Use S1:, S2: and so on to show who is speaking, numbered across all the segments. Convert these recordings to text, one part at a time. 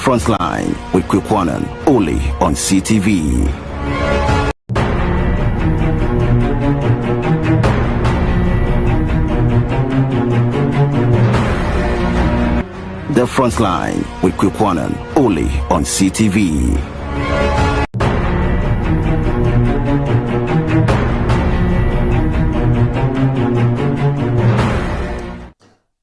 S1: Frontline with Kwikwanan, only on CTV. The Frontline with Kwikwanan, only on CTV.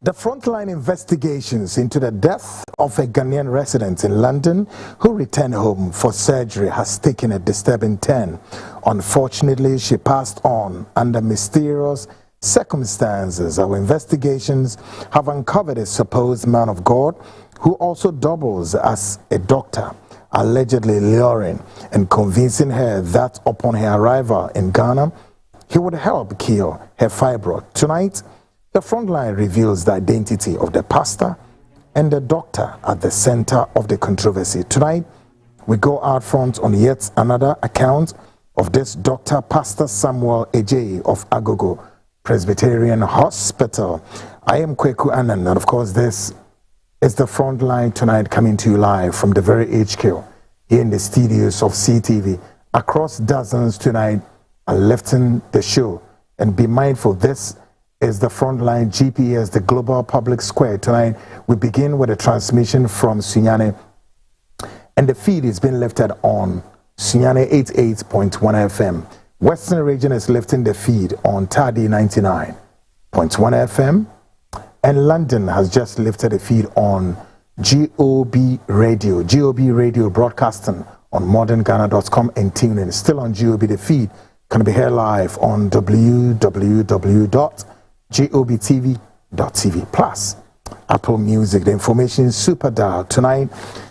S2: The Frontline investigations into the death of a Ghanaian resident in London who returned home for surgery has taken a disturbing turn. Unfortunately, she passed on under mysterious circumstances. Our investigations have uncovered a supposed man of God who also doubles as a doctor, allegedly luring and convincing her that upon her arrival in Ghana, he would help cure her fibroid. Tonight, the Frontline reveals the identity of the pastor and the doctor at the center of the controversy. Tonight, we go out front on yet another account of this Dr. Pastor Samuel Eje of Agogo Presbyterian Hospital. I am Kweku Anand, and of course, this is the Frontline tonight, coming to you live from the very HQ here in the studios of CTV. Across dozens tonight are lifting the show, and be mindful, this is the Frontline GPS, the global public square. Tonight, we begin with a transmission from Sunyane, and the feed is being lifted on Sunyane 88.1 FM. Western region is lifting the feed on Tadi 99.1 FM, and London has just lifted the feed on GOB Radio broadcasting on modernghana.com and tuning. Still on GOB, the feed can be heard live on www.gobtv.tv plus Apple Music. The information super dial tonight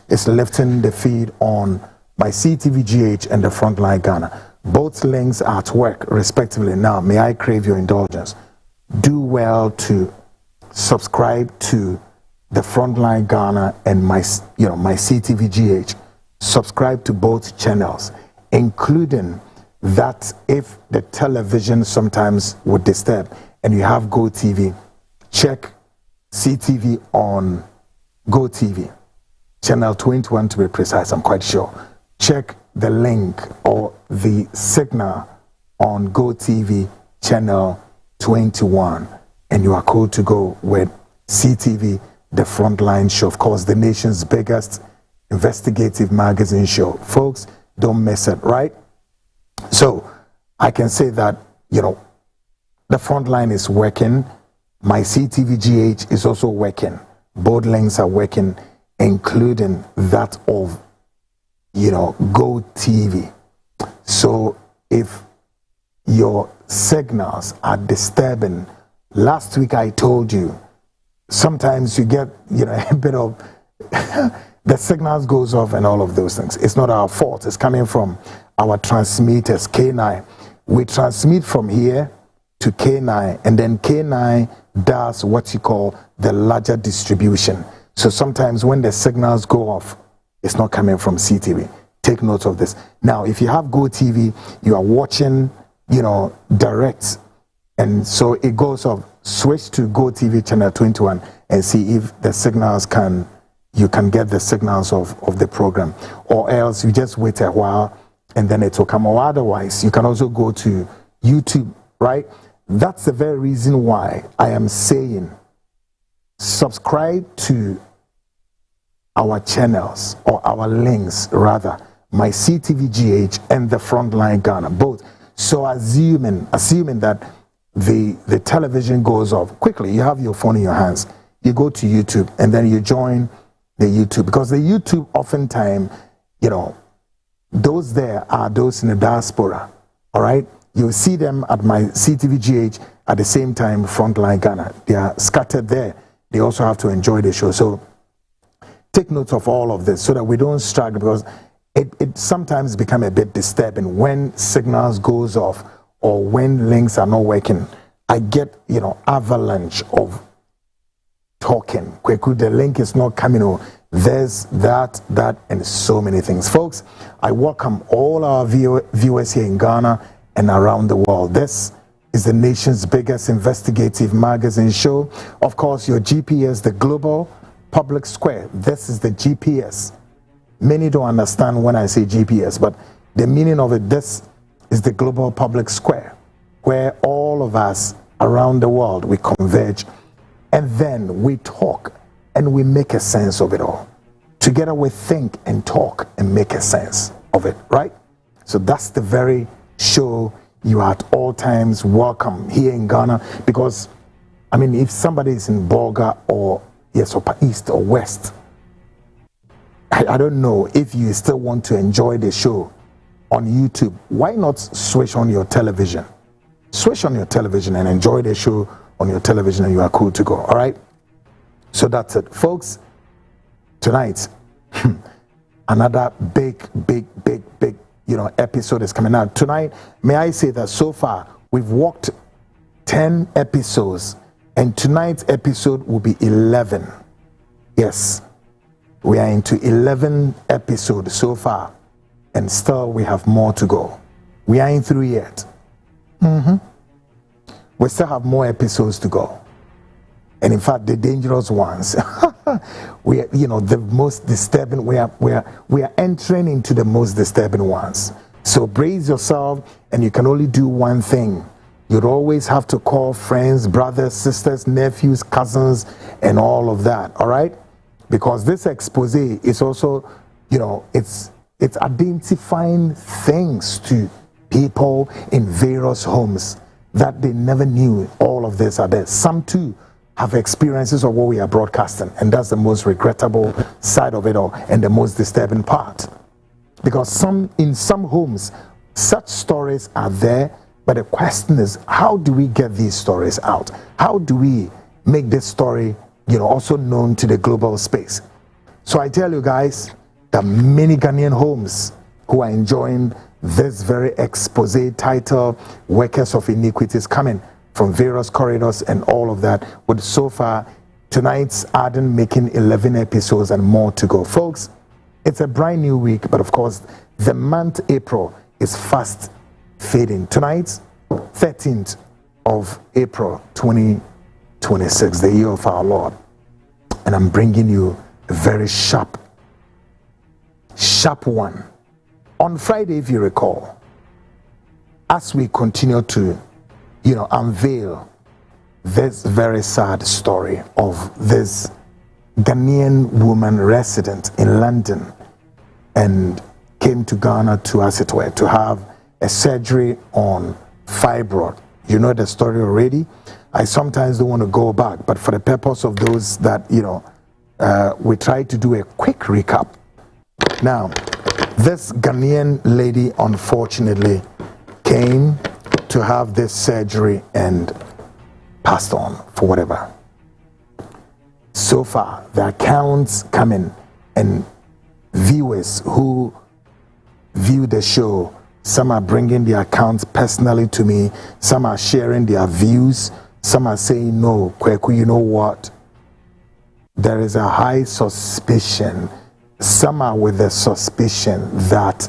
S2: is lifting the feed on my CTVGH and the Frontline Ghana. Both links are at work respectively. Now, may I crave your indulgence? Do well to subscribe to the Frontline Ghana and my CTVGH. Subscribe to both channels, including that if the television sometimes would disturb and you have GoTV, check CTV on GoTV, channel 21 to be precise, I'm quite sure. Check the link or the signal on GoTV, channel 21, and you are cool to go with CTV, the Frontline show. Of course, the nation's biggest investigative magazine show. Folks, don't miss it, right? So I can say that, the Frontline is working. My CTVGH is also working. Both links are working, including that of, GoTV. So if your signals are disturbing, last week I told you, sometimes you get, a bit of, the signals goes off and all of those things. It's not our fault. It's coming from our transmitters, K9. We transmit from here to K9, and then K9 does what you call the larger distribution. So sometimes when the signals go off, it's not coming from CTV. Take note of this. Now, if you have GoTV, you are watching, direct, and so it goes off. Switch to GoTV channel 21 and see if the signals you can get the signals of the program, or else you just wait a while and then it will come. Or otherwise, you can also go to YouTube, right? That's the very reason why I am saying subscribe to our channels, or our links rather, my CTVGH and the Frontline Ghana, both. So assuming that the television goes off quickly, you have your phone in your hands, you go to YouTube and then you join the YouTube, because the YouTube oftentimes, those there are those in the diaspora, all right? You'll see them at my CTVGH at the same time, Frontline Ghana. They are scattered there. They also have to enjoy the show. So take note of all of this so that we don't struggle, because it sometimes becomes a bit disturbing when signals goes off or when links are not working. I get, avalanche of talking. Kweku, the link is not coming on. There's that, and so many things. Folks, I welcome all our viewers here in Ghana and around the world. This is the nation's biggest investigative magazine show. Of course, your GPS, the global public square. This is the GPS Many don't understand when I say GPS, but the meaning of it, this is the global public square, where all of us around the world, we converge, and then we talk and we make a sense of it all. Together we think and talk and make a sense of it, right? So that's the very show you are at all times welcome here in Ghana, because I mean, if somebody is in Bolga or Upper East or West, I don't know if you still want to enjoy the show on YouTube. Why not switch on your television? Switch on your television and enjoy the show on your television, and you are cool to go. All right. So that's it, folks. Tonight, another big, episode is coming out tonight. May I say that so far we've walked 10 episodes, and tonight's episode will be 11. Yes, we are into 11 episodes so far, and still we have more to go. We ain't through yet. We still have more episodes to go, and in fact, the dangerous ones. We are, the most disturbing. We are entering into the most disturbing ones. So brace yourself, and you can only do one thing. You'd always have to call friends, brothers, sisters, nephews, cousins, and all of that. All right, because this expose is also, it's identifying things to people in various homes that they never knew all of this are there. Some too have experiences of what we are broadcasting, and that's the most regrettable side of it all, and the most disturbing part. Because in some homes, such stories are there, but the question is, how do we get these stories out? How do we make this story, also known to the global space? So I tell you guys, that many Ghanaian homes who are enjoying this very expose title, Workers of Iniquities, coming from various corridors and all of that, with so far tonight's Arden making 11 episodes and more to go. Folks, it's a brand new week, but of course the month April is fast fading. Tonight's 13th of April 2026, the year of our Lord, and I'm bringing you a very sharp one. On Friday, if you recall, as we continue to, unveil this very sad story of this Ghanaian woman resident in London and came to Ghana to, as it were, to have a surgery on fibroid. You know the story already. I sometimes don't want to go back, but for the purpose of those that, we try to do a quick recap. Now, this Ghanaian lady, unfortunately, came to have this surgery and passed on for whatever. So far, the accounts coming, and viewers who view the show, some are bringing their accounts personally to me, some are sharing their views, some are saying, no, Kweku, you know what? There is a high suspicion. Some are with the suspicion that,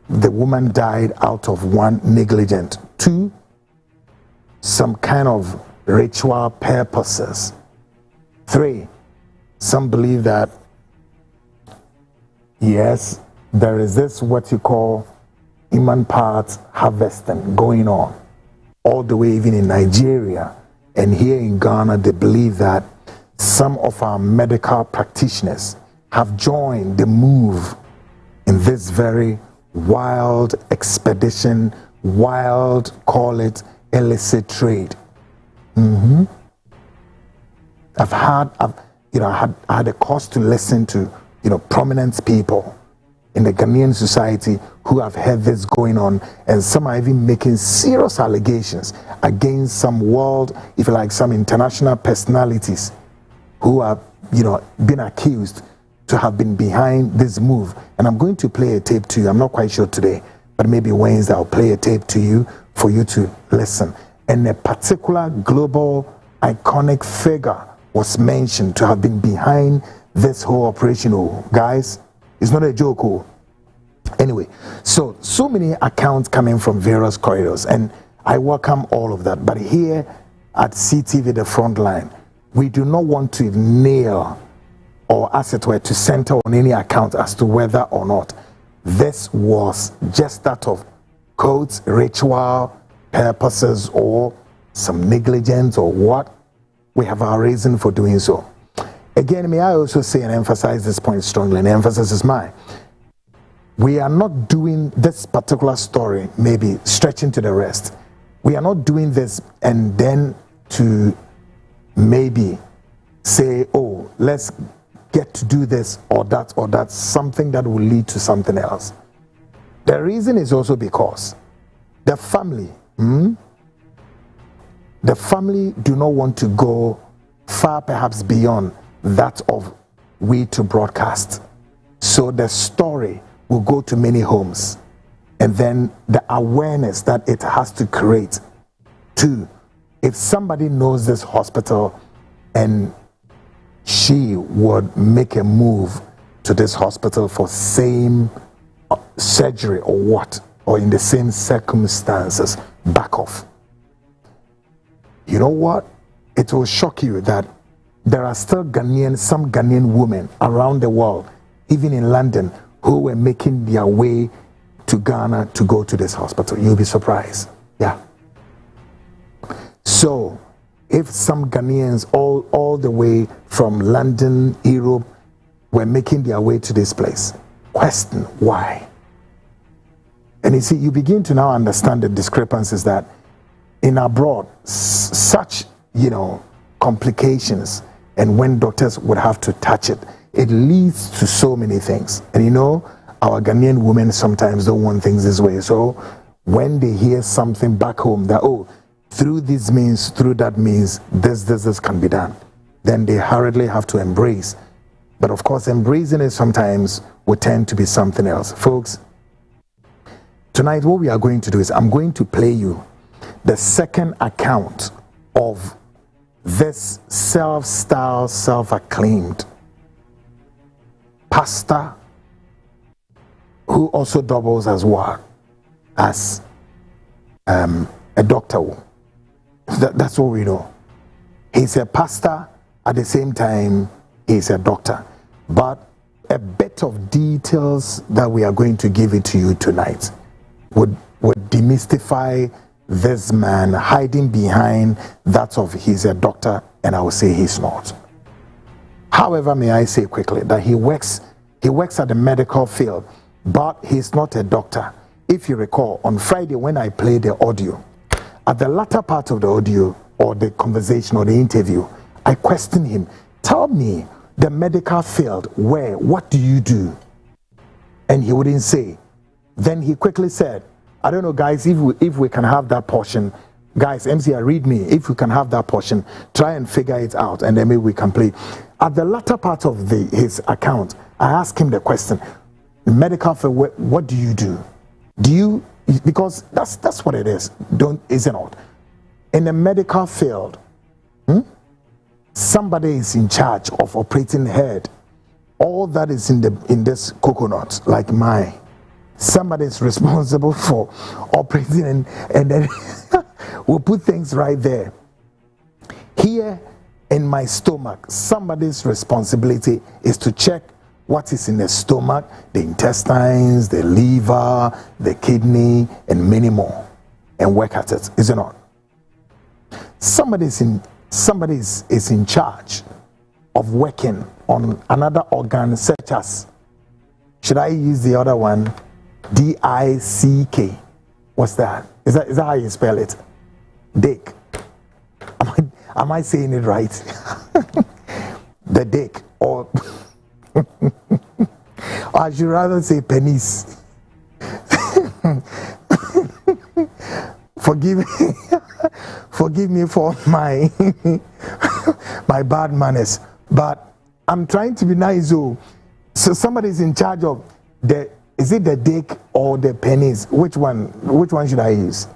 S2: the woman died out of one, negligent, two, some kind of ritual purposes, three, some believe that, yes, there is this what you call human parts harvesting going on all the way even in Nigeria, and here in Ghana they believe that some of our medical practitioners have joined the move in this very wild expedition, wild, call it illicit trade. I had a cause to listen to, prominent people in the Ghanaian society who have heard this going on, and some are even making serious allegations against some world, if you like, some international personalities who are, been accused to have been behind this move. And I'm going to play a tape to you. I'm not quite sure today, but maybe Wednesday I'll play a tape to you for you to listen. And a particular global iconic figure was mentioned to have been behind this whole operation. Oh, guys, it's not a joke. Oh. Anyway, so many accounts coming from various corridors, and I welcome all of that. But here at CTV, the front line, we do not want to nail or as it were to center on any account as to whether or not this was just that of codes, ritual purposes, or some negligence or what. We have our reason for doing so. Again, may I also say and emphasize this point strongly, and the emphasis is mine. We are not doing this particular story, maybe stretching to the rest. We are not doing this and then to maybe say, oh, let's get to do this or that, something that will lead to something else. The reason is also because the family do not want to go far, perhaps beyond that of we to broadcast. So the story will go to many homes, and then the awareness that it has to create. Too, if somebody knows this hospital and she would make a move to this hospital for same surgery or what, or in the same circumstances, back off. You know what? It will shock you that there are still some Ghanaian women around the world, even in London, who were making their way to Ghana to go to this hospital. You'll be surprised. Yeah. So, if some Ghanaians all the way from London, Europe, were making their way to this place, question why. And you see, you begin to now understand the discrepancies that in abroad, such, complications, and when doctors would have to touch it, it leads to so many things. And our Ghanaian women sometimes don't want things this way. So when they hear something back home that, oh, through this means, through that means, this can be done, then they hurriedly have to embrace. But of course, embracing it sometimes will tend to be something else. Folks, tonight what we are going to do is I'm going to play you the second account of this self-styled, self-acclaimed pastor who also doubles as what? As a doctor. That's what we know. He's a pastor, at the same time he's a doctor. But a bit of details that we are going to give it to you tonight would demystify this man hiding behind that of he's a doctor, and I will say he's not. However, may I say quickly that he works at the medical field, but he's not a doctor. If you recall, on Friday when I played the audio, at the latter part of the audio or the conversation or the interview, I questioned him, tell me the medical field, what do you do? And he wouldn't say. Then he quickly said, I don't know, guys, if we can have that portion. Guys, MCR, read me. If we can have that portion, try and figure it out, and then maybe we can play. At the latter part of his account, I asked him the question, medical field, what do you do? Do you, because that's what it is, isn't it? In the medical field, somebody is in charge of operating head. All that is in this coconut, like mine. Somebody is responsible for operating, and then we'll put things right there. Here in my stomach, somebody's responsibility is to check what is in the stomach, the intestines, the liver, the kidney, and many more, and work at it, is it not? Somebody is in charge of working on another organ, such as, should I use the other one? D-I-C-K. What's that? Is that how you spell it? Dick. Am I saying it right? The dick, or I should rather say penis. Forgive me for my my bad manners, but I'm trying to be nice. So somebody's in charge of is it the dick or the penis? Which one should I use?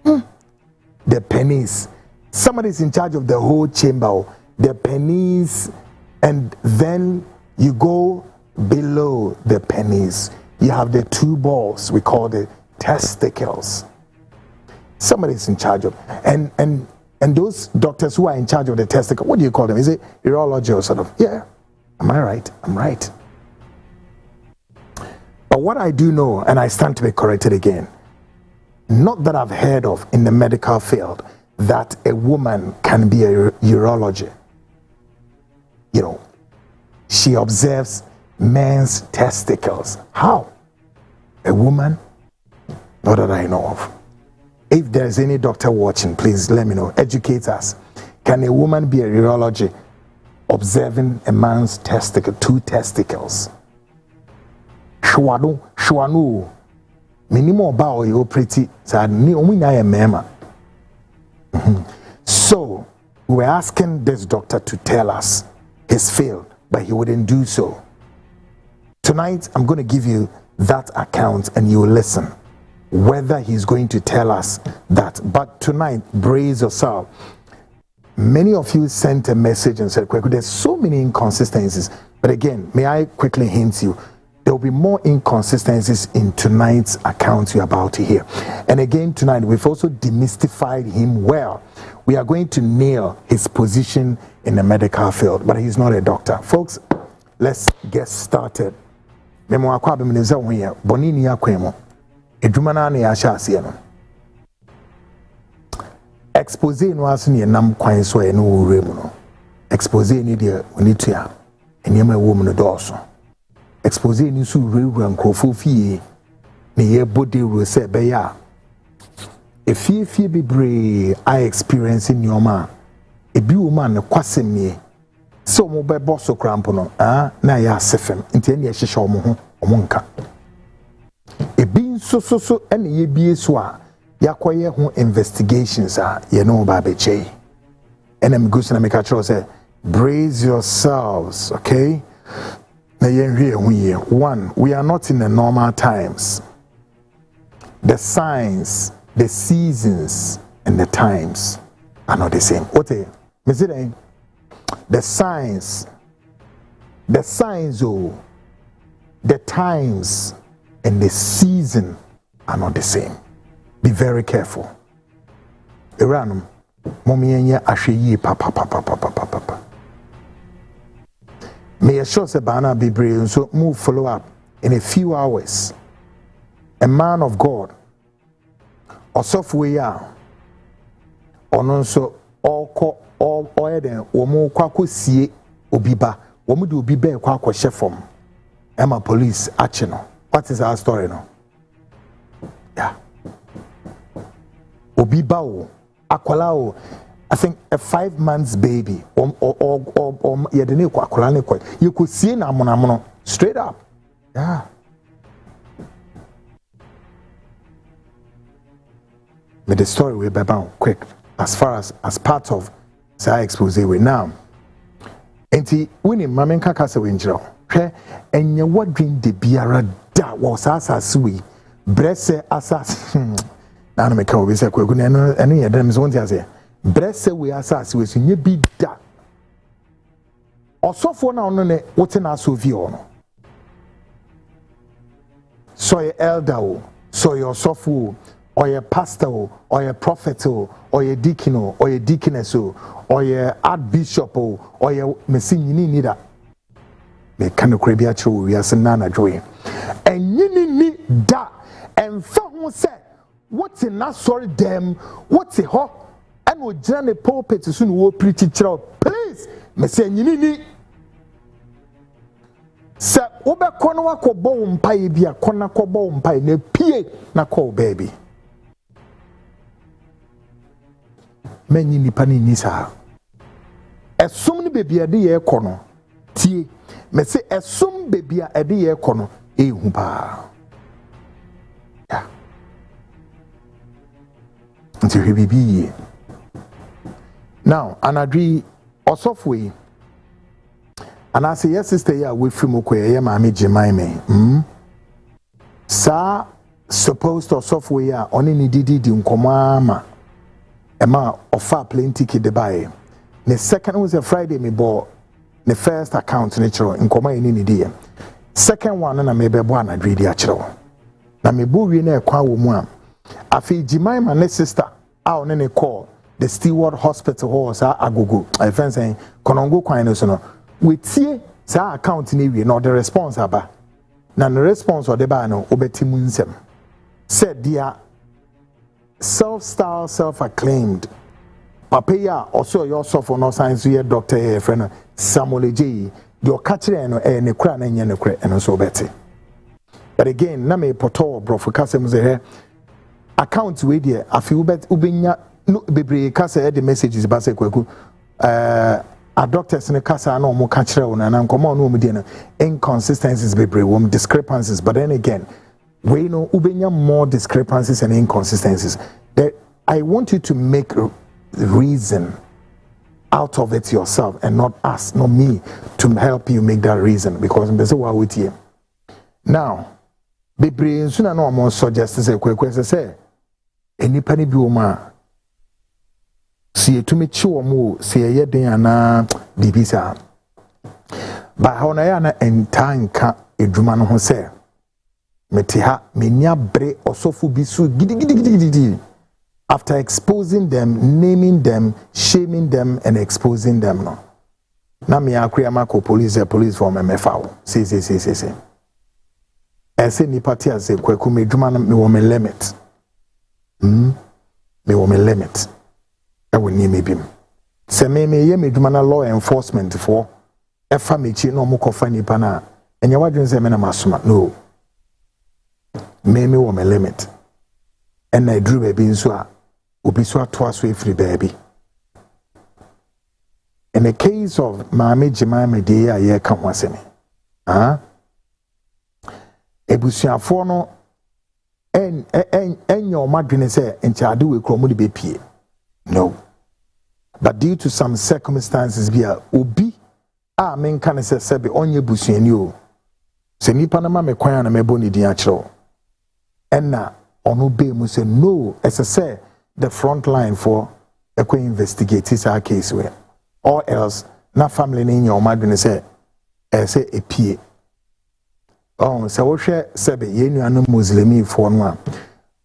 S2: The penis. Somebody's in charge of the whole chamber, the penis, and then you go below the penis. You have the two balls we call the testicles. Somebody's in charge of, and those doctors who are in charge of the testicle, what do you call them? Is it urology or sort of? Yeah. Am I right? I'm right. But what I do know, and I stand to be corrected again, not that I've heard of in the medical field, that a woman can be a urologist. You know, she observes men's testicles. How? A woman? Not that I know of. If there's any doctor watching, please let me know. Educate us. Can a woman be a urologist observing a man's testicle, 2 testicles? Shwanu. Minimum bao you pretty sad. So we're asking this doctor to tell us his field, but he wouldn't do so. Tonight I'm going to give you that account and you will listen whether he's going to tell us that. But tonight, brace yourself. Many of you sent a message and said, there's so many inconsistencies. But again, may I quickly hint you, there will be more inconsistencies in tonight's account you're about to hear. And again, tonight, we've also demystified him well. We are going to nail his position in the medical field, but he's not a doctor. Folks, let's get started. Expose no aso ne nam kwan so e no wure mu no. Expose ni de oni tua enema wo mu no dooso. Expose ni so wure nkrofo fie ne ye body ro se be ya. E fie bebre I experiencing nyoma e bi wo man ne kwasem nie. So mo be bosso cramp no na ya sefem nti ene ye hyehye omo ho omo nka. E bi so ene ye bie so a yakoye ho investigations ye know babeche. And I'm going to make a choice. Brace yourselves, okay? One, we are not in the normal times. The signs, the seasons, and the times are not the same. What the signs, the times, and the season are not the same. Be very careful. Iranum, momienya ashyi papa. May assure Sabana be brave, so move follow up in a few hours. A man of God, or software, or non so all eden, or more quaco see obiba, woman do be bear quaco chefom. Emma police action. What is our story now? Yeah. Obibao, akwalao, I think a 5 months baby, or you could see namonamono straight up. Yeah. But the story will be bound quick as far as part of the expose we now. Enti winning Mamen Kakasa Winjro, and you what dream the biara that was asasui, bresse asas. Ana me ka obi se kwagu na eno ye dem so ntia se brese we asase we sunye bi da osofo na ono ne wote na asovi ono so ye elder o so ye osofo or ye pastor or ye prophet or ye deacon or ye deaconess or ye archbishop or ye mesinyini nida me kan okra bi a kire we ase na na dwoe enyini ni da emfa ho se what's in that sorry them? What's a ho? And we journey pulpit soon will preach it. Please, me say ni. Sa oba kono wa ko bo mpa bi a kona ko bo mpa na pie na call baby. Many nipa ni nisa. Esum ni baby ade ye kono. Tie. Me say esum baby ade ye kono ehu pa. Yeah. Until he be now, and agree or software. And I say, yes, sister, yeah, we from Okoye, Mammy Jemime. Sa supposed or software on any didi unkomama. Emma offer plenty kid the buy. The second was a Friday, me bought the first account natural in Koma in any day. Second one, and I may be one agree the actual. Na me bury near Kwa Wumwam. Afi Jemima ne sister out nene call the Steward Hospital horse agogo. I fan saying Konongo Quino sono. We tie sa account ni we no the response aba na the response or the ba no obeti mu nsem said dia self-styled self-acclaimed papa ya also your suffer no science ye doctor ye friend Samuel J your catcher no ne kra na nye ne kra eno so obeti. But again na me poto brofo kasem ze account we there afi ubenya no bebre kasa the messages ba se kwaku a doctors in the kasa no mo ka kire wona na nkomo no mo die no inconsistencies bebre wom discrepancies. But then again we know ubenya more discrepancies and inconsistencies that I want you to make reason out of it yourself and not us, not me, to help you make that reason, because there's a war with you now bebre nsuna no mo suggest say kwekwe say enipa ni bi o ma si etumi chi wo mo si eye den ana bibisa ba ha ona ya na entanka edwuma no ho say meti ha menya bre osofu bi su gidi after exposing them, naming them, shaming them and exposing them no na me akria mako police for me mefa say ese ni party as kwaku me dwuma no me wo me limit me wo me limit e woni me bim se me ye me dwuma na law enforcement for e fa me chi no mo kofa nipa na enye wadwen se me na masoma no me wo me limit and I drew baby nso a obi so atwa so free baby. In the case of Mame Jemima Dey aye ka ho asemi ebusuafo no enyo madwene se enchade we kromo de bepie no, but due to some circumstances bia obi a men kan se sebe onye busuani o se nipa na ma me kwan na mebo ni din a kiro enna ono be mu se no ese say the front line for investigate this case where or else na family ni nyo madwene se ese epie se wo hwe sebe ye nuanu muslimi fo no a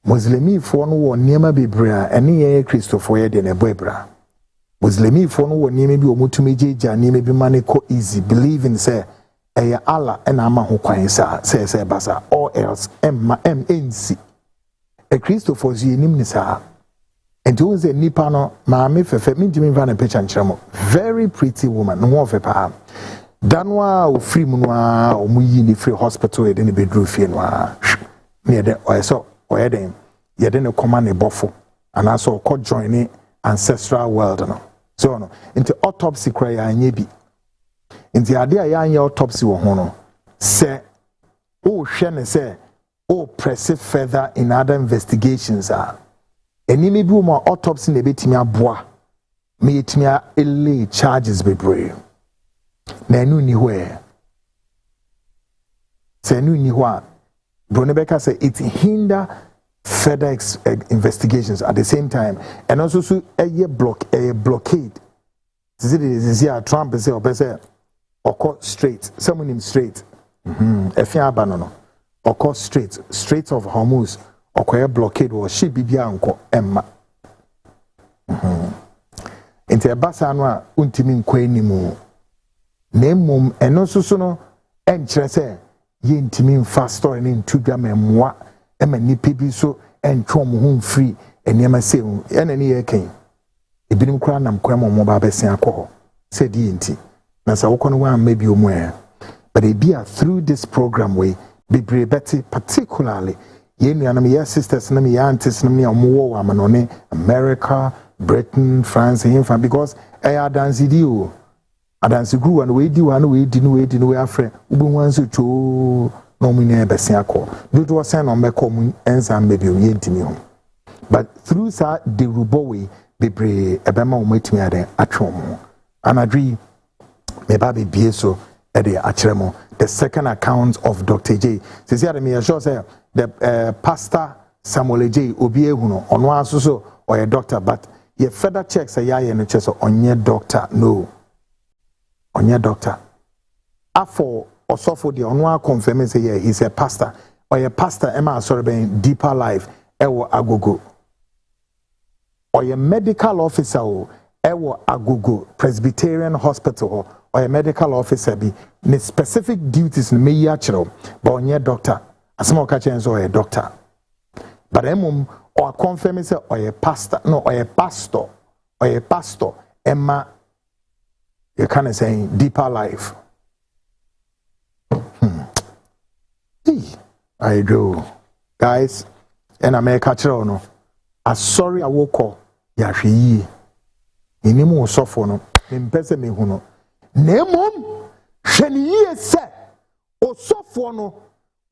S2: muslimi fo no wo niema bebre a ene ye Christopher ye de ne boebra muslimi fo no wo niema bi omutumi jeja niema bi mane ko easy believing say eye Allah ena ama ho kwan sa se basa or else nc a Christopher zi nim ni sa ento ze nipa no maame fefe minjimi va na picture nkyeremo very pretty woman no ho fepa danwa o free mu no a o mu yi ni free hospital e de ne bedru fie no a ne de o so o ye den ye de ne koma ne bofo ana so ko join ni ancestral world no so no into autopsy kra ya anya bi into ade a ya anya autopsy wo ho no se o hwe ne se o press further in other investigations enimi bi mo autopsy na betimi aboa me yetimi a ele charges bebre na enu ni ho se enu ni ho a Bronebeka say it hinder further investigations at the same time and also so a blockade this is Trump say or occur straight someone him straight efia abano occur straight of Hormuz occur blockade or ship bibia anko emma enti ebasa no a untimi nkwa animu na mmom eno so no enkyere se ye ntimi mfa story ni ntudwa memmoa ema nipa bi so entwom ho free enema se ena ni ye ken ebinim kura nam kwa mo ba besia akọ se di enti na sa wokono wa maybe omu but it be through this program way be brebeti particularly ye nuanam ye sisters na me ye aunties na me omo wo amanone America, Britain, France himfa because adansi di o adansi group and we di we afre ubu wanso cho no mu na besia akọ do to say no meko mu ensa maybe ye ntimi ho but through sa de rubowe bebre ebema omatimi aden atwom anadri me ba be bieso e de akyeremo the second account of Dr. J says here me sure say the pastor Samuel J obi ehuno ono aso or a doctor but ye further checks say ya no cheso onye doctor no onye doctor afọ osofo de ono confirm say yeah he's a pastor or a pastor Emma sorry ben deeper life ewo agogo or a medical officer ewo agogo Presbyterian hospital a medical officer be ne specific duties ne meyi achiro but onye doctor asema o ka chen so a doctor but emum or confirm say or a pastor no or a pastor emma you kind of saying deeper life I do guys and America chiro no asori awoko ya hwe inimu osofo no mpese me hu no nemom hweniye se osofo no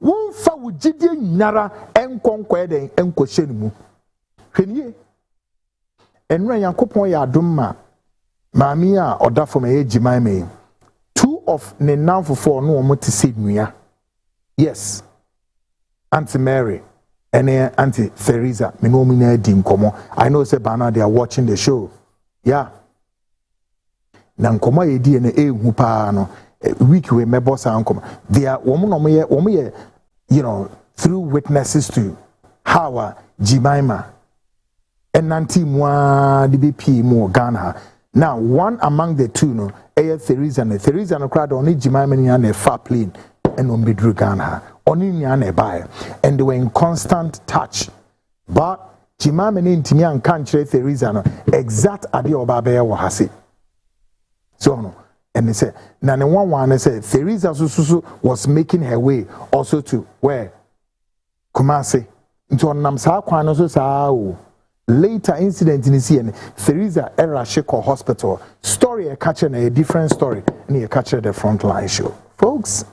S2: wonfa wugidie nyara enkonkwa eden enkohye mu hweniye enra yankopon ya adom maami a odafo me ejiman me two of ne nanfofo no omote sednua yes Auntie Mary and Auntie Theresa me no me na di nkomo I know say bana they are watching the show yeah na nkomo ye di na ehu pa no week we me boss nkomo they are woman ye you know through witnesses to how Jemima and Auntie Mwa DBP mo Ghana. Now one among the two no Theresa no crowd only Jemima ni na far plane and on bedru Ghana only ni buy and they were in constant touch but Jemima ni ntimi an kan kire Theresa no exact ade oba be wo hase so no and they say na ne one say Theresa so was making her way also to where Kumasi into onam sa kwan no so sa o later incident in see Theresa era Sheko hospital story a catcher a different story and you catch the frontline show folks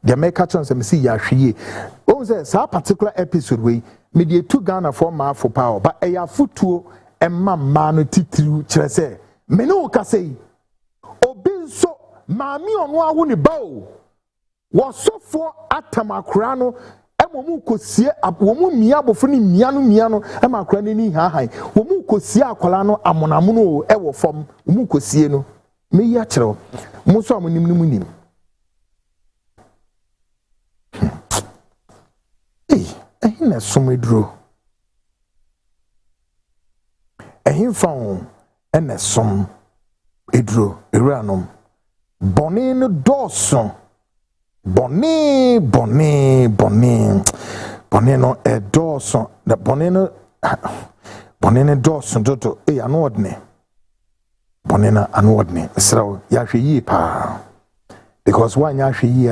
S2: the make catch on some see ya hwie o say sa particular episode we media two Ghana for ma for power but e ya futuo emma ma no titiru kire say me no ka say obi nso maami ono awo ne ba o wo sofo atamakura no emomu kosie abomu mia abofo ne mia no emakura ne ni hahan womu kosie akola no amonamono e wo fom womu kosie no me ya kire mo so amonim nim ehina somedro ehimfa ene som edro eranom bone no doso bone no edoso the bone no doso toto anodne bone na anodne sraw ya hwe yi pa because one ya hwe yi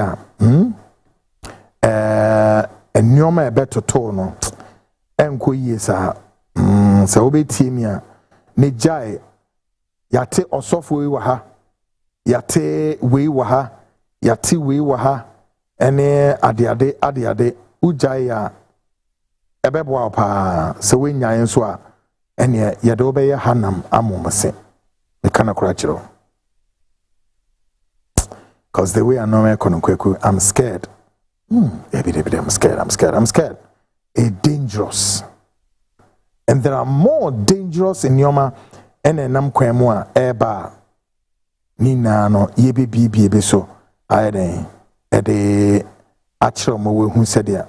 S2: a enyoma ebetoto no enko yi sa se obetie mi a ne jai yate osofo wi wa ha yate wi wa ha yate wi wa ha ene adeade ujai ya ebebo pa se we nyan so a ene yede obeye hanam amomse e kana kura chiro cause the way I know me konokweku I'm scared I'm scared it's dangerous and there are more dangerous in yoma ene nam kwemu a eba ni na no yebibibie so ayeden ede achiro mo we hu sedia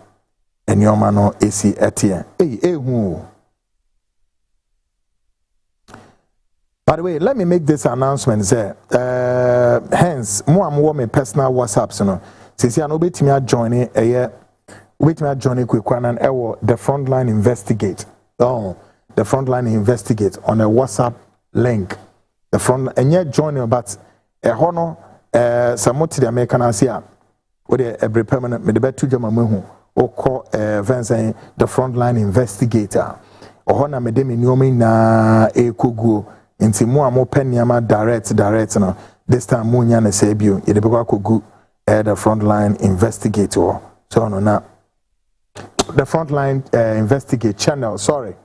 S2: enyoma no esi etie ehu. By the way, let me make this announcement there. Hence mo am me personal WhatsApps no sisi an obetimi join kwekwanan ewo the frontline investigate the frontline investigate on a WhatsApp link the front enye join but hono samoti the American asia with every permanent me the betu jama mehu oko Vincent the frontline investigator ohona me de me nyomi na ekoguo nti mo amo peniama direct no this time mo nya na say bio ye de be akogu the frontline investigator so no na the frontline investigate channel sorry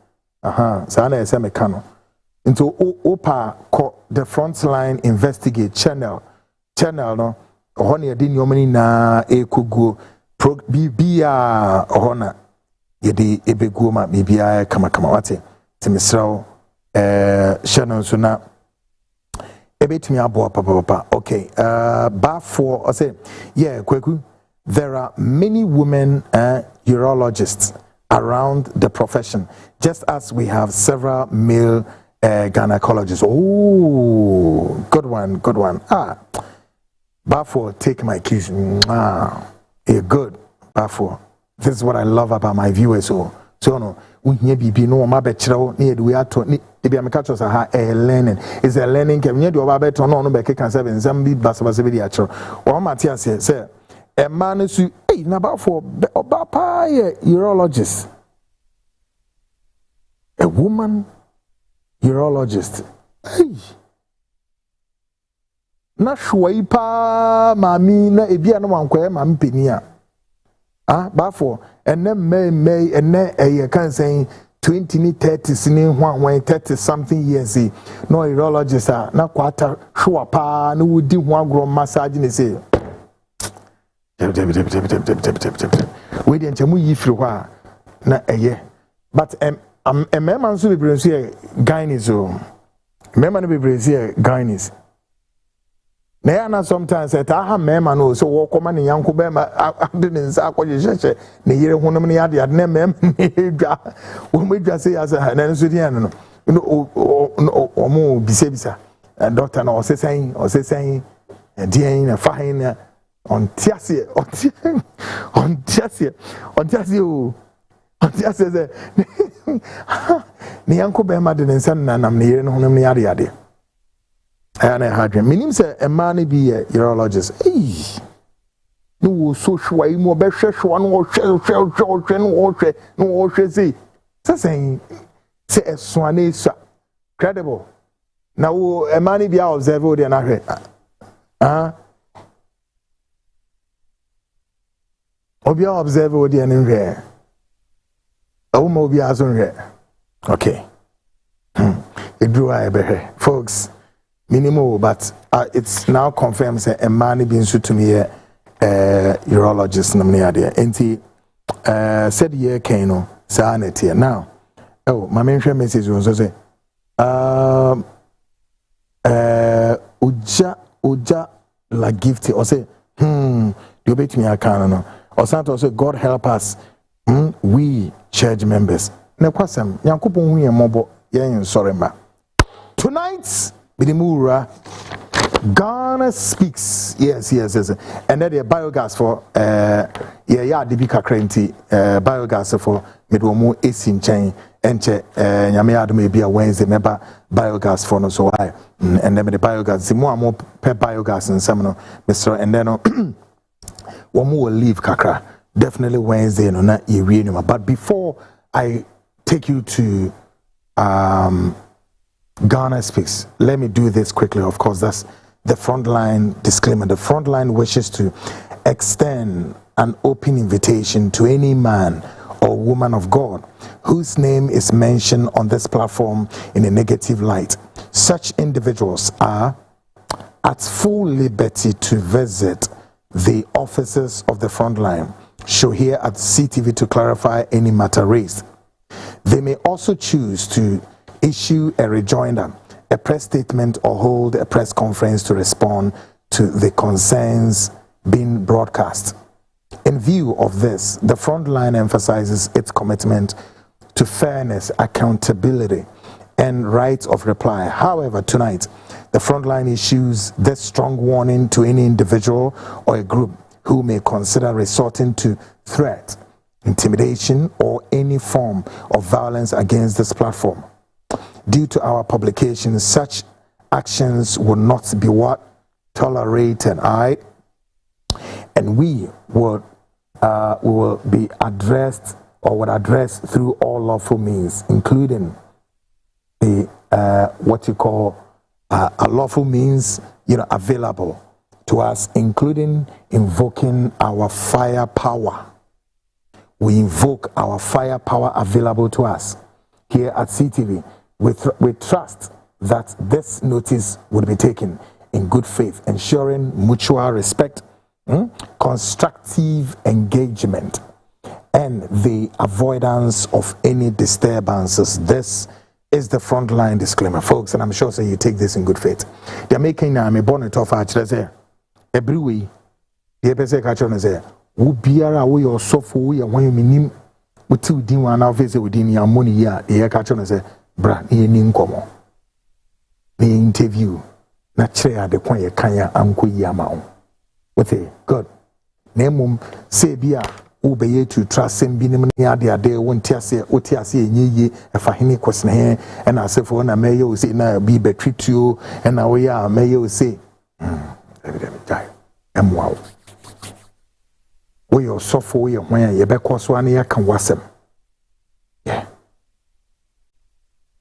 S2: so na say me kano into opa ko the frontline investigate channel no ohona ye de nyomani na ekoguo bibia ohona ye de ebeguo ma bibia kama wate timisraw channel so na ebetimi abo papa okay for I say yeah kweku there are many women urologists around the profession just as we have several male gynecologist. Oh, good one. Bafo, take my kiss. You're good, Bafo. This is what I love about my viewers. So no, we no ma betchero need we are to if you catch us learning. It's a learning can you do about to no be can 7 zambi basabase be actual. Or Matthias say a man is hey na Bafo papa urologist. A woman urologist. Hey. Na shwai pa mami na ebia no wankwa ma mpeni a Bafo ene may ene you can say 20 ni 30 sini when 30 something years no urologist na kwata shwa pa na wudi ho agro massage ni say we dey nchemu yi firi ho na but man so be brenso gynaes o mema no be brenso gynaes na sometimes at aha mema no so wo koma ne yanko be ma ade ne nsa akwaje hyehe ne yire honum ne ade na mema ne dwa wo medwa se ya se na nso di an no omo bisebisa doctor na osesen die na fahin na ontiase ze ne yanko be ma de ne nsa na nam ne yire honum ne ade and I had meaning say a man be a urologist. Hey, no so shy more be one or say saying say a swane credible. Now a man be observe the na obia observe the na a woman be as on okay. It drew I be folks. Minimal, but it's now confirmed that a man being sued to me urologist namneadia. Enti said ye kano sanity. Now, oh, my main message was say uja la gifty or say you bet me I can no or something say God help us we church members. Na kwasam Yankopon hu ye mobo yen sorry ma. Tonight Bidimura, Ghana speaks. Yes. And then the biogas for dibika krenti biogas for midwomu esin chain enche nyame adome bia Wednesday member biogas for no so why and then the biogas more per biogas and some no Mr. and then one more will leave kakra definitely Wednesday no na yewienuma. But before I take you to Ghana speaks. Let me do this quickly. Of course, that's the frontline disclaimer. The frontline wishes to extend an open invitation to any man or woman of God whose name is mentioned on this platform in a negative light. Such individuals are at full liberty to visit the offices of the frontline, show here at CTV to clarify any matter raised. They may also choose to issue a rejoinder, a press statement, or hold a press conference to respond to the concerns being broadcast. In view of this, the Frontline emphasizes its commitment to fairness, accountability, and rights of reply. However, tonight, the Frontline issues this strong warning to any individual or a group who may consider resorting to threat, intimidation, or any form of violence against this platform. Due to our publication, such actions will not be tolerated, and we will be addressed or would address through all lawful means, including the what you call a lawful means, available to us, including invoking our firepower. We invoke our firepower available to us here at CTV. We trust that this notice would be taken in good faith, ensuring mutual respect, constructive engagement, and the avoidance of any disturbances. This is the frontline disclaimer, folks, and I'm sure you take this in good faith. They're making me bonnet of actually every way. The episode catcher say, "Who biara we your sofu we when you mean with 2 din one now visit within your money here." The catcher say, "Bra, ni nkomo." me interview na chere ade kwan ye kan ya anko yi ama wo wote good na mum say bia wo be ye to trust him bi nim ne ade wonti ase oti ase enye efa hene kwesne he na asefo na meye o say na bi betwituo na wo ya meye o say evident die emwa wo yo sofo wo ye hwan ye be koso an ye kan wasem yeah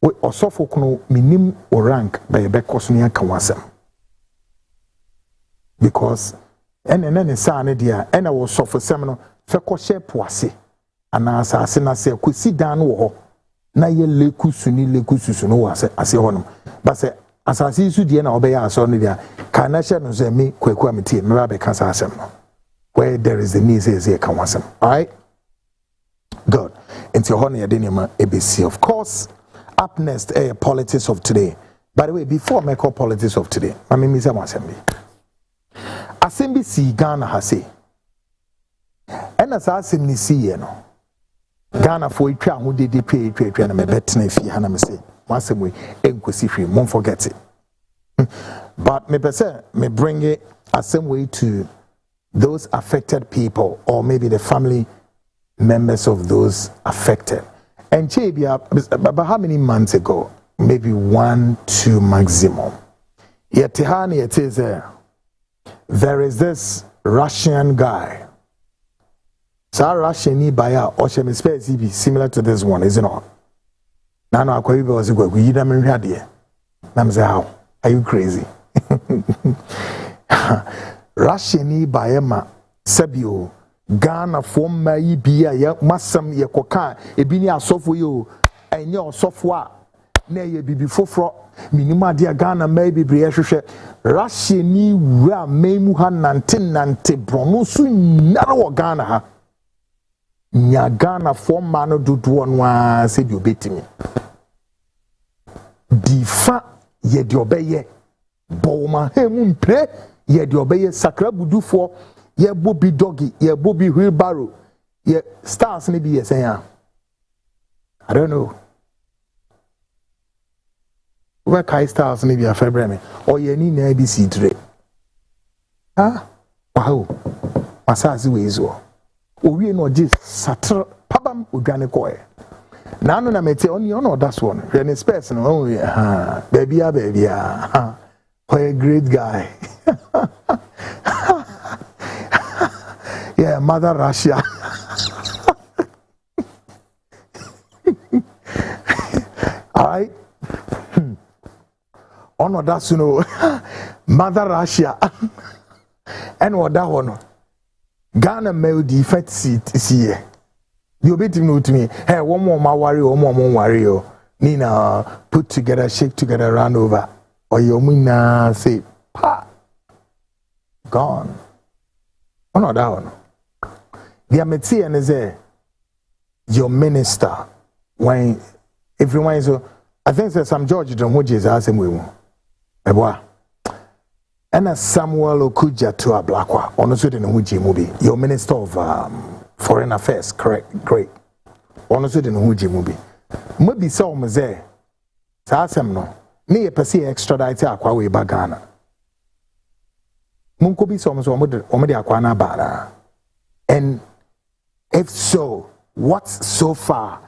S2: wo osofo kuno minim o rank be koso ne kan wasem because ene sa ne dia ene wo sofo sem no fe ko she poase ana asase na se ko sidan wo ho na ye lekususu no wase ase ho no ba se asase su die na obeya aso no dia kana she no se me kwaku ameti me ba be kan sa asem no where there is the need say kan wasem. All right, good. Into your honor yedinima ABC. Of course, up next politics of today. By the way, before I call politics of today, I mean Mr. Assembly. Assembly si Ghana has say. And as Assembly see you know. Ghana for it who did the pay and me betting fi hana me say. Once we enkwesi hwe, won't forget it. But me person me bring it Assembly to those affected people or maybe the family members of those affected. And about how many months ago? Maybe 1-2 maximum. Yet Tehani it is there is this Russian guy. So Russian buyer or she be similar to this one, is it not? Now I was you don't how are you crazy? Russian buyer ma Sabio Ghana form my bia ya masam ye koka ebi ni asofo yo enye osofo na ye bibi foforo minima dia Ghana mai bibi ehwehwe Russia ni wura memu ha nante brono su nyara wo Ghana ha nya Ghana form ma no dodo no a se bi obetimi difa ye de obeye boma hemu mpre ye de obeye sakra budufo ye bobi doggy, ye bobi wheelbarrow, ye stars maybe ye say I don't know. Where kai stars maybe a February or ye need ABC today. Ah, wow. Masazi wezo. We no just satra pabam udane koe. Nano na mete on you know that's one. When it's person oh yeah, baby. What a great guy. Yeah, Mother Russia. Alright. Oh that's you know Mother Russia. And what that one? Ghana male defect seat is here. You bet him to me. Hey, one more worry, Nina put together, shake together, run over. Or your mina say, pa gone. Oh no, that one. The Ametian is there. Your minister, when everyone is I think there's some George Dromwich asking we won't. And a Samuel Okuja to a black one, honestly, in Huji movie. Your Minister of Foreign Affairs, correct, great. Honestly, in Huji movie. Maybe some there. Sasem no. Near per se extradite Aquawe Bagana. Munkobi some Omedi Aquana Bana. And if so, what so far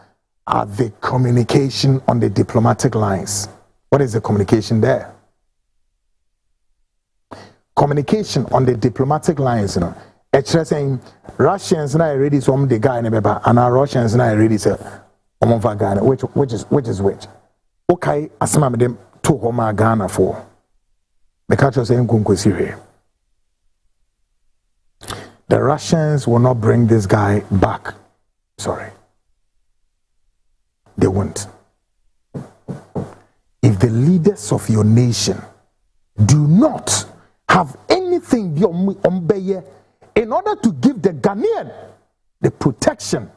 S2: are the communication on the diplomatic lines? What is the communication there? Communication on the diplomatic lines, you know. It's saying Russians now already some the guy in the and our Russians now already say Ghana, which is which. Okay, asama them to Homa Ghana for the culture saying the Russians will not bring this guy back. Sorry. They won't. If the leaders of your nation do not have anything in order to give the Ghanaian the protection,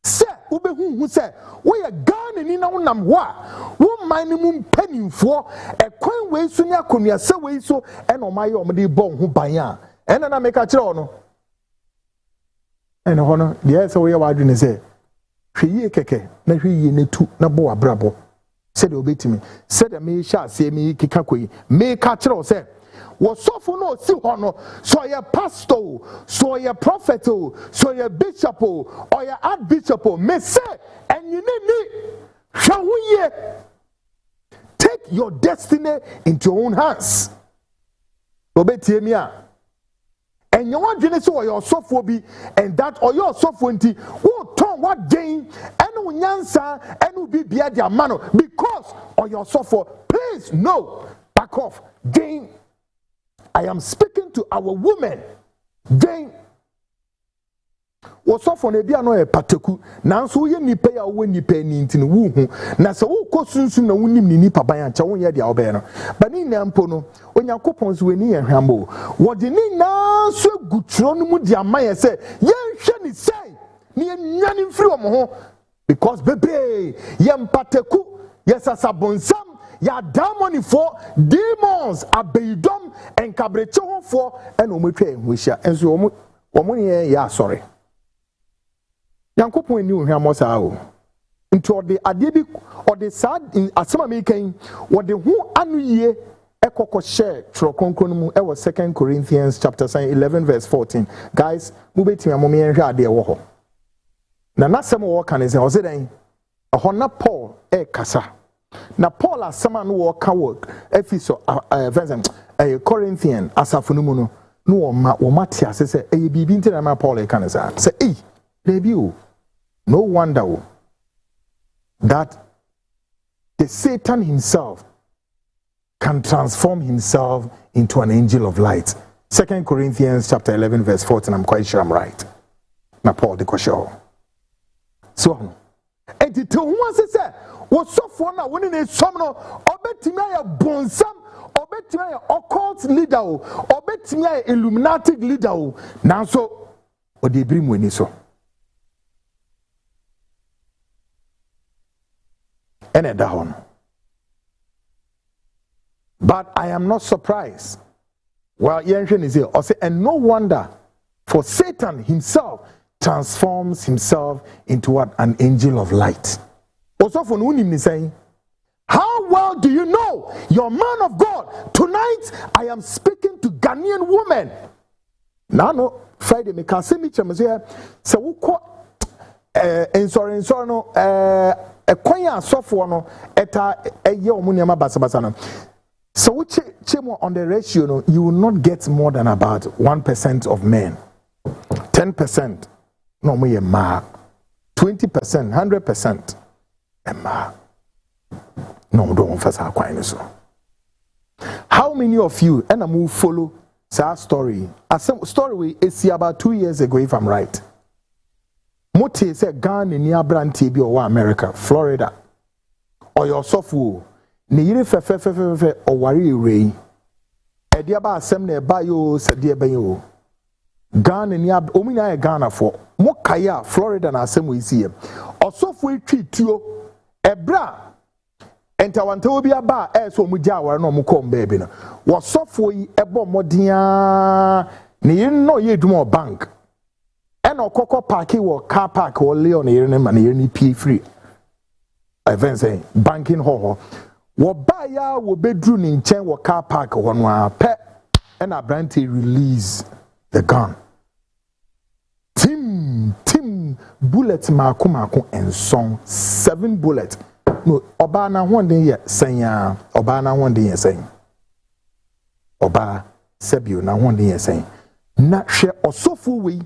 S2: say, who say, we are Ghana in our namwa, one minimum penny for a coin way sunya kunya se way so and on my bon who baya and then I make a chono. And honor, yes, we are doing say, she ye keke, na he ye ne tu na boa brabo. said obey me said me shall say me kika koi me catch or say was so for no see hono so your pastor so your prophet so your bishop or your archbishop me say and you need shall we take your destiny into your own hands obey me and you want to say your software be and that or your software who turn what gain and unyansa and will be their man because of your software. Please no back off gain. I am speaking to our women. Gain was off on a biano a pateku. Now so you pay a when you pay in woo. Now so go soon soon and win ni papa and chow ya the albano. But in Nampono, when your coupons were near Hambo, what the need now so good tron mudia Maya said, Yan Shani say, near Yanin from because baby, Yam pateku, yes, as a bonsam. Ya damoni for demons abeidom and cabrecho for and umutwe wisha and so omuni ya sorry yankopon ni ohwamo saa into the adebi or the sad in asema making what the who anuye ekoko share tro konkon mu e was 2 Corinthians chapter 11 verse 14 guys mu betimi amomi enhwe ade wo ho na nasem wo kan is o se den ehona Paul kasa na Paul asama no wo ka work Epheso Corinthian asafunu mu no wo mate ase se bibi ntina ma Paul kan say baby no wonder that the Satan himself can transform himself into an angel of light. 2 Corinthians chapter 11 verse 14, I'm quite sure I'm right. Na Paul de Kosho. So and the two ones say was so for now when in some no obetimia bonsam obetimia occult leader obetimia illuminati leader now so or they bring when so and down. But I am not surprised. Well, Yanshin is here. And no wonder, for Satan himself transforms himself into what? An angel of light. Also, for Nunim is saying, how well do you know your man of God? Tonight, I am speaking to Ghanaian women. Now, no, Friday, me can say me here. So, we call sorry, no, a konya software no, eta a year omuniama basabasana. So which on the ratio, no, you will not get more than about 1% of men. 10%, no me a ma. 20%, 100%, a ma. No, don't first have quite so. How many of you and I move follow our story? A story is about 2 years ago, if I'm right. Mote said Ghana near brand TB or America, Florida, or your software. Ni yiri fe o wari rei e dia ba asem na e ba yo sadie ban yo Ghana ni omina e Ghana for mo kaya Florida na asem we see osofo etwituo ebra entawanta obi aba e so mu gya ware no mo kom ba bi no wosofo yi ebo modia ni yin no ye dum bank e na okoko park wo car park wo leon yiri ne ma ni pay free event say banking ho Wobaya wo bedru ni nchen wo car park hono a pe and Abranti release the gun. Tim bullet mako and song 7 bullets. No oba na wonde ye senya oba na wonde ye sen. Oba sebio na wonde ye sen. Na hwe osofo we.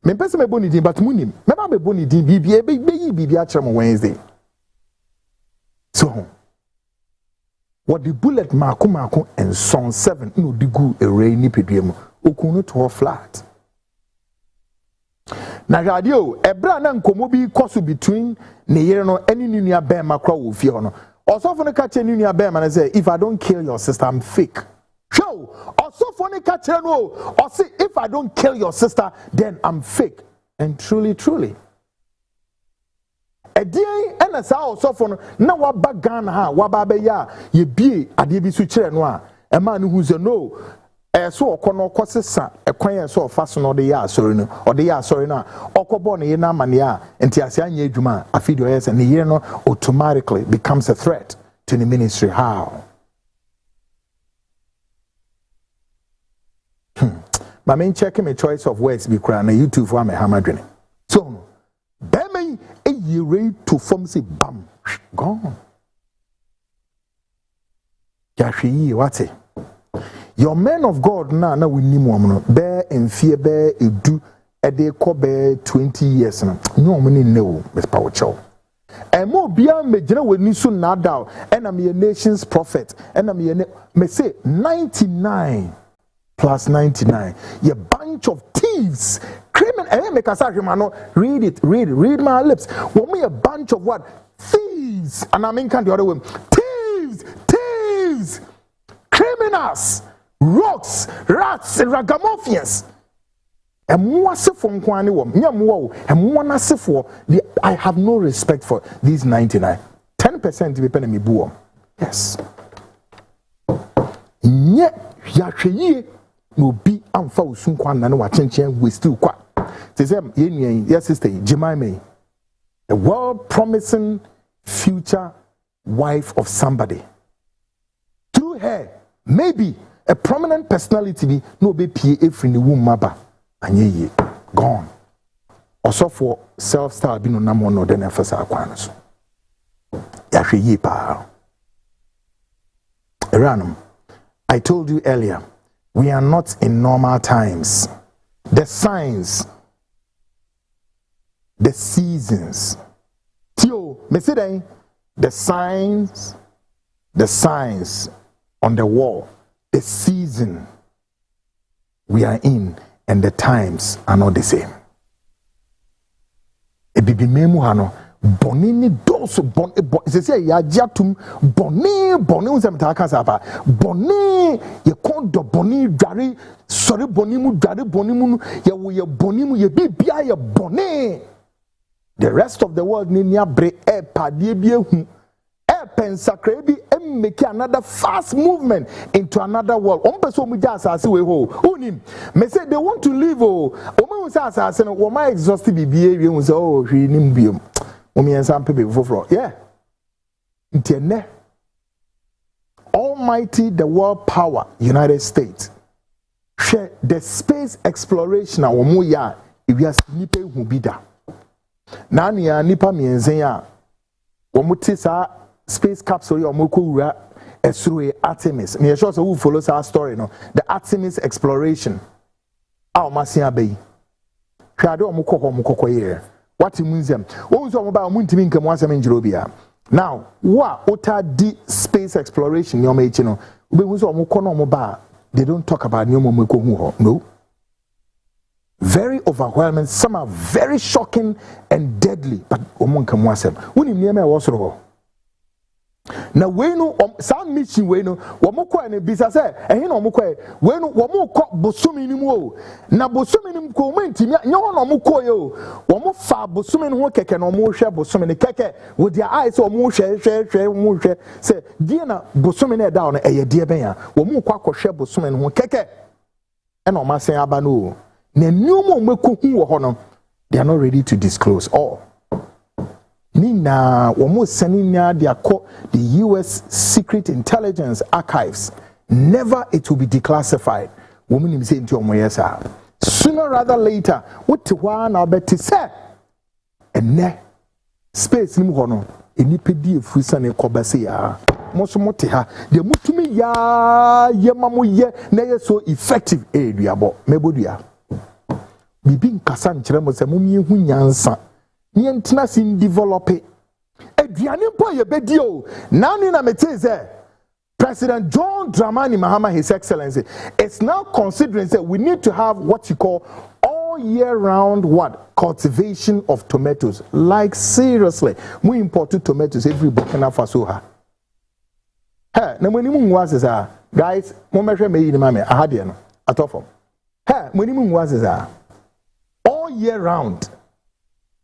S2: Me pese me boni din but munim. Me ba be boni din bibia be yi bibia kire mo Wednesday. So, what the bullet mako and song 7 no digu a rainy pedrium okunu to flat. Na radio ebra na nkomo bi koso between ne yere no any nua ben makra wo fie no. Osofo no ka che nua ben man say if I don't kill your sister I'm fake. Show osofo no ka che no or say if I don't kill your sister then I'm fake. And truly Edie ena sa osofo no na waba Ghana ha waba be ya ye bie ade bi su kire no a e ma no hu ze no so okono kosesa ekwan so ofaso no de ya asori no o de ya asori na okobo ne ye na amane a enti ase anya adwuma afidi o yes ne ye no automatically becomes a threat to the ministry. How? My main checking my choice of words be crying na YouTube for me hamadwene. So bema e yere to form say bam gone. Yahwe wate. Your men of God na we ni mo no be enfie be edu e de ko be 20 years no. No mo ni no Mr. Powerchow. And more beyond me jina we ni so nada and am a nation's prophet and am me say 99 plus 99. You bunch of thieves, criminal. Make us read my lips. When we a bunch of what? Thieves. And I mean the other way. Thieves, criminals, rogues, rats, and ragamuffins. And I have no respect for these 99. 10% be penny me buo. Yes. No be amfa usun kwa na wa chenchen we still kwa. They say yes sister Jemima, a world promising future wife of somebody. Through her, maybe a prominent personality be no be pie every the womb maba anye gone. Also for self-style be no namo no den efasa akwan so. Yahwe ye pa. Random. I told you earlier, we are not in normal times. The signs, the seasons. Tio, me say the signs on the wall, the season we are in and the times are not the same. Ebibi memu hano bonini doso bon se say ya jatum boni unsem ta kan sapa boni ye kondo boni dware sorry boni mu dware boni mu ye wo ye boni mu ye bibia ye boni. The rest of the world ni abre e padie bi ehu e pensakra bi make another fast movement into another world. Person mu ja asase we ho unim me say they want to live o ma say asase no wo ma exhaust bibia wi hu say oh hwi nim biom yeah. Almighty, the world power, United States. Share the space exploration a womu ya ibias nipe hubida. Nani ya nipa mienzen ya womuti sa space capsule ya womuko ura esruwe Artemis. Me sure so who follows our story no. The Artemis exploration. A omasi abeyi. Hwade womuko ho mukoko ye. What museum? Now, what di space exploration? They don't talk about no. Very overwhelming. Some are very shocking and deadly. But na wenu some mission wenu womukọ na bisa se ehin na omukọ wenu womukọ bosumi ni mu o na bosumi ni ko menti nya ho na omukọ ye o womufa bosumi ni ho keke na omuhwe bosumi ni keke with their eyes omuhwe omuhwe se die na bosumi na da no eye die ben ya womukọ akọhwe bosumi ni ho keke e na omasen aba no na nneomo omekọ hu wo ho no they are not ready to disclose all. Nina womo seninya the US Secret Intelligence Archives. Never it will be declassified. Woman say into omoyesa. Sooner rather later, what one I bet to say. And ne space nim hono enipedi efusa ne kobase ya. Moso mote ha de mutumi ya yemamu ye na ye so effective eduabo mebodua. Bibi nkasa nkyere mo se mumie hu nyansa. Nientina sin develop it. Ediane mpo ye bedio. Nani na mete ze President John Dramani Mahama, His Excellency, is now considering that we need to have what you call all year round what? Cultivation of tomatoes. Like seriously, we import tomatoes every Burkina Faso ha. Hey, na mwini mungu wazi guys, mwemeshe me yini mame, ahadi ya no, atofo. Hey, mwini mungu wazi all year round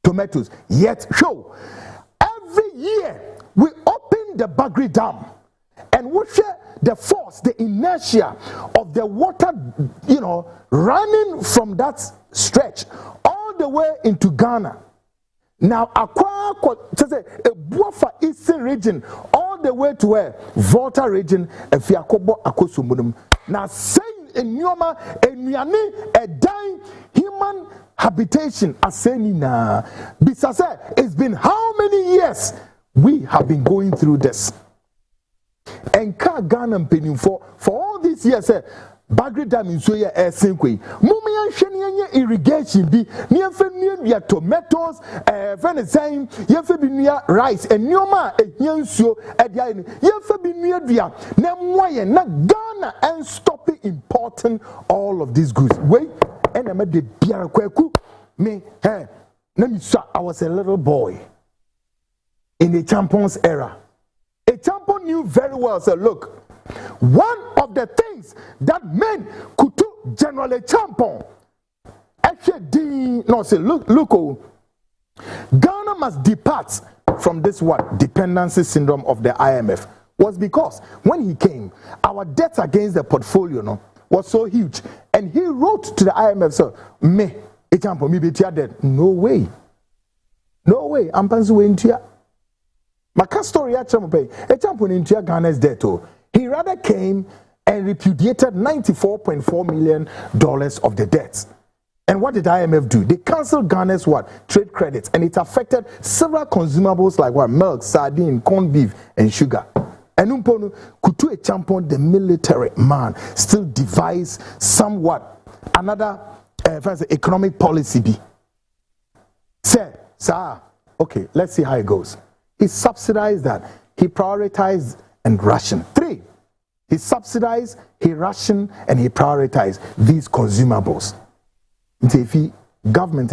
S2: tomatoes. Yet show every year we open the Bagri Dam and we share the force, the inertia of the water, running from that stretch all the way into Ghana. Now, Accra, a Buafa Eastern region, all the way to where Volta region, and Fiakobo Akosumudum. Now, saying in Nyoma, a dying human habitation, Asenina. Bisase, it's been how many years we have been going through this? And Ghana penny for all these years, Bagri Dam in Soya Air Sinkwe. Mumian Shania irrigation be near Femia tomatoes, venison, Yefebinia rice, and Nyoma, a Yansu at the end. Yefebinia via Namoya, not Ghana, and stopping importing all of these goods. Wait, and I made the Biarakweku. Me, hey, let me say, I was a little boy in the Champions era. A champion knew very well, so look. One of the things that men could do generally champion, actually, no, say, look, Ghana must depart from this dependency syndrome of the IMF was because when he came, our debts against the portfolio was so huge, and he wrote to the IMF, so me, a champion, me be debt. No way, I'm passing into ya. My story a champion into Ghana's debt. He rather came and repudiated $94.4 million of the debts. And what did IMF do? They canceled Ghana's trade credits, and it affected several consumables like milk, sardine, corned beef, and sugar. And Kutu Echampon, the military man, still devised somewhat another economic policy. Say, sir, okay, let's see how it goes. He subsidized that. He prioritized and rationed. 3, he subsidized, he rationed, and he prioritized these consumables. Government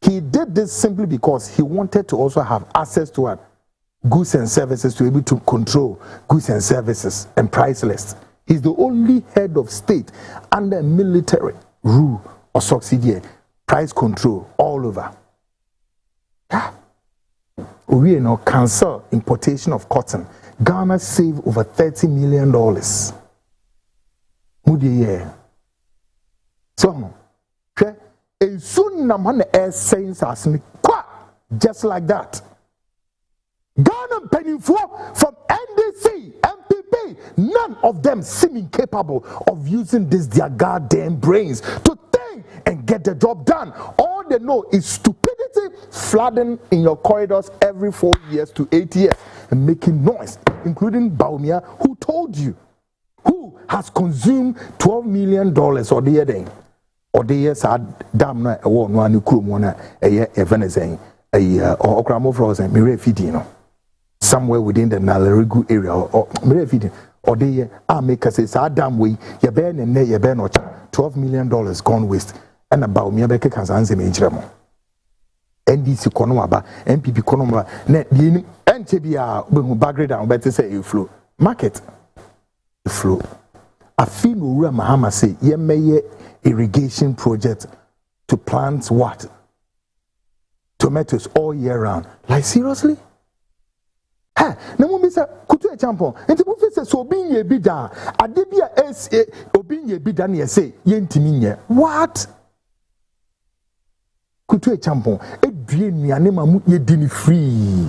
S2: he did this simply because he wanted to also have access to goods and services, to be able to control goods and services and price lists. He's the only head of state under military rule or subsidiary price control all over. We cancel importation of cotton. Ghana saved over $30 million. So, just like that. Ghana penny from NDC, MPP, none of them seem incapable of using their goddamn brains to think and get the job done. All they know is stupidity flooding in your corridors every 4 years to 8 years and making noise, including Baumia, who told you, who has consumed $12 million or the year day, or the years damn no one krumona a venison or Okramo frozen mire feeding somewhere within the Nalerigu area or mire feeding or the year make us say damn way your ben and your ben or $12 million gone waste and about me beke kansanze me njremo NDC konomaba MPP konomaba ne the NTBA behu background better say you flow market flow I feel no Mahama say ye may irrigation project to plant tomatoes all year round. Like seriously? Ha, no one say kutu e champion. Enti bu fi say so bin ye bi da. Ade bia obi ye bi da na say ye ntimi nye. What? Kutu e champion. E due nuane ma mu ye di ni free.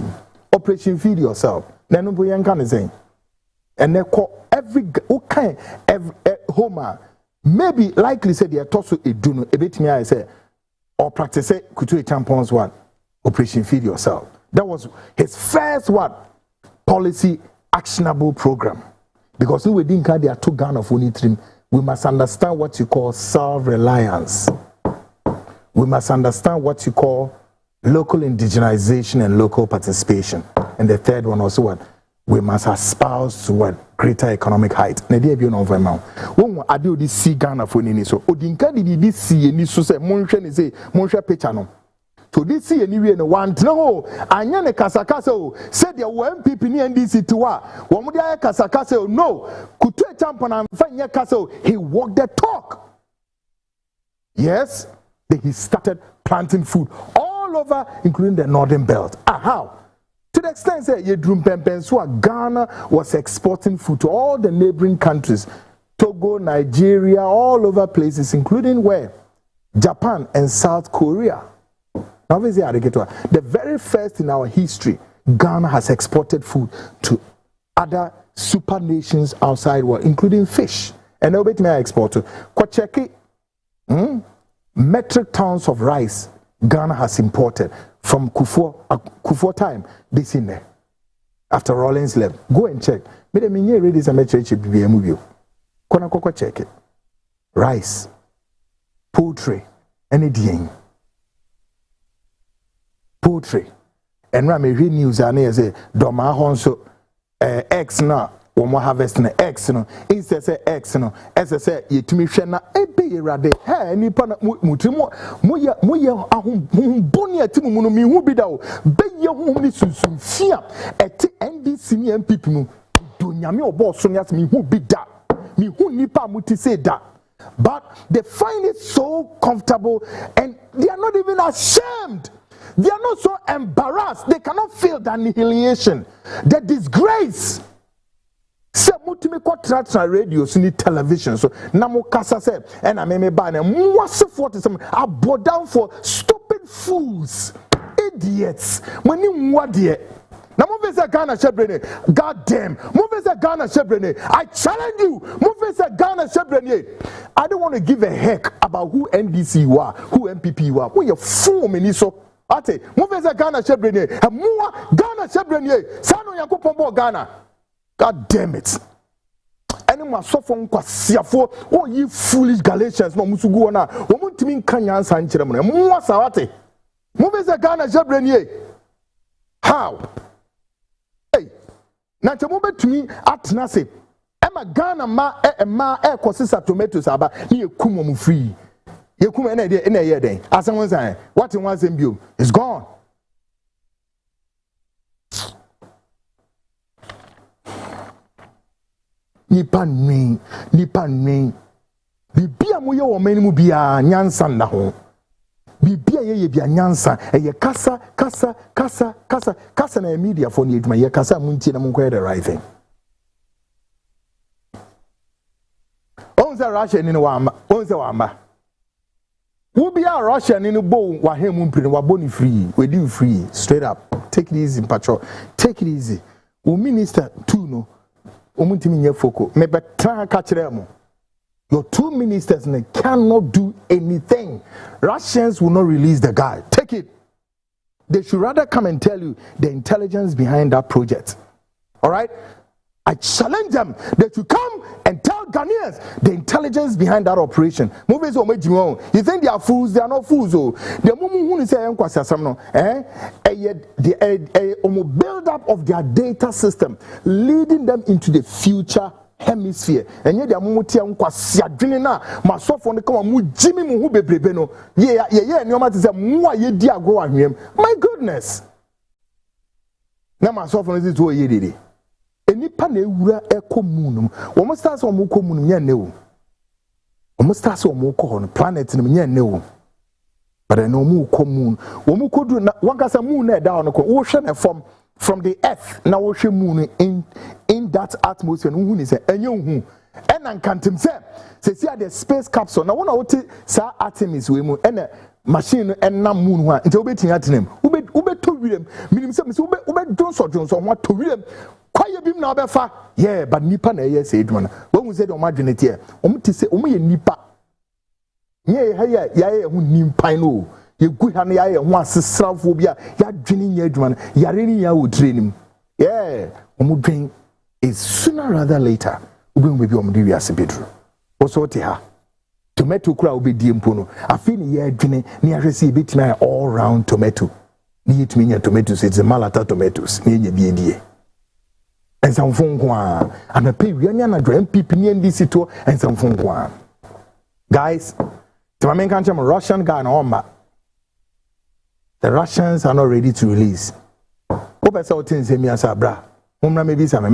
S2: Operation feed yourself. Na no bo yen kan say. And they call every homer. Maybe likely said they are tossed a duno a bit me I say or practice kutu a champions Operation Feed Yourself. That was his first policy actionable program. Because we didn't carry their 2 Ghana of unitrim, we must understand what you call self-reliance. We must understand what you call local indigenization and local participation. And the third one also we must espouse to greater economic height. Na dey be no for now. When ade odi see Ghana for ni so, odinka di bi see ni so say monhwe ni say monhwe picture no. To this see anywhere no one no anya ne kasakasa o said the MPP ni NDC tiwa wo mo dey kasakasa o no kutu e champion am fa nya kasa o he walked the talk. Yes, then he started planting food all over including the northern belt. How? To the the extent that Ghana was exporting food to all the neighboring countries, Togo, Nigeria, all over places, including where? Japan and South Korea. The very first in our history, Ghana has exported food to other super nations outside world, including fish. And now bet me export to check metric tons of rice Ghana has imported from Kufuor time. This in there. After Rawlings left, go and check. Me the minye ready some metric BBM. Kona koko check it. Rice, poultry, anything. Poultry. And Rami read news and he say Doma Honso X na one harvest na X no. Instead say X no. As I say yetumi hwe na ebe yerade. Hey nipa na mutimo moye ahum boni atimu mu no mi hu bi da o. Be ye hu ni sunsun fia eti NDC ni MPP mu. Do nyame obo so nyas mi hu bi da. Mi hu nipa muti say da. But they find it so comfortable and they are not even ashamed. They are not so embarrassed. They cannot feel the annihilation, the disgrace. Say mutimi kwa traditional radio, sini television. So namo kasa say, and I may buy them. What's some I bow down for stupid fools, idiots. When you what yet? Now move say Ghana shebrene. God damn, move say Ghana shebrene. I challenge you. Move say Ghana shebrene. I don't want to give a heck about who NDC you are, who MPP you are. Who you fool me so. Ate, move say Ghana shebrene. Mua Ghana shebrene. Sano yanko pombo Ghana. God damn it. Any ma suffer kwasiafo. Oh ye foolish Galatians no musugu na. Womuntimi kanya sanchire mo. Mua sawate. Move say Ghana shebrene. How? Na chemube tumi atena se ema Ghana ma kosisa tomatoes aba ni ekumo mu free yekumo na ye den asem won what in one same bio is gone. Nipa nwen bibia mo ye wo mani mu bia nyansa na ho bibia ye bia nyansa ye kasa na media for ni eduma ye kasa muntie na munko the right thing. Onza Russia ni wama onza wama wo bia Russia ni bo wa hemu mpire wa boni free we do free straight up. Take it easy patrol, take it easy. O minister too no omuntimi nye foko me betra ka kire mo. Your two ministers cannot do anything. Russians will not release the guy. Take it. They should rather come and tell you the intelligence behind that project. All right? I challenge them. They should come and tell Ghanaians the intelligence behind that operation. You think they are fools? They are not fools. The build up of their data system, leading them into the future hemisphere. And yet they are mutia nkwasi adwene na masofo ne kama mu jimi mu hu bebrebe no ye nyoma te se mu aye di agro ahwem. My goodness. Na masofo no zi to ye dede. Enipa na ewura ekomunum. Wo mo start so mo komunum nya ne wo. Wo mo start so mo ko no planet no nya ne wo. But I know mo komun. Wo mo kodu na wankasa moon na da no ko wo hwe na from the earth na wo hwe moon in that atmosphere no hu ni se enye hu ena nkantem se see the space capsule na wona wote sa Artemis we mu ena machine no enam moon ho a nti obetin atenem ubeto wirem minim se ube donso ho to wirem kwaye bim na obefa yeah but nipa na ye se eduma na wo se de o madwene tie o mti se o ye nipa ye ha ya hu nimpan no ye gu ha na ya hu asesrafo bia ya dwene nya eduma na yare ni ya wo training yeah o mu dwen is sooner rather later we be on the wiase bedru also te ha tomato kura obedi mpo no afi ni ye adwene ni ahwese betima all round tomato ni yetimi nya tomatoes it's a malata tomatoes ni nya biedie ensamfo nko a anape wianya na drum MPP ni NDC to ensamfo nko a guys to my main country Russian guy na omba the Russians are not ready to release obesa otense mi asa bra Mumra maybe some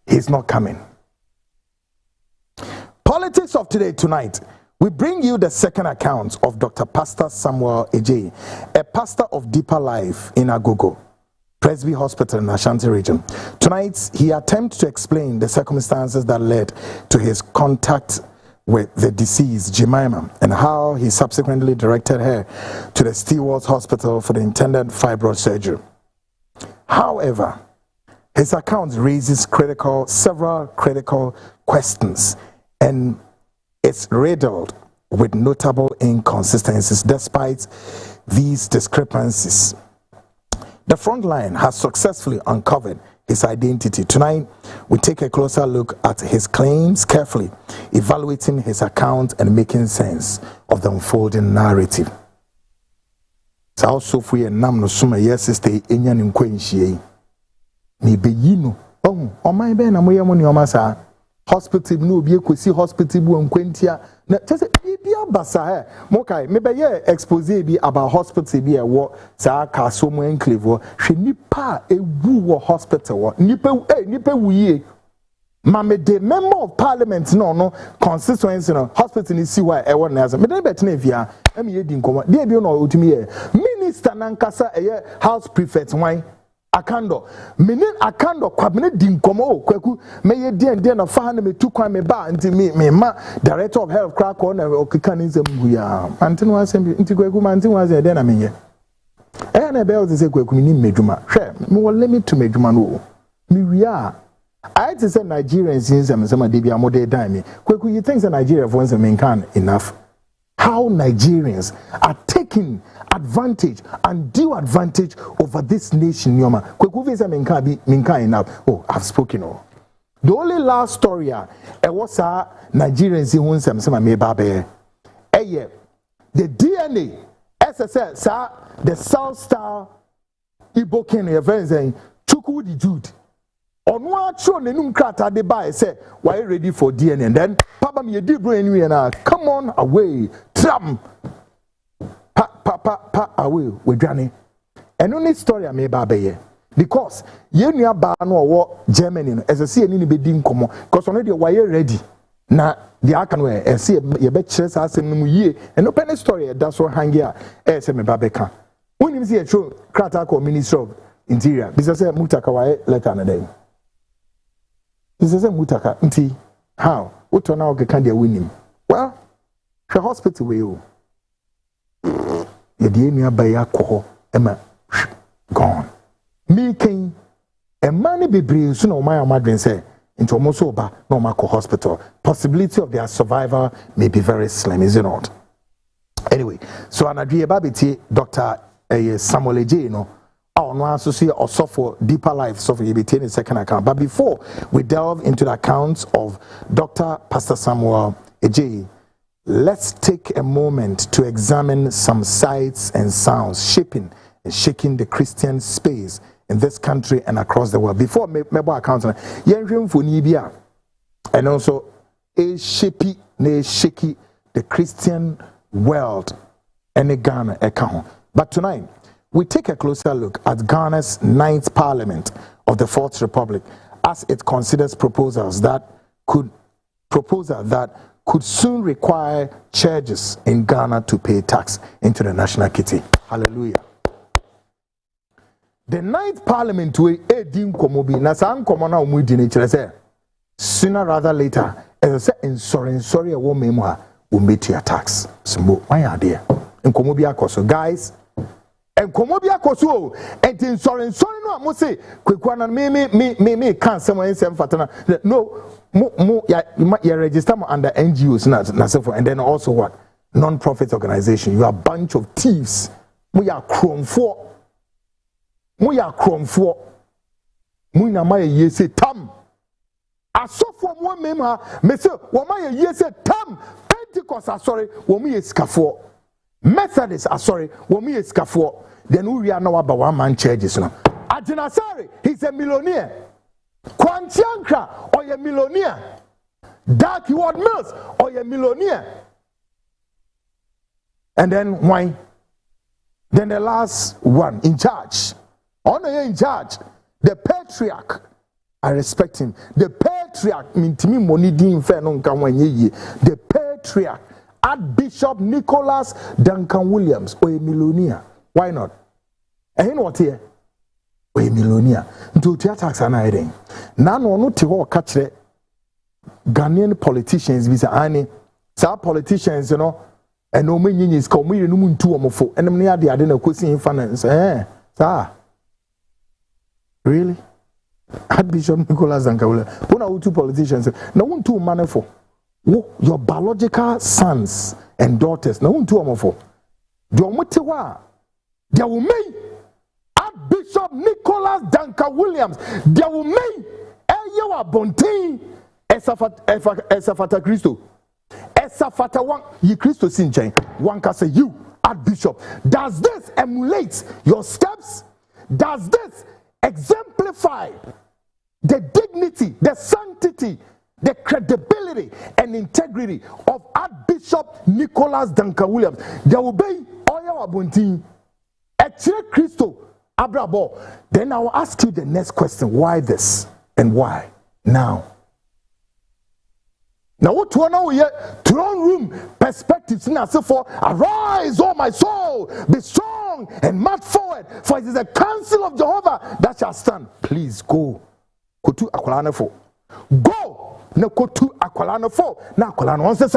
S2: he's not coming. Politics of today tonight. We bring you the second account of Dr. Pastor Samuel Ejay, a pastor of Deeper Life in Agogo. Presby Hospital in Ashanti region. Tonight, he attempts to explain the circumstances that led to his contact with the deceased Jemima and how he subsequently directed her to the Stewards Hospital for the intended fibroid surgery. However, his account raises several critical questions and it's riddled with notable inconsistencies. Despite these discrepancies, the Frontline has successfully uncovered his identity. Tonight, we take a closer look at his claims, carefully evaluating his account and making sense of the unfolding narrative. So for a nam no suma yes stay enya ni nkwanhie ni beyino oh my be na moye mo ni o masa hospital no obi ekosi hospital bu nkwantia na tese bibia basa he mo kai me be ye expose bi about hospital bi e wo sa ka so mo enclave wo hwe nipa ewu wo hospital wo nipa wuye mame de member of parliament no constituency no hospital ni si wa e wo na me dey bet na via am ye di nkomo dey bi no otumi ye minister nankasa eye house prefect wan akando menin akando kwabene di nkomo kwaku meye die na fa na metu kwan me ba nti me ma director of health crack on okika ni nsem hu ya anti no asem nti kwaku ma nti wa ze de na menye na be o ze kwaku ni medwuma hwe me wo limit to medwuma no me wia I to say Nigerians in some de bia modern time kwaku you think that Nigeria for some can enough how Nigerians are taking advantage and due advantage over this nation nyoma kwaku visa minka enough oh I've spoken oh the only last story it was Nigerians in some me babe the DNA SSL sa the South Star Igbo Ken event saying Chukwu the Jude onu acho nenum krata de buy say why ready for DNA and then papa me di bro anyway na come on away tram pa away we dwane eno ni story am ba be because ye nua ba no wo Germany no as say ni be di nkomo because ono de why ready na the aka no e say ye be kire sa asem no yie eno pen story e da so hangi a e say me ba be ka wonim say e tro krata ko Ministry of Interior bisa say mutaka why letter na dey this is a mutaka nti how uto na oge kan dia winim well the hospital we o ye die nua ba ya ko ema gone me ken e mani bebre so na o man amadwen say nti omo so ba na o makọ hospital possibility of their survival may be very slim, is it not? Anyway, so anadwie ba beti Dr. Samuel J no no associate or for deeper life so for you in the second account. But before we delve into the accounts of Dr. Pastor Samuel J, let's take a moment to examine some sights and sounds shaping and shaking the Christian space in this country and across the world. Before me account, and also shaky the Christian world and Ghana account. But tonight, we take a closer look at Ghana's 9th Parliament of the Fourth Republic as it considers proposals that could soon require churches in Ghana to pay tax into the national kitty. Hallelujah. The 9th Parliament will edin komobi na san komona umudi ni chirese sooner rather later as I say in sorry a woman will meet your tax. Simbo why are there in komobi akoso guys. And Komobia Koso, and in sorry, no, I must say, Quikwana, me can't someone say Fatana. No, you register under NGOs, and then also what? Non-profit organization. You are a bunch of thieves. We are chrome for. We na my ye say tam. I saw from one member, Monsieur, what my ye say tam. Pentecost, sorry, when we is for. Methodists are sorry, when we is for. Then we are now about one man churches now. Atinasari, he's a millionaire. Kwantiankra, or a millionaire. Dark Ward Mills, or a millionaire. And then why? Then the last one in charge. Honor in charge. The patriarch. I respect him. The patriarch mean to me money din fair no kan wan ye. The patriarch. Archbishop Nicholas Duncan Williams or a millionaire. Why not? And you know what here? we millionaire. Into tax and I now no te ho catch Ghanaian politicians be say some politicians, you know, and no many is come we no muntu omofo and near the adena kwesi finance sir. Really? Archbishop Nicholas Dankawule. When are two politicians? No one two money for your biological sons and daughters. No one two omofo. Do omotewa. There will make Archbishop Nicholas Dankawilliams. There will make Eyewa Bontin Esafata Christo. Esafata one ye Christo Sinchen. One can say you, Archbishop. Does this emulate your steps? Does this exemplify the dignity, the sanctity, the credibility and integrity of Archbishop Nicholas Dankawilliams? There will be Oya Wabunti, Eche Christo, Abrabo. Then I will ask you the next question: why this and why now? Now, what one now here? Throne room perspectives. Now, so for arise, oh my soul, be strong and march forward, for it is the counsel of Jehovah that shall stand. Please go. Go to Akwalana 4. Go. No, go to Akwalana 4. Now, Akwalana 1 says,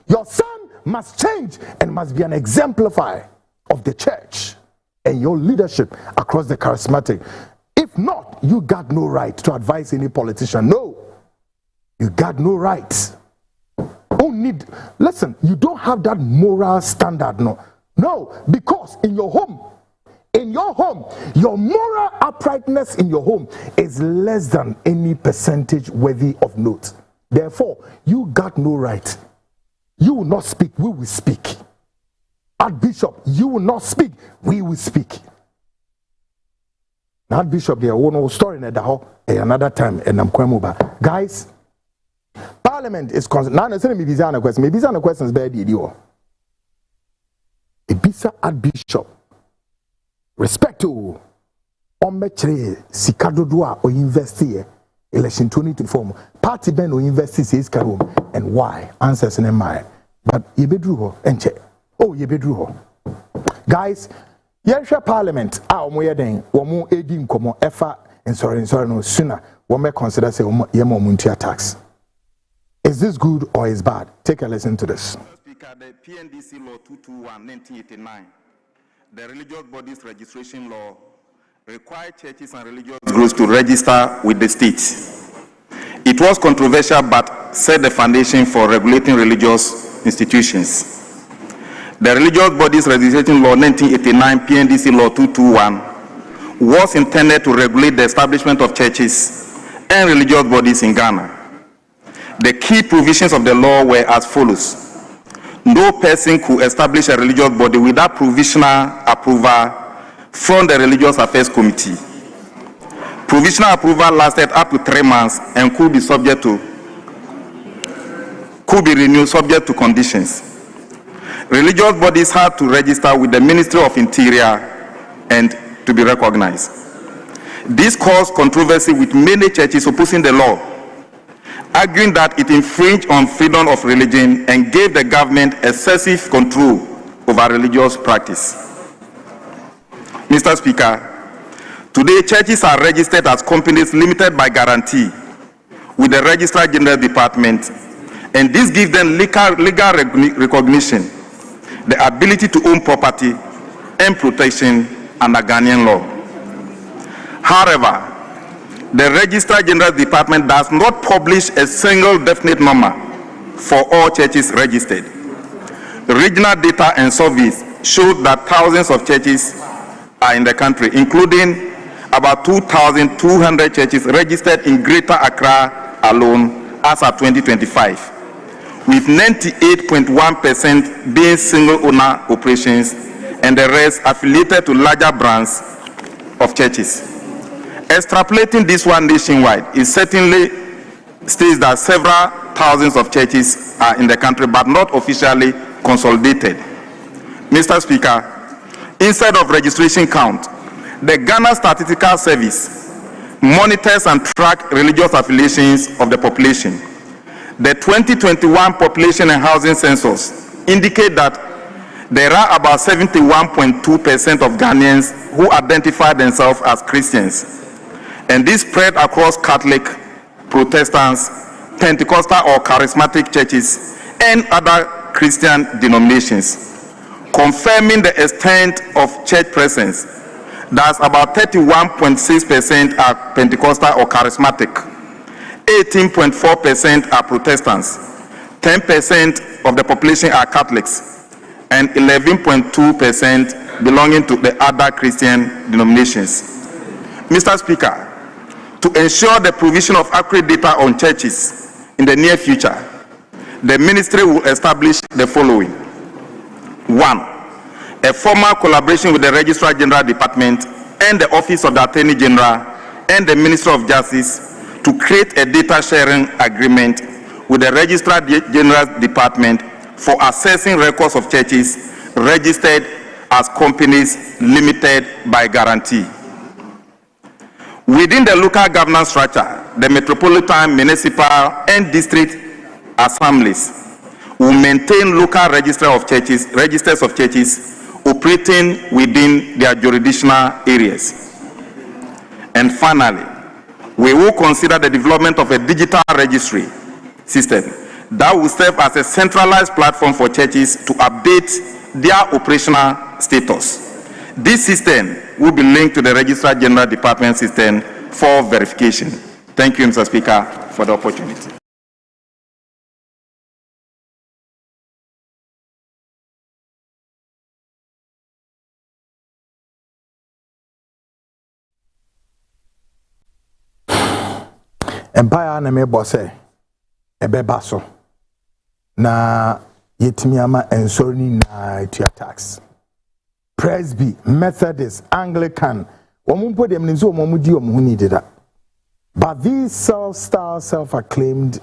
S2: your son must change and must be an exemplifier of the church and your leadership across the charismatic. If not, you got no right to advise any politician. No. You got no right. Listen, you don't have that moral standard, no, because in your home, your moral uprightness in your home is less than any percentage worthy of note. Therefore, you got no right. You will not speak, we will speak. Archbishop, you will not speak, we will speak. Now, Archbishop, there one story in the another time, and I'm quite mobile. Guys, Parliament is concerned. Now, I'm saying maybe a question. Maybe a question is bad. Ibisa Archbishop, respect to Omechre Sikadodua or investi election 2024. Party Ben or investi says Karum and why? Answers in mind. But you bedru and check. Oh, you bedru. Guys, Yersha Parliament. Our moya den. Womu edim komo efa and sorry no sooner. One consider say yemo muntia tax. Is this good or is bad? Take a listen to this.
S3: Speaker, the PNDC Law 221 1989, the Religious Bodies Registration Law, required churches and religious groups to register with the state. It was controversial but set the foundation for regulating religious institutions. The Religious Bodies Registration Law 1989, PNDC Law 221, was intended to regulate the establishment of churches and religious bodies in Ghana. The key provisions of the law were as follows. No person could establish a religious body without provisional approval from the Religious Affairs Committee. Provisional approval lasted up to 3 months and could be renewed subject to conditions. Religious bodies had to register with the Ministry of Interior and to be recognized. This caused controversy with many churches opposing the law, arguing that it infringed on freedom of religion and gave the government excessive control over religious practice. Mr. Speaker, today churches are registered as companies limited by guarantee with the Registrar General Department, and this gives them legal recognition, the ability to own property and protection under Ghanaian law. However, the Registrar General Department does not publish a single definite number for all churches registered. Regional data and surveys show that thousands of churches are in the country, including about 2,200 churches registered in Greater Accra alone as of 2025, with 98.1% being single owner operations and the rest affiliated to larger brands of churches. Extrapolating this one nationwide, it certainly states that several thousands of churches are in the country but not officially consolidated. Mr. Speaker, instead of registration count, the Ghana Statistical Service monitors and tracks religious affiliations of the population. The 2021 population and housing census indicate that There are about 71.2% of Ghanaians who identify themselves as Christians, and this spread across Catholic, Protestants, Pentecostal or charismatic churches, and other Christian denominations, confirming the extent of church presence. That's about 31.6% are Pentecostal or charismatic, 18.4% are Protestants, 10% of the population are Catholics, and 11.2% belonging to the other Christian denominations. Mr. Speaker, to ensure the provision of accurate data on churches in the near future, the ministry will establish the following. 1. A formal collaboration with the Registrar General Department and the Office of the Attorney General and the Ministry of Justice to create a data sharing agreement with the Registrar General Department for assessing records of churches registered as companies limited by guarantee. Within the local governance structure, the metropolitan, municipal, and district assemblies will maintain local registers of churches operating within their jurisdictional areas. And finally, we will consider the development of a digital registry system that will serve as a centralized platform for churches to update their operational status. This system will be linked to the Registrar General Department system for verification. Thank you, Mr. Speaker, for the opportunity.
S2: Empire na me bosse ebeba so na yetimi ama ensorni na to tax. Presby, Methodist, Anglican, omumpo dem nzo omumudi omuhuni dida. But these self-acclaimed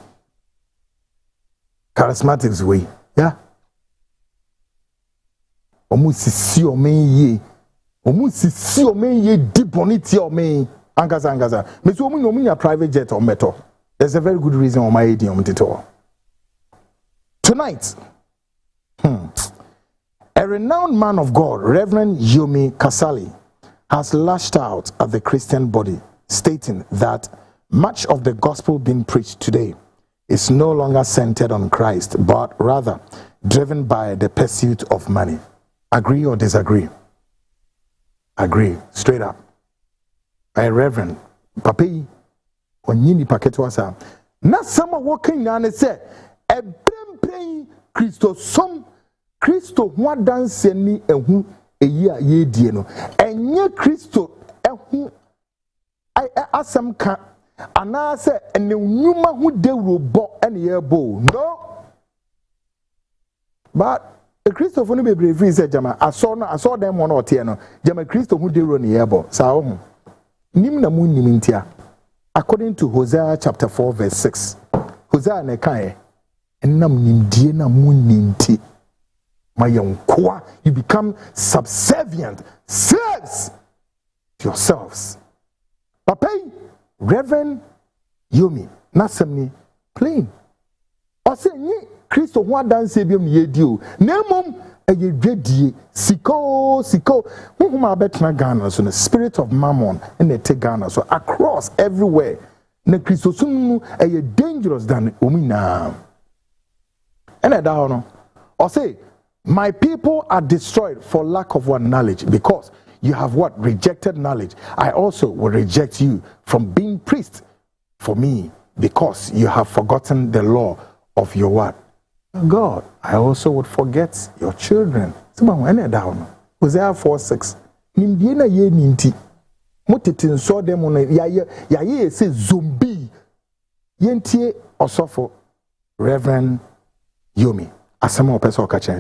S2: charismatics way, yeah. Omusisi omenye deep on it omen angaza. Meso omunya private jet or metal. There's a very good reason on my idiom tito. Tonight, a renowned man of God, Reverend Yomi Kasali, has lashed out at the Christian body, stating that much of the gospel being preached today is no longer centered on Christ, but rather driven by the pursuit of money. Agree or disagree? Agree, straight up. A Reverend Papi Onyini Paketwasa. Na sama walking na ne say e brempen Kristo ho dance ni ehu eyi a ye die no enye Kristo ehu asam ka ana se ene nwuma hu dewro bo ene ye bo no but Kristo fo no be brave say jama aso dem mo na ote no jama Kristo hu dewro ne ye bo sa ho nim na mu nim ntia. According to Hosea chapter 4 verse 6, Hosea ne kae enam nimdie na mu ninti mayonkwa, you become subservient slaves to yourselves. Papa Reverend Yomi nasemni plain ose ni Kristo ho adanse biom ye dio na mom eye dwadie siko whom betna Ghana so the spirit of mammon and the take Ghana so across everywhere na Kristo sunu eye dangerous than omina and that no or say my people are destroyed for lack of one knowledge, because you have what? Rejected knowledge. I also will reject you from being priest for me, because you have forgotten the law of your what? God. I also would forget your children. Hosea 4:6. Nimdiena ye ninti. Mutitin saw them on ya say zombie. Yentie osofo Reverend Yomi.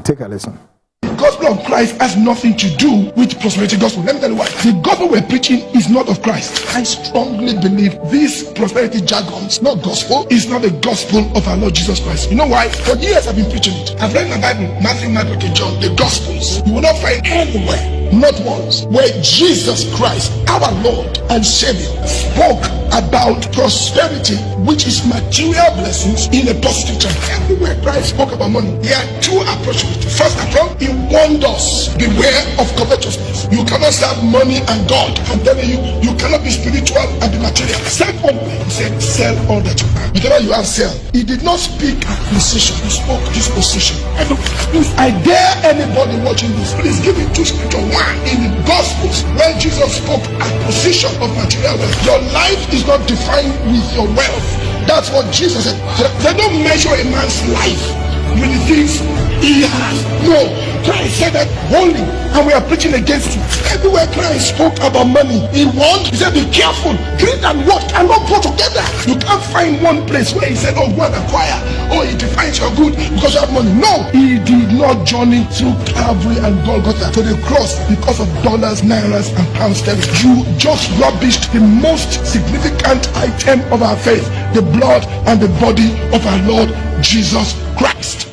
S2: Take a listen.
S4: The gospel of Christ has nothing to do with prosperity gospel. Let me tell you why. The gospel we're preaching is not of Christ. I strongly believe this prosperity jargon is not gospel. It's not the gospel of our Lord Jesus Christ. You know why? For years I've been preaching it. I've read my Bible, Matthew, Mark, Luke, and John, the gospels. You will not find anywhere, not once, where Jesus Christ, our Lord and Savior, spoke about prosperity, which is material blessings, in a positive term. Everywhere Christ spoke about money, he had two approaches. First approach, he warned us, beware of covetousness. You cannot serve money and God. I'm telling you, you cannot be spiritual and be material. Secondly, he said, sell all that you have. Whatever you have, sell. He did not speak acquisition, he spoke disposition. And please, I dare anybody watching this, please give me two scripture. One, in the Gospels, where Jesus spoke acquisition of material wealth. Your life is not defined with your wealth. That's what Jesus said. They don't measure a man's life with the things he has. No, Christ said that boldly, and we are preaching against it. Everywhere Christ spoke about money, he warned, he said, be careful. Greed and wealth cannot go together. You can't find one place where he said, oh, go and acquire. Oh, he defines your good because you have money. No, he did not journey through Calvary and Golgotha to the cross because of dollars, nairas, and pounds sterling. You just rubbished the most significant item of our faith, the blood and the body of our Lord Jesus Christ.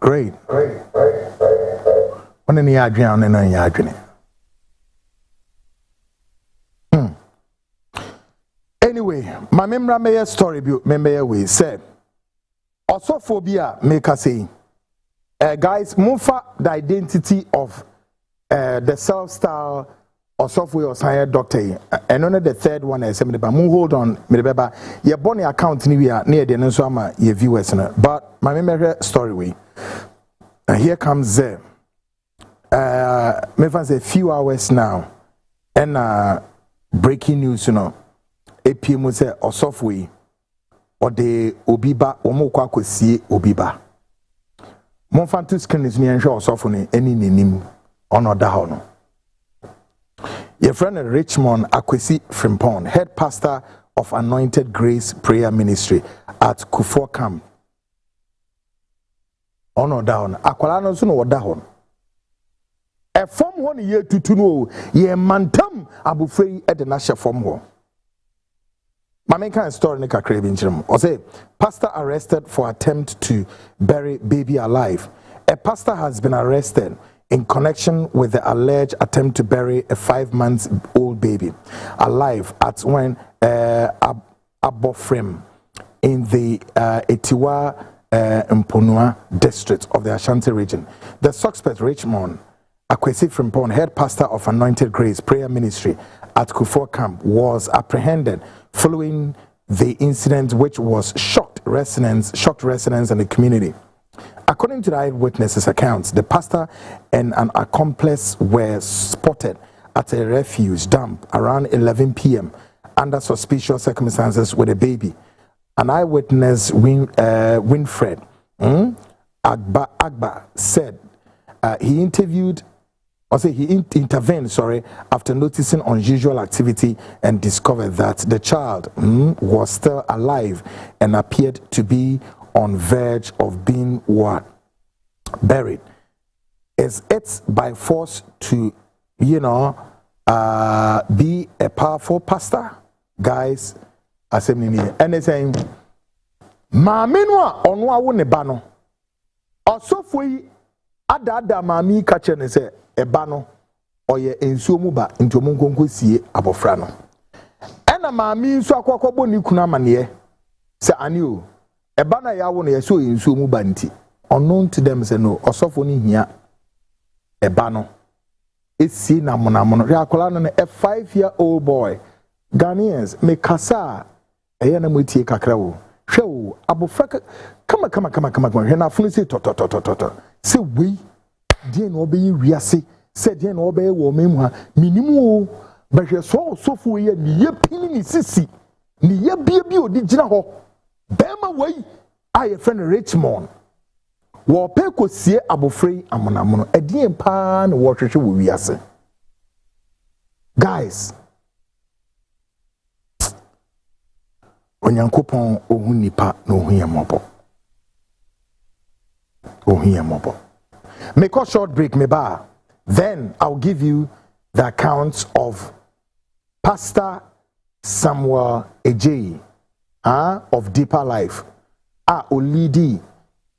S2: Great. When any adrian and any adrian. Anyway, my memory story we said also phobia make us say guys, move the identity of the self-style or software or science doctor. And only the third one is but hold on, your bonny account near the Nensama, your viewers. But my memory story way. And here comes there. Maybe a few hours now. And breaking news, APM say or software or the Obiba or Mokwa see Obiba. Monfantus can is near or software any name on or down. Your friend Richmond Akwesi Frimpong, head pastor of Anointed Grace Prayer Ministry at Kufuor Camp. On or down, Akwala no so down. A form 1 year to know ye mantam abufrei at the national form war. Mameka story nika craving or say pastor arrested for attempt to bury baby alive. A pastor has been arrested in connection with the alleged attempt to bury a 5-month-old baby alive at when Abofrem in the Etiwa Mponua district of the Ashanti region. The suspect, Richmond Akwesi Frimpong, head pastor of Anointed Grace Prayer Ministry at Kufuor Camp, was apprehended following the incident, which was shocked residents in the community. According to the eyewitnesses' accounts, the pastor and an accomplice were spotted at a refuse dump around 11 p.m. under suspicious circumstances with a baby. An eyewitness, Winfred Agba said he intervened after noticing unusual activity and discovered that the child was still alive and appeared to be on verge of being buried. Is it by force to be a powerful pastor? Guys, and they're saying Mamino onwa wo ne ba no osofo yi adada mami ka che ne se eba no oye ensuo mu ba ntomo nkonko sie abofra no ena mami nso akwakwabo ni kuna amane se ani o eba na yawo no yeso ensuo mu ba nti unknown to them say no osofo ni hia eba no esi na monamono re akola no a 5-year-old boy. Ghanaians me kasa eya na motie kakra wo hwe abofra kama hwe na afunu se to se we die no obeyi wiase se die no obeye wo memu ha minimu ba hwe so sofo ye ni ye pini ni sisi ni ye bie odi gina ho bema wei aye friend Richmond wo pe kosie abofra amonamono edie pa na wo hwehwe wo wiase. Guys, Onyankopon ohun nipa na ohun yemobo. Make a short break, meba. Then I'll give you the accounts of Pastor Samuel Ejeyi of Deeper Life. Olidi,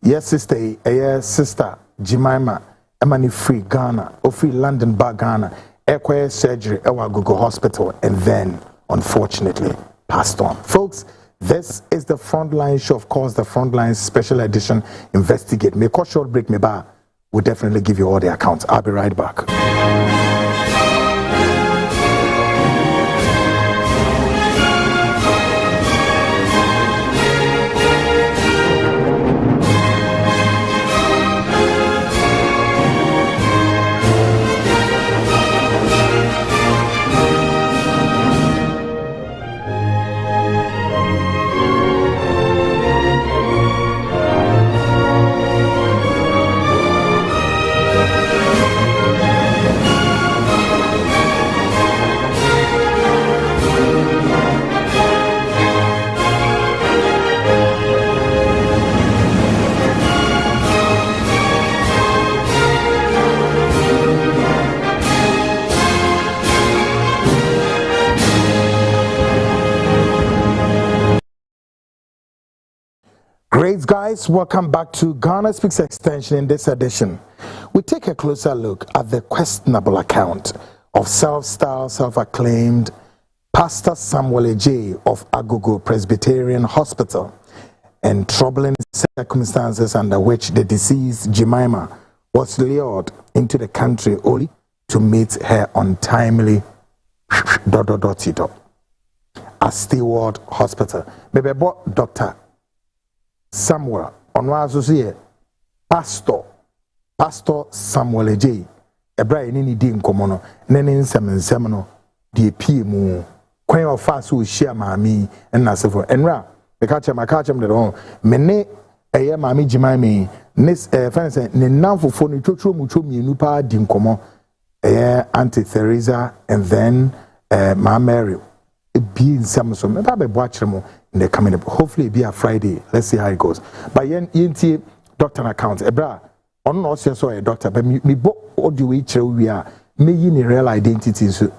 S2: yes sister Jemima Emani free Ghana, or free London back Ghana, Equire surgery, Ewa Google Hospital, and then, unfortunately, passed on. Folks, this is the Frontline show, of course, the Frontline special edition Investigate. Make a short break, Meba. We'll definitely give you all the accounts. I'll be right back. Great, guys, welcome back to Ghana Speaks Extension. In this edition, we take a closer look at the questionable account of self-styled, self-acclaimed Pastor Samuel Ejay of Agogo Presbyterian Hospital and troubling circumstances under which the deceased Jemima was lured into the country only to meet her untimely at Stewart Hospital. Maybe Dr. Samuel onwazo Pastor Samuel Ejay ebra ni di nkomo no ne nsem no de pie mu kwan of fast we share maami na sefo enra me ka chem de ho me ne eye maami Jemima nis fanse ne namfofo no twotwo mu twom pa di nkomo Auntie Theresa and then Ma Mary be in some so me ba be bo akere in the coming up. Hopefully it'll be a Friday. Let's see how it goes. But yenti doctor account. Ebra, on not so a doctor, but me book audio we are me in real identity. So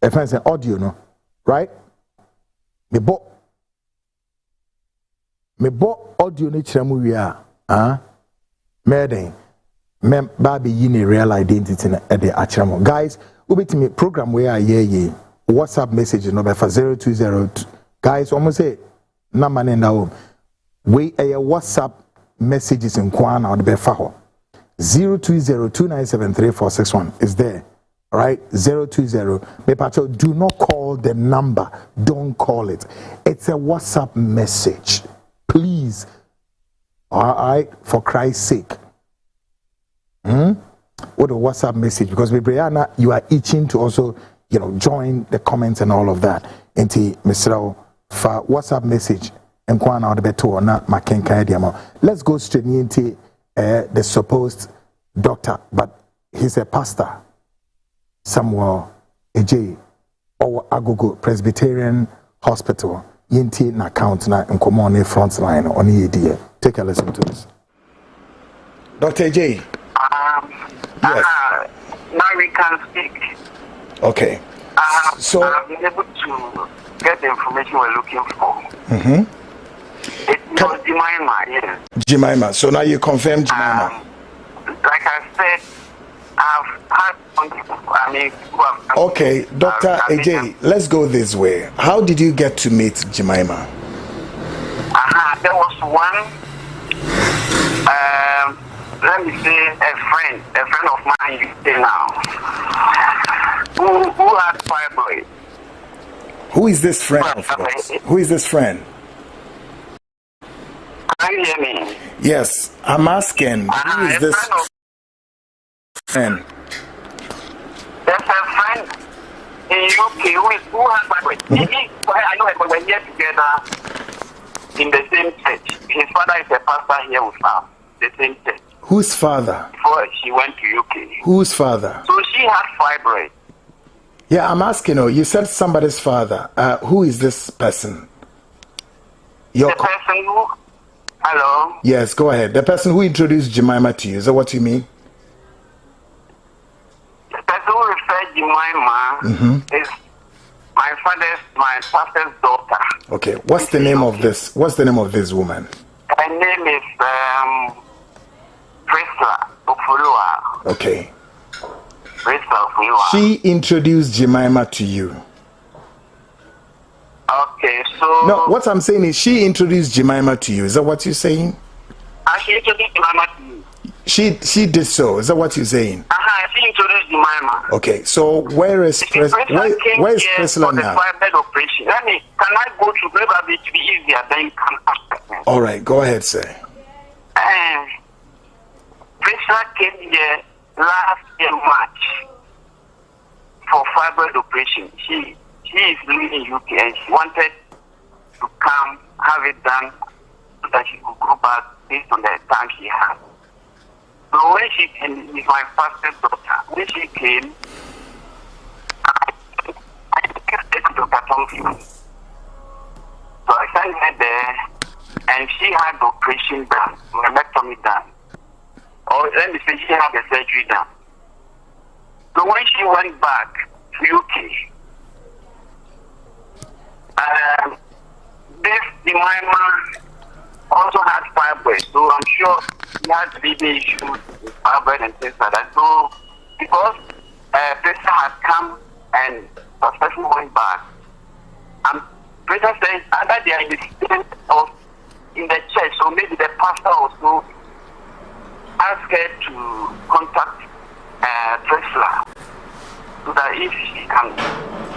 S2: if I say audio, no, right? Me book audio nature we are me baby in real identity at the actual guys. Ubi to me program where I ye WhatsApp message number for 0202. Guys, almost say number now. We a WhatsApp messages in Kwana or the Befaho 02029734661 is there. All right, 020. Mepacho, do not call the number. Don't call it. It's a WhatsApp message. Please. All right, for Christ's sake. What a WhatsApp message, because with Brianna, you are itching to also, join the comments and all of that. Into Mr. For WhatsApp message and Kwana or the beto na makenka diamo. Let's go straight into the supposed doctor, but he's a pastor. Samuel Ejay or Agogo Presbyterian Hospital. Yinti na account na nkomo on front line on EDA. Take a listen to this. Dr. Ejay.
S5: Yes. Now we can speak.
S2: Okay. So
S5: I've been able to get the information we're looking for. It was Jemima, yes.
S2: Jemima. So now you confirm Jemima.
S5: Like I said, I've had
S2: okay, Dr. Ejay, let's go this way. How did you get to meet Jemima?
S5: There was one, let me say, a friend of mine you say now, who had fibroid.
S2: Who is this friend of yours? Who is this friend?
S5: Can you hear me?
S2: Yes, I'm asking. Who is this friend?
S5: There's a friend in UK who has fibroid. I know it, but we're here together in the same church. His father is a pastor here with us, the same church.
S2: Whose father?
S5: Before she went to UK.
S2: Whose father?
S5: So she had fibroid.
S2: Yeah, I'm asking you. You said somebody's father. Who is this person?
S5: The person who... Hello?
S2: Yes, go ahead. The person who introduced Jemima to you. Is that what you mean?
S5: The person who referred Jemima is my pastor's daughter.
S2: Okay. What's the name of this? What's the name of this woman?
S5: Her name is Priscilla Ofolo
S2: Okay.
S5: She
S2: introduced Jemima to you.
S5: Okay, so...
S2: No, what I'm saying is she introduced Jemima to you. Is that what you're saying?
S5: She introduced Jemima to you.
S2: She did so. Is that what you're saying?
S5: She introduced Jemima.
S2: Okay, so where is Priscilla now?
S5: Operation. Can I go to maybe to be easier than you can?
S2: All right, go ahead, sir.
S5: Priscilla came here last year March for fibroid operation. She is living in UK and she wanted to come have it done so that she could go back based on the time she had. So when she came, with my fastest daughter, when she came, I took Dr. Thompson. So I sent her there and she had the operation done, mammectomy done. Or let me say she had the surgery done. So when she went back to UK, this Jemima also had fibroid, so I'm sure he had bleeding issues with fibroid and things like that. So because Priscilla had come and successfully went back, Priscilla says either they are in the state of in the church, so maybe the pastor also asked her to contact Priscilla so that if she can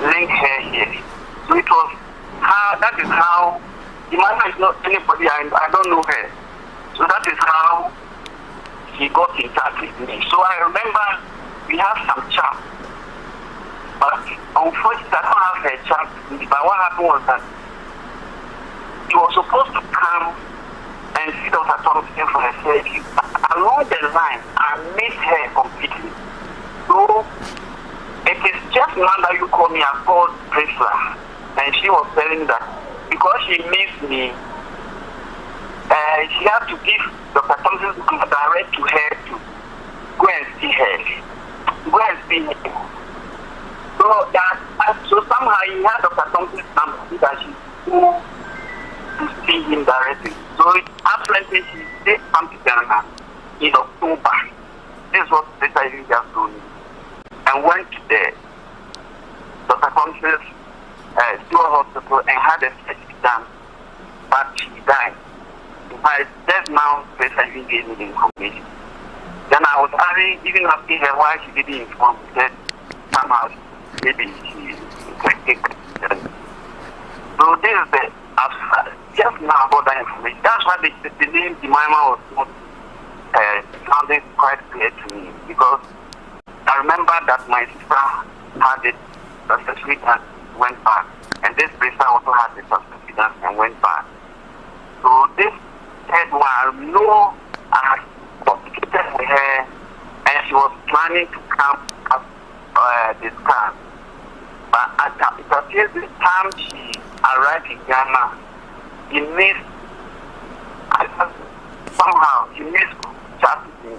S5: link her here. So it was how, that is how, Jemima is not anybody, I don't know her. So that is how she got in touch with me. So I remember we have some chat, but unfortunately I don't have her chat with me. But what happened was that she was supposed to come and see Dr. Thompson for her surgery. Along the line, I missed her completely. So it is just now that you call me, I called Priscilla. And she was telling that because she missed me, she had to give Dr. Thompson direct to her to go and see her. Go and see her. So somehow he had Dr. Thompson's number that she go to see him directly. So apparently she did come to Ghana in October. This was the time just told me. And went to the Dr. Thompson's hospital and had a surgery done, but she died. Just now, President gave me the information. Then I was even asking her why she didn't inform me. That somehow maybe she infected. So this is the just now about that information. That's why the name Jemima was not sounding quite clear to me, because I remember that my sister had it successfully done, went back, and this priest also had the successfully done and went back. So this third one, I know I communicated with her, and she was planning to come up this car. But it appears the time she arrived in Ghana, she missed, somehow, she missed chatting with me.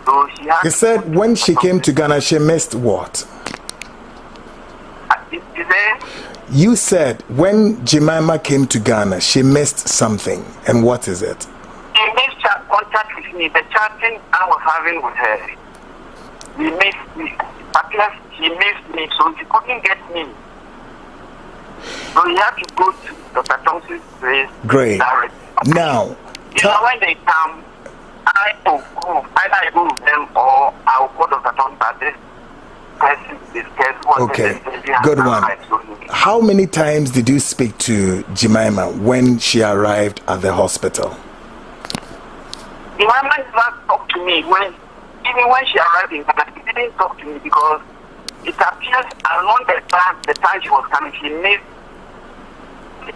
S5: So she had...
S2: You said when she came to Ghana, she missed what? You said when Jemima came to Ghana, she missed something. And what is it?
S5: She missed contact with me. The chatting I was having with her. She missed me. At last, she missed me, so she couldn't get me. So you have to go to Dr. Thompson's place.
S2: Great.
S5: Directly.
S2: Now,
S5: when they come, I will go. Either I go with them or I will go to Dr. Thompson.
S2: Okay, good one. How many times did you speak to Jemima when she arrived at the hospital?
S5: Jemima never talked to me even when she arrived in Ghana. She didn't talk to me because it appears along the time she was coming, she missed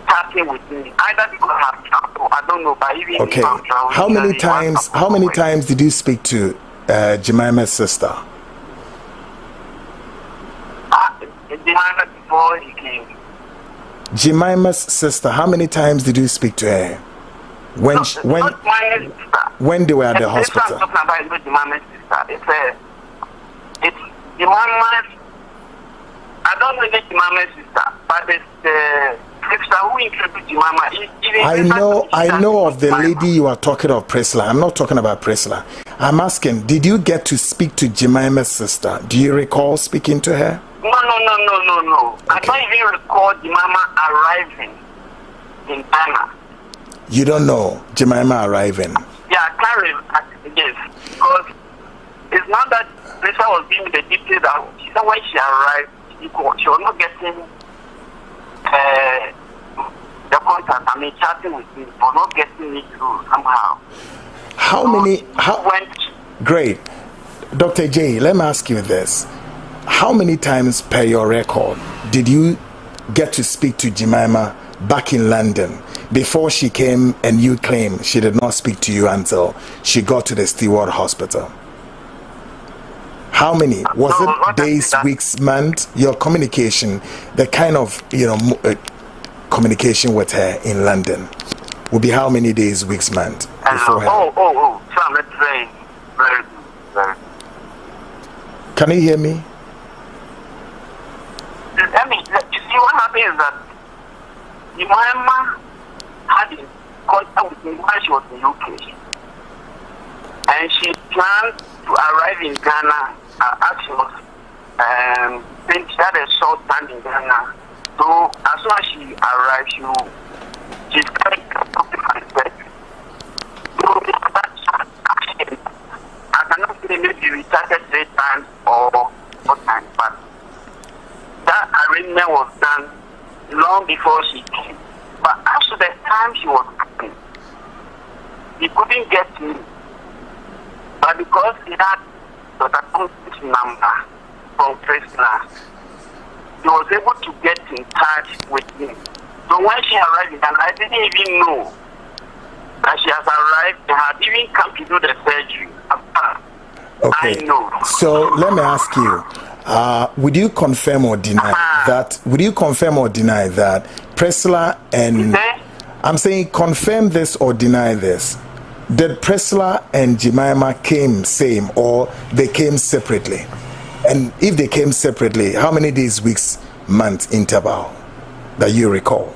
S5: chatting with me. Either because I have travel, I don't know, but even
S2: okay. How many times did you speak to Jemima's sister?
S5: Jemima before he came.
S2: Jemima's sister, how many times did you speak to her? When they were at the hospital?
S5: I'm talking about is Jemima's sister. It's Jemima's, I don't know if it's Jemima's sister, but it's the Who introduced Jemima?
S2: I know of the lady you are talking of, Priscilla. I'm not talking about Priscilla. I'm asking, did you get to speak to Jemima's sister? Do you recall speaking to her?
S5: No. Okay. I don't even recall Jemima arriving in Ghana.
S2: You don't know Jemima arriving?
S5: Yeah, I can't yes. Because it's not that Priscilla was giving the details that she said when she arrived, she was not getting the contact. I mean, chatting with me, or not getting me through somehow.
S2: Great. Dr. J, let me ask you this. How many times per your record did you get to speak to Jemima back in London before she came and you claim she did not speak to you until she got to the Stewart Hospital? How many? Was it days, weeks, months? Your communication, the kind of, communication with her in London would be how many days, weeks, months before her?
S5: So let's say very good.
S2: Can you hear me?
S5: I mean, you see what happened is that Jemima had in contact with me when she was in UK. And she planned to arrive in Ghana as she was, she had a short time in Ghana. So as soon as she arrived, she's coming to my bed. So I cannot say maybe we started 3 times or 4 times, but that arrangement was done long before she came. But after the time she was coming, he couldn't get me. But because he had Dr. Thompson's number from Priscilla, he was able to get in touch with me. So when she arrived, and I didn't even know that she has arrived, they had even come to do the surgery.
S2: Okay.
S5: I know.
S2: So let me ask you, would you confirm or deny that? Would you confirm or deny that Priscilla and I'm saying confirm this or deny this? Did Priscilla and Jemima came same or they came separately? And if they came separately, how many days, weeks, months interval that you recall?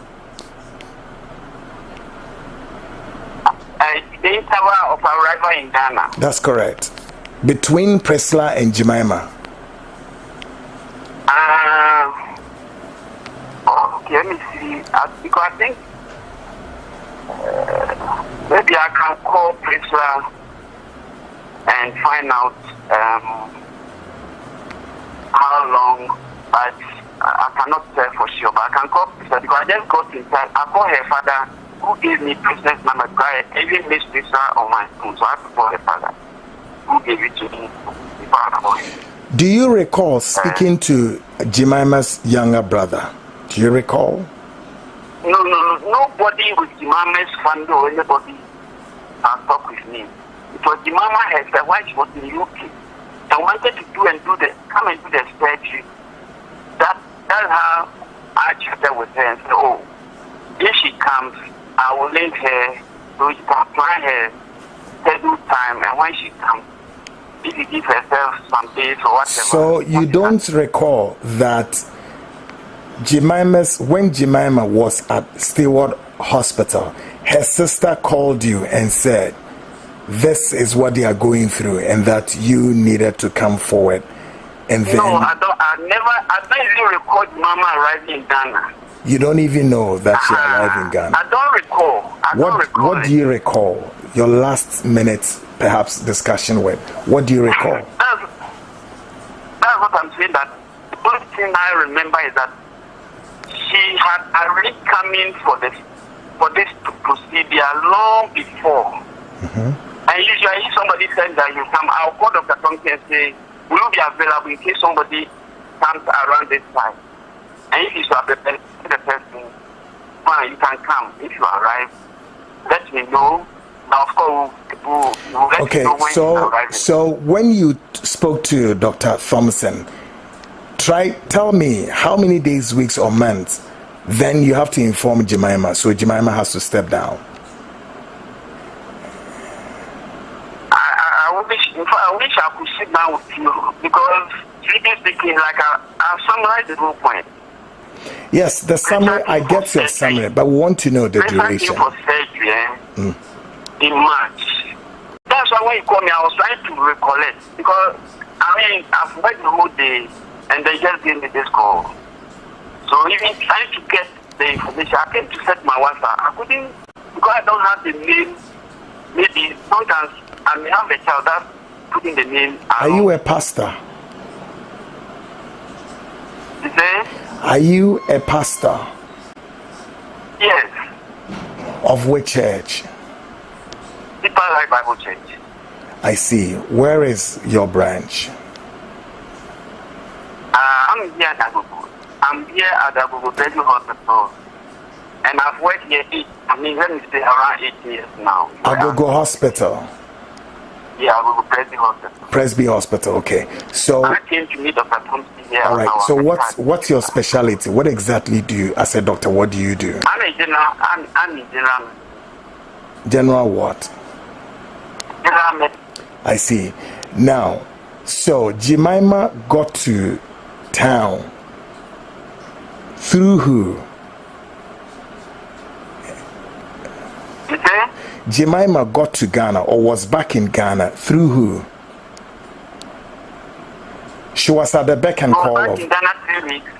S5: The interval of arrival in Ghana.
S2: That's correct. Between Priscilla and Jemima.
S5: Okay, let me see. Because I think maybe I can call Priscilla and find out how long, but I cannot tell for sure. But I can call Priscilla because I just got in touch. I called her father, who gave me Priscilla's number. I even missed Priscilla on my phone, so I have to call her father, who gave it to me before I called him.
S2: Do you recall speaking to Jemima's younger brother? Do you recall?
S5: No. Nobody with Jemima's family or anybody talked with me. It was Jemima herself when she was in the UK. I wanted to come and do the surgery. That's how I chatted with her and said, if she comes, I will link her so she can plan her schedule time, and when she comes, if she gives herself some days or whatever.
S2: So you don't recall that when Jemima was at Stewart Hospital, her sister called you and said, this is what they are going through, and that you needed to come forward. And then
S5: I don't even recall Mama arriving in Ghana.
S2: You don't even know that she arrived in Ghana.
S5: I don't recall.
S2: What do you recall? Your last minute, perhaps, discussion with. What do you recall?
S5: That's what I'm saying. That the only thing I remember is that she had already come in for this procedure long before. Mm-hmm. And usually, if somebody says that you come, I'll call Dr. Thompson and say, will you be available in case somebody comes around this time? And if you are prepared, the person, fine, you can come. If you arrive, let me know. Now, of course, we'll let you know when you arrive.
S2: So when you spoke to Dr. Thompson, tell me how many days, weeks, or months, then you have to inform Jemima. So Jemima has to step down.
S5: I wish I could sit down with you because, strictly speaking, like I summarized the whole point.
S2: Yes, the summary, I get your summary, but we want to know the duration.
S5: For surgery, in March. That's why when you called me, I was trying to recollect because I've worked the whole day and they just gave me this call. So even trying to get the information, I came to set my WhatsApp. I couldn't because I don't have the name. Maybe sometimes I may have a child that's putting the name.
S2: Are you a pastor?
S5: You say?
S2: Are you a pastor?
S5: Yes.
S2: Of which church?
S5: Deeper Life Bible Church.
S2: I see. Where is your branch?
S5: I'm here at Agogo. I'm here at Agogo Bethel Hospital. And I've worked here let me say around 8 years now.
S2: Agogo Hospital?
S5: Yeah, Agogo Presby Hospital.
S2: Presby Hospital, okay. So
S5: I came to meet Dr. Thompson here.
S2: all right. So what's your specialty? What exactly do you, as a doctor, what do you do?
S5: I'm a general. I'm a general.
S2: General what?
S5: General medicine.
S2: I see. Now, so Jemima got to town through who?
S5: You say?
S2: Jemima got to Ghana or was back in Ghana through who? She was at the beck and call
S5: back
S2: of.
S5: in Ghana 3 weeks.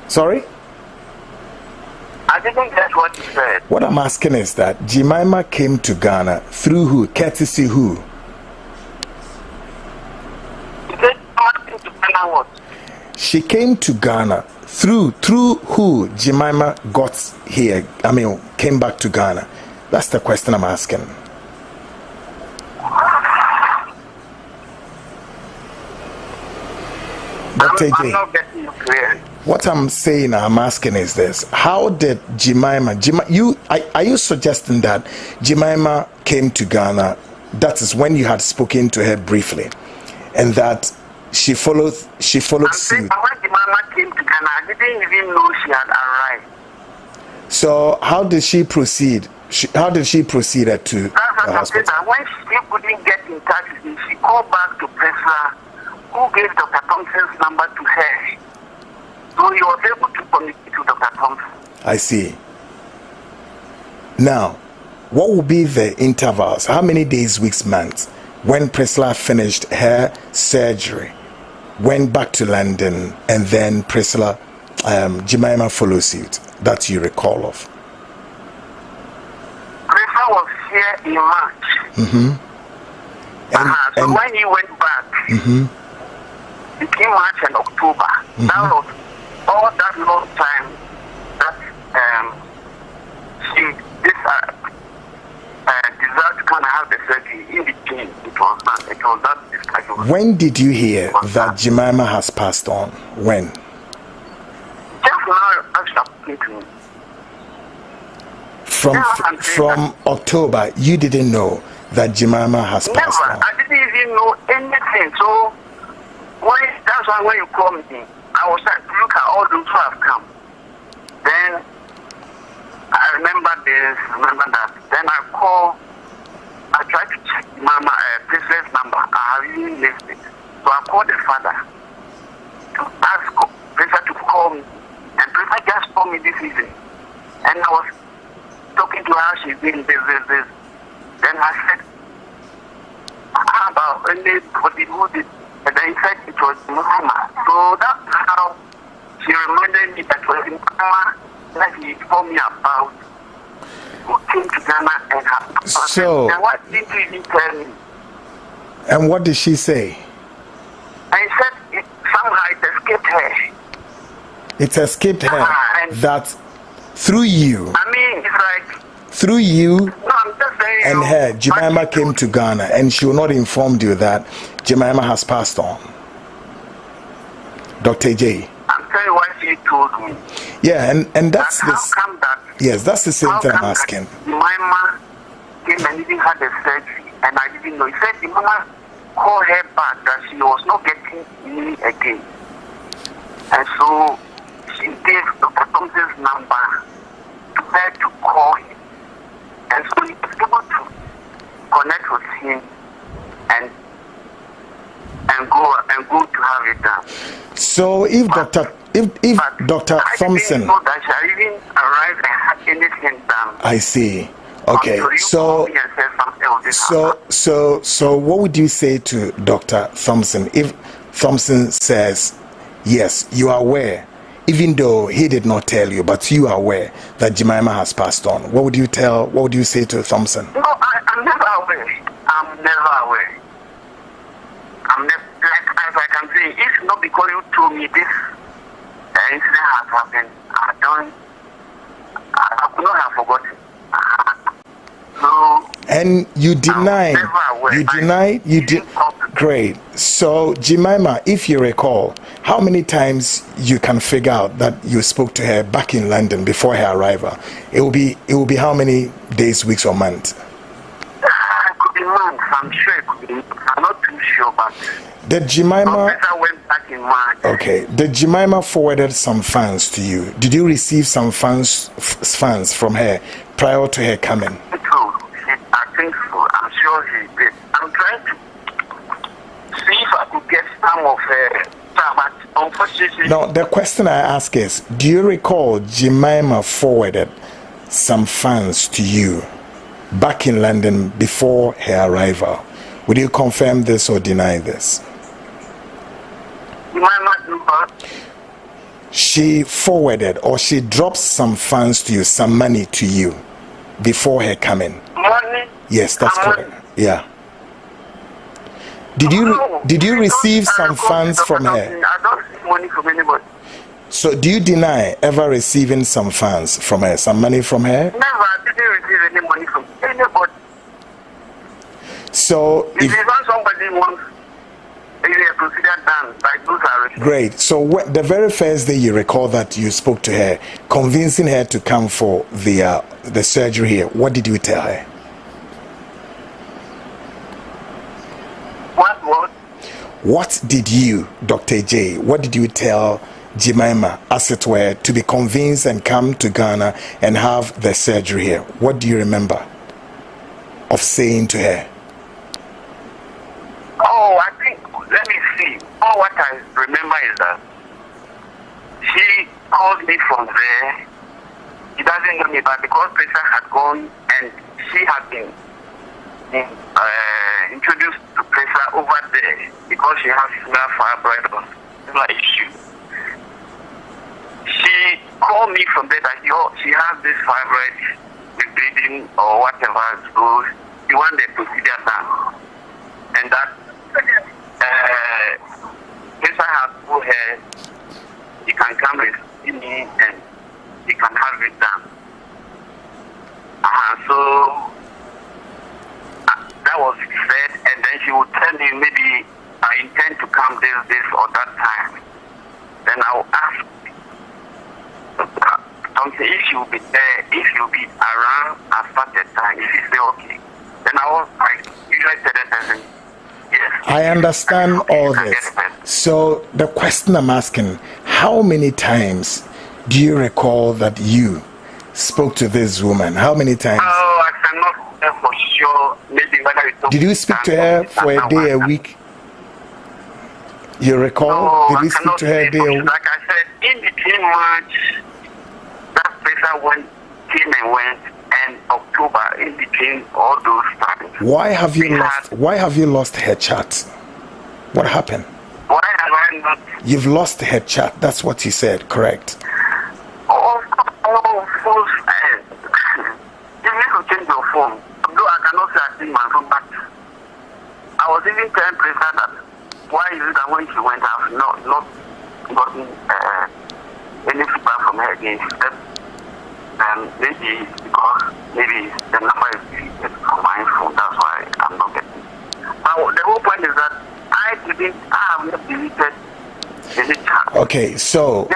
S2: Sorry?
S5: I didn't get what you said.
S2: What I'm asking is that Jemima came to Ghana through who? Courtesy who?
S5: You said came to Ghana what?
S2: She came to Ghana through who Jemima got here. Came back to Ghana. That's the question I'm asking.
S5: I'm not getting you clear.
S2: What I'm saying, I'm asking is this: how did Jemima? Are you suggesting that Jemima came to Ghana? That is when you had spoken to her briefly, and that she followed suit.
S5: When Jemima came to Ghana, I didn't even know she had arrived.
S2: So how did she proceed? How did she proceed to the hospital?
S5: When she couldn't get in touch with me, she called back to Priscilla, who gave Dr. Thompson's number to her. So he was able to communicate with Dr. Thompson.
S2: I see. Now, what will be the intervals? How many days, weeks, months? When Priscilla finished her surgery, went back to London, and then Jemima followed suit, that you recall of?
S5: Priscilla was here in March. So when he went back, between March and October, that was all that long time that she deserved to kind of have the surgery. In between, it was that discussion.
S2: When did you hear that Jemima has passed on? When?
S5: Just now, as you're talking to me.
S2: From October, you didn't know that Jemima has passed on?
S5: I didn't even know anything. So that's why when you called me, I was trying to look at all those who have come. Then I remember that. Then I tried to check Mama Princess number. I have even missed it. So I called the father to ask Princess to call me. And Princess just called me this evening. And I was talking to her, she's doing this. Then I said, how about anybody who did? And then he said it was Mama. So that's how she reminded me that it was Mama that he told me about who came to Ghana and her.
S2: So,
S5: and what did you even tell me?
S2: And what did she say?
S5: And he said somehow it escaped her.
S2: It escaped her that through you.
S5: It's like
S2: through you.
S5: No, I'm just saying.
S2: And her, Jemima came to Ghana, and she will not informed you that Jemima has passed on. Dr. J.
S5: I'm telling you what she told me.
S2: Yeah, and that's
S5: how come that?
S2: Yes, that's the same thing I'm asking.
S5: Jemima came and even had a surgery, and I didn't know. He said Jemima called her back that she was not getting me again, and so she gave Dr. Thompson's number to her to call him. And so he was able to connect with him and go and good to have it done.
S2: So if Dr. Thompson,
S5: I that she even arrived and had anything done.
S2: I see. Okay, so what would you say to Dr. Thompson if Thompson says, yes, you are aware, even though he did not tell you, but you are aware that Jemima has passed on? What would you say to Thompson?
S5: No, I'm never aware. I'm never, like, as I can say, if not because you told me this incident has happened, I could not have forgotten. So,
S2: and you deny, great. So Jemima, if you recall, how many times you can figure out that you spoke to her back in London before her arrival? It will be how many days, weeks, or months?
S5: It could be months. I'm sure it could be. I'm not too sure, but
S2: did Jemima?
S5: I went back in March.
S2: Okay. Did Jemima forwarded some funds to you? Did you receive some funds from her prior to her coming?
S5: I think so. I'm sure he did. I'm trying to see if I could get some of her. But unfortunately,
S2: no. The question I ask is: do you recall Jemima forwarded some funds to you back in London before her arrival? Would you confirm this or deny this? She forwarded or she dropped some funds to you, some money to you before her coming.
S5: Money?
S2: Yes, that's correct. Yeah. Did you receive some funds from her?
S5: I don't receive money from anybody.
S2: So do you deny ever receiving some funds from her, some money from her?
S5: Never. I didn't receive any money from anybody.
S2: So
S5: if somebody wants a procedure done, like those are
S2: great. So the very first day you recall that you spoke to her, convincing her to come for the surgery here, what did you tell her? What did you, Dr. J, what did you tell Jemima, as it were, to be convinced and come to Ghana and have the surgery here? What do you remember of saying to her?
S5: Oh, I think, let me see. Oh, what I remember is that she called me from there. She doesn't know me, but because Presa had gone and she had been introduced to Presa over there because she has similar fibroid or similar issue. She called me from there that she has this fibroid with bleeding or whatever, so she wants the procedure done. And that Presa has told her she can come and see me and she can have it done. So that was said, and then she would tell me maybe I intend to come this or that time. Then I will ask if she will be there, if she will be around at that time. If she say okay, then I usually tell the person yes.
S2: I understand all this. So the question I'm asking, how many times do you recall that you spoke to this woman? How many times?
S5: Oh, I cannot say for sure. Maybe whether you
S2: did you speak to her for a day, a week? You recall?
S5: No,
S2: did you speak to her a day, a week?
S5: Like I said, in between March, that person came and went, and October, in between all those times.
S2: Why have you lost her chat? What happened?
S5: Why have I not?
S2: You've lost her chat. That's what you said, correct?
S5: Oh, phone. You need to change your phone. Though I cannot say I see my phone back. I was even telling Presa that why is it that when she went, I have not gotten any feedback from her again. Except maybe because maybe the number is deleted from my phone. That's why I'm not getting. But the whole point is that I have not deleted any chat.
S2: Okay, so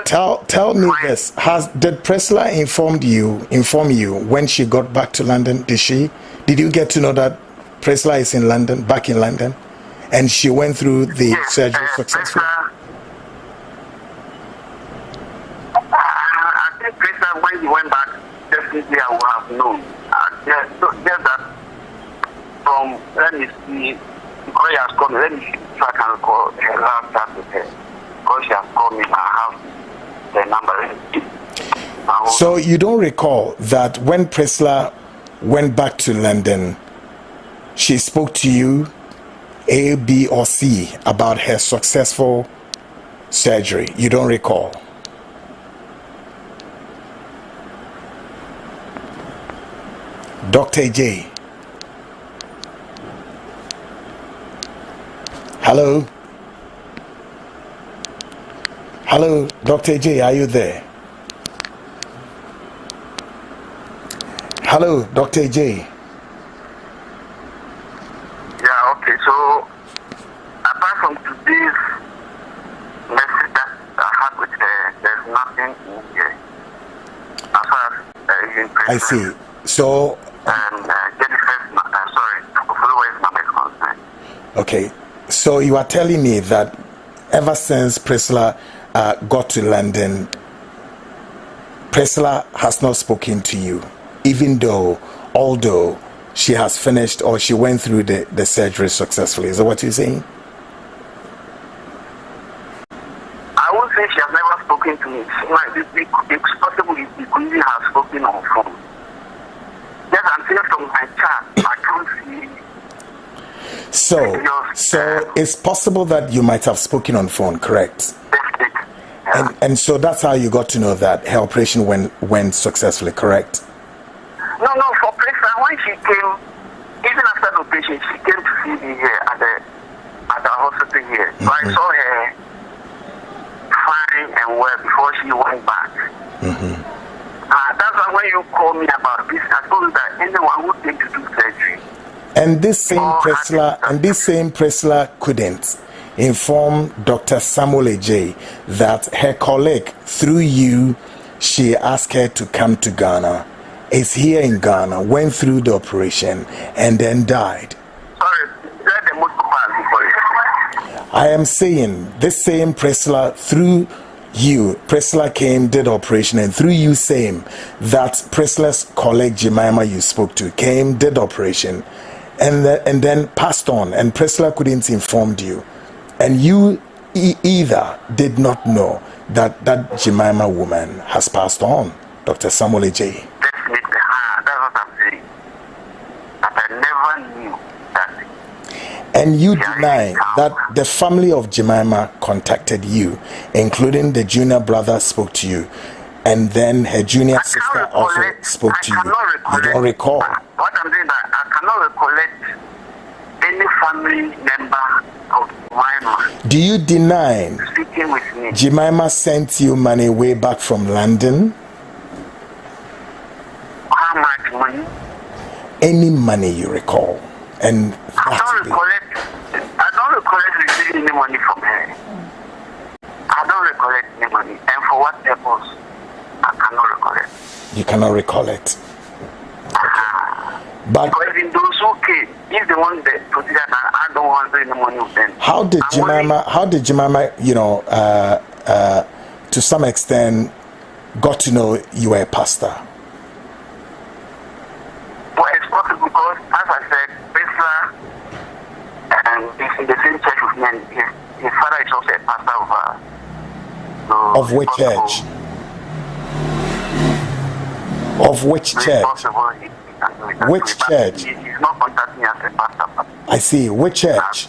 S2: tell me this: did Priscilla inform you when she got back to London? Did you get to know that Priscilla is in London, back in London, and she went through the surgery successfully?
S5: I think Priscilla, when he went back, definitely I would have known. Just that from, let me see, Because she has called me. Let me see if I can call her last chat with her. Because she has called me, I have the number.
S2: So you don't recall that when Priscilla went back to London, she spoke to you, A, B, or C, about her successful surgery? You don't recall? Dr. J. Hello? Hello, Dr. J, are you there? Hello, Dr. J.
S5: Yeah, okay, so apart from today's message that I had with her, there's nothing in here. As far as even
S2: I see. So,
S5: Jennifer's, sorry, Fuluwa's mom is concerned.
S2: okay, so you are telling me that ever since Priscilla got to London, Priscilla has not spoken to you, even though, although she has finished or she went through the surgery successfully. Is that what you're saying?
S5: I would say she has never spoken to me. It's possible we could even have spoken on phone. Yes, I'm saying from my chat, I can't see.
S2: So it's possible that you might have spoken on phone, correct?
S5: Yeah.
S2: And so that's how you got to know that her operation went successfully, correct?
S5: No, for Priscilla, when she came, even after the operation, she came to see me here at the hospital here. So I saw her fine and well before she went back. That's why when you called me about this, I told you that anyone who came to do surgery.
S2: And this same Priscilla couldn't inform Dr. Samuel J. that her colleague, through you, she asked her to come to Ghana, is here in Ghana, went through the operation, and then died.
S5: Sorry, let the most for you.
S2: I am saying this same Priscilla, through you, Priscilla came, did operation, and through you same, that Priscilla's colleague Jemima you spoke to came, did operation, and then passed on, and Priscilla couldn't inform you, and you either did not know that Jemima woman has passed on, Dr. Samuel J.
S5: Definitely, that's what I'm saying. But I never knew that.
S2: And you deny that the family of Jemima contacted you, including the junior brother spoke to you, and then her junior sister also spoke to you. You don't recall.
S5: What I'm saying that I cannot recollect any family member of Jemima.
S2: Do you deny
S5: Speaking with me.
S2: Jemima sent you money way back from London?
S5: How much money?
S2: Any money you recall? And
S5: I don't recollect receiving any money from her. I don't recollect any money. And for what purpose? I cannot recollect.
S2: You cannot recall it. But
S5: because in those who came, if they want the procedure, I don't want any money with them.
S2: How did Jemima, to some extent, got to know you were a pastor?
S5: Well, it's possible because, as I said, Priscilla is in the same church with me, and his father is also a pastor of her. So
S2: of which church? Of which church? Which church?
S5: He's not contacting me as a pastor.
S2: I see. Which church?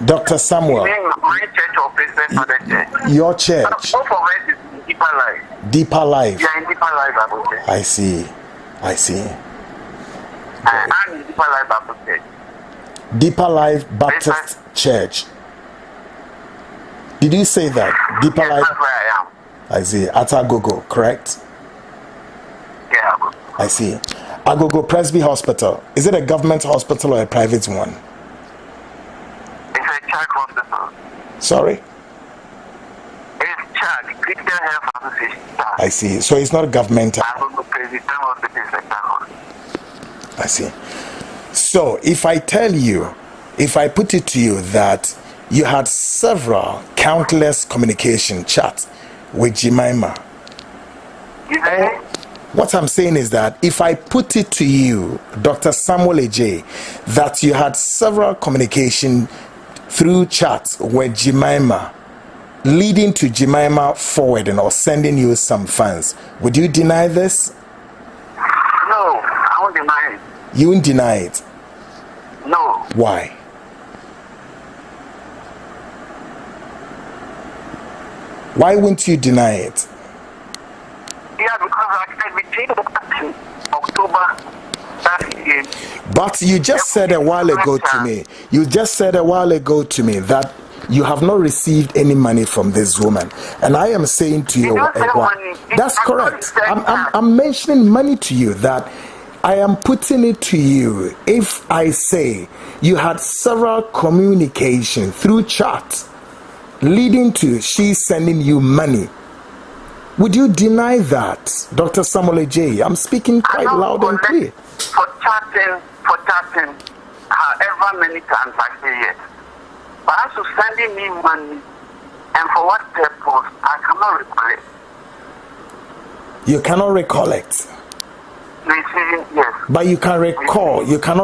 S2: Dr. Samuel.
S5: My church or President Father Church.
S2: Your church.
S5: Both of us is in Deeper Life.
S2: Deeper Life.
S5: Yeah, in Deeper Life Bible Church.
S2: I see.
S5: I'm in Deeper Life Bible Church.
S2: Deeper Life Baptist Church. Did you say that? Deeper
S5: Yes,
S2: Life.
S5: that's where I am.
S2: I see. At Agogo, correct?
S5: Yeah,
S2: I see. Agogo Presby Hospital. Is it a government hospital or a private one?
S5: it's a church hospital.
S2: Sorry?
S5: It's church, Christian Health Association.
S2: I see. So it's not governmental.
S5: I don't know, President Hospital is a church hospital.
S2: I see. So if I tell you, if I put it to you that you had several countless communication chats with Jemima, What I'm saying is that if I put it to you, Dr. Samuel J, that you had several communication through chat with Jemima, leading to Jemima forwarding or sending you some funds, would you deny this?
S5: No, I won't deny it.
S2: You won't deny it?
S5: No.
S2: Why? Why won't you deny it?
S5: Yeah, because I between October that year.
S2: But you just said a while ago to me, that you have not received any money from this woman. And I am saying to you, that's correct. I'm mentioning money to you, that I am putting it to you. If I say you had several communication through chat leading to she sending you money, would you deny that, Dr. Samuel J? I'm speaking quite loud and clear.
S5: For chatting, however many times I say yes. But as to sending me money, and for what purpose, I cannot recollect.
S2: You cannot recollect.
S5: Receiving, yes.
S2: But you can recall. You can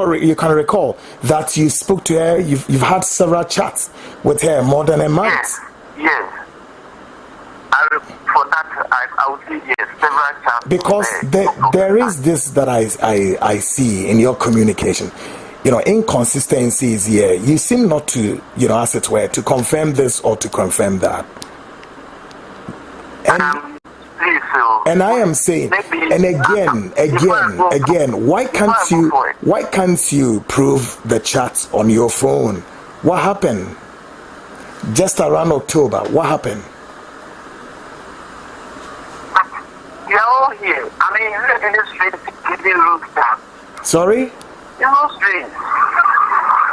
S2: recall that you spoke to her. You've had several chats with her more than a month.
S5: Yes. For that, I would say yes, several chats.
S2: Because there is this that I see in your communication. Inconsistencies here. You seem not to, as it were, to confirm this or to confirm that. And I am saying, and again, why can't you prove the chat on your phone? What happened? Just around October, what happened?
S5: You're all here. I mean, look at this street, giving roof down.
S2: Sorry?
S5: You're all strange.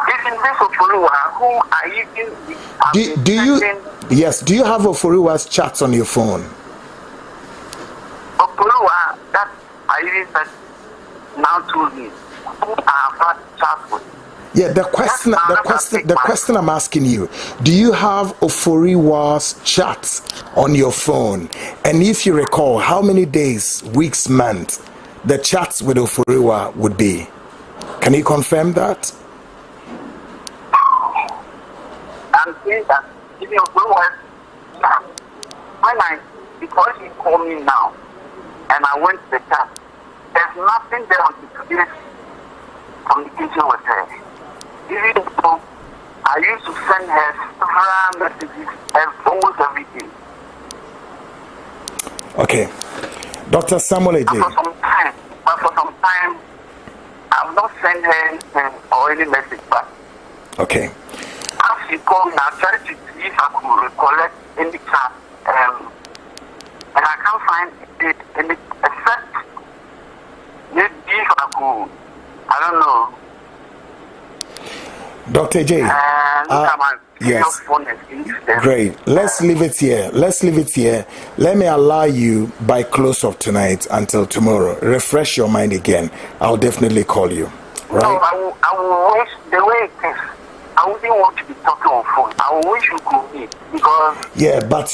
S5: Even this Oforiwa, who are even...
S2: Do you have Oforiwa's chats on your phone?
S5: Oforiwa, that I even said now told me, who are that chat with?
S2: Yeah, the question I'm asking you, do you have Oforiwa's chats on your phone? And if you recall, how many days, weeks, months the chats with Oforiwa would be? Can you confirm that?
S5: I'm saying that if Oforiwa, because he called me now and I went to the chat, there's nothing there on today's communication with her. Even though I used to send her several messages almost every day.
S2: Okay. Dr. Samuel J.
S5: But for some time, I've not sent her anything or any message back.
S2: Okay.
S5: As she called me, I tried to see if I could recollect any chat. And I can't find it any except maybe if I could, I don't know.
S2: Dr. J. Yes. Great. Let's leave it here. Let me allow you by close of tonight until tomorrow. Refresh your mind again. I'll definitely call you. Right?
S5: No, I will wish the way it is. I wouldn't want to be talking on phone. I wish you could meet because
S2: but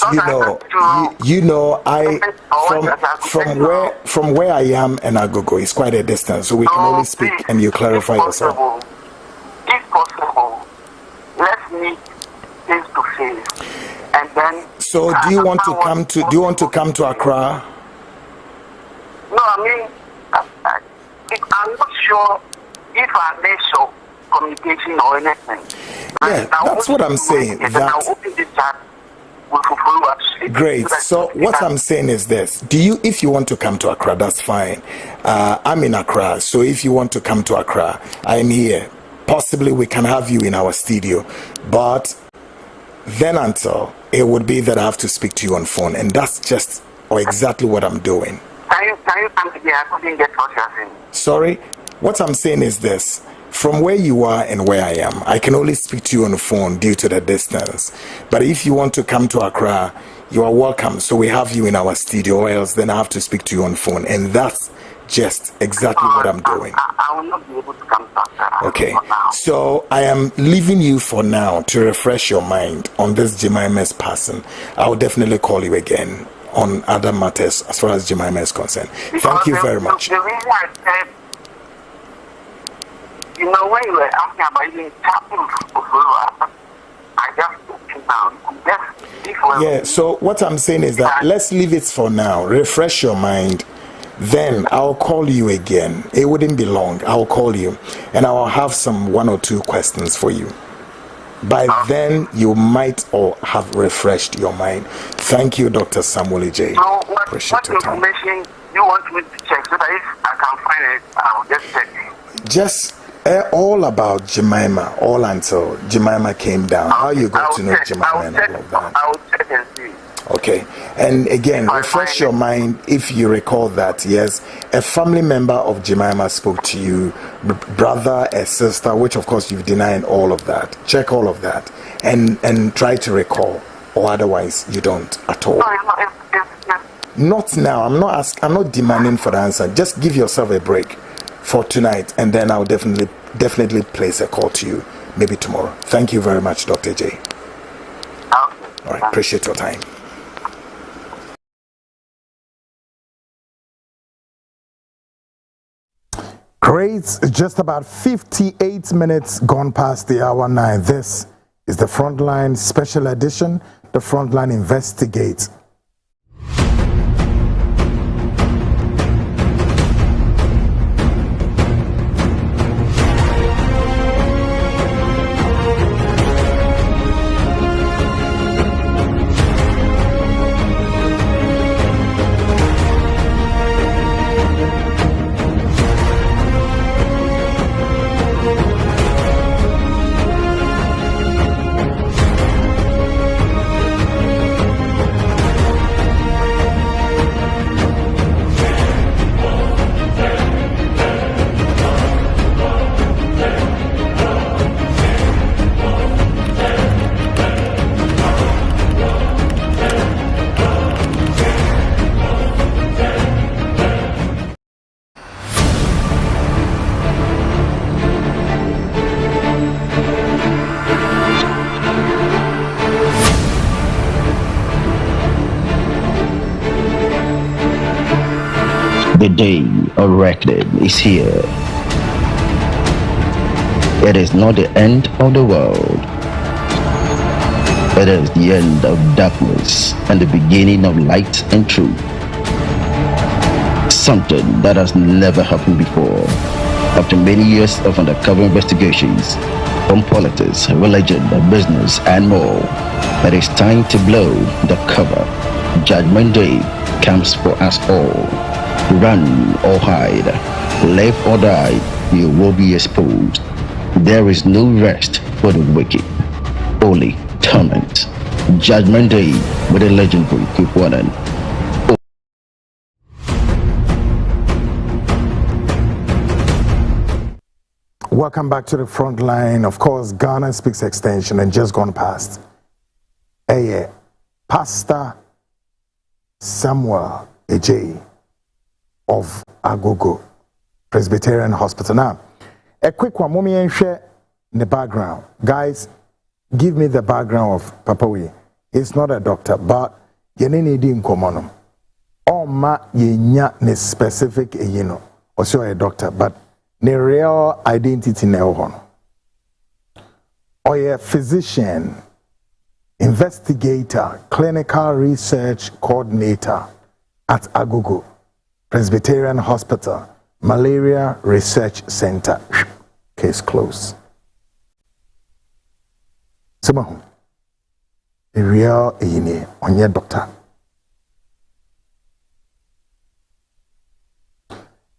S2: from where I am and Agogo is quite a distance, so we can only speak and you clarify yourself.
S5: If possible, let's meet face to face, and then.
S2: So, do you want to come to Accra?
S5: No, I mean, I'm not sure if I may show communication or anything.
S2: Yeah, that's what I'm saying. Great. So what I'm saying is this: if you want to come to Accra, that's fine. I'm in Accra, so if you want to come to Accra, I'm here. Possibly we can have you in our studio, but then until it would be that I have to speak to you on phone, and that's just exactly what I'm doing.
S5: Can you come here? I couldn't get what you're saying.
S2: Sorry, what I'm saying is this: from where you are and where I am, I can only speak to you on the phone due to the distance. But if you want to come to Accra, you are welcome. So we have you in our studio, or else then I have to speak to you on phone, and that's just exactly what I'm doing.
S5: I will not be able to come to Accra.
S2: Okay, so I am leaving you for now to refresh your mind on this Jemima's passing. I will definitely call you again on other matters as far as Jemima is concerned. Thank you very much.
S5: The reason I said, you know, when you were asking about even tapping, I just took it down.
S2: Yeah, so what I'm saying is that let's leave it for now. Refresh your mind. Then I'll call you again. It wouldn't be long. I'll call you and I'll have some 1 or 2 questions for you. By then, you might or have refreshed your mind. Thank you, Dr. Samuel J.
S5: So what information you want me to check so that if I can find it, I'll just check.
S2: Just all about Jemima, all until Jemima came down. How you got to know Jemima and all of that?
S5: I'll check and see.
S2: Okay. And again, refresh your mind if you recall that, yes, a family member of Jemima spoke to you, brother, a sister, which of course you've denied all of that. Check all of that and try to recall, or otherwise you don't at all.
S5: No, it's
S2: Not now. I'm not demanding for the answer. Just give yourself a break for tonight, and then I'll definitely place a call to you maybe tomorrow. Thank you very much, Dr. J.
S5: Okay.
S2: All right, appreciate your time. Great, just about 58 minutes gone past the hour 9. This is the Frontline Special Edition, the Frontline Investigate.
S1: The day of reckoning is here. It is not the end of the world. It is the end of darkness and the beginning of light and truth. Something that has never happened before. After many years of undercover investigations from politics, religion, business, and more, it is time to blow the cover. Judgment Day comes for us all. Run or hide, live or die, you will be exposed. There is no rest for the wicked, only torment. Judgment Day with the legendary Kukwanan.
S2: Welcome back to the front line. Of course, Ghana Speaks Extension and just gone past. Hey, Pastor Samuel J. of Agogo Presbyterian Hospital. Now, a quick one, mommy and share the background. Guys, give me the background of Papa Wee. He's not a doctor, but you need in common. Oh, ma, ye ne specific, you know, also a doctor, but the real identity never. Or a physician, investigator, clinical research coordinator at Agogo Presbyterian Hospital, Malaria Research Center. Case closed. Semahu. A real ine on your doctor.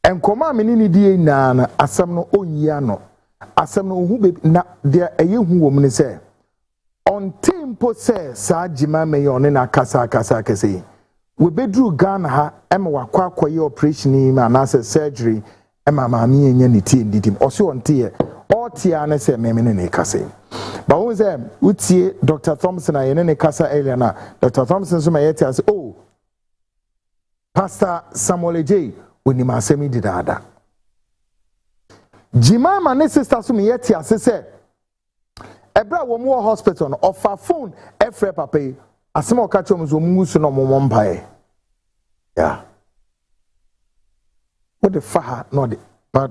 S2: And koma menini die na asam no onya no. Asam no hu be na dia eye hu wo mni se. On tempo se sa jima me yone na kasa kese. We bedru Ghana ha ema wakwa akoye operation ni ma na surgery ema maami enya ni tie ndidim oso ontie otia na se meme ne kase ba wo ze utie Dr. Thompson ayene ne kasa earlier na Dr. Thompson so ma yeti as oh Pastor Samuel J woni ma asemi didada jima ma ne sister so me yeti as se ebra wo mo hospital no offer phone efre papa asema okachom zo musu no momo mpae Yeah. What the faha no the but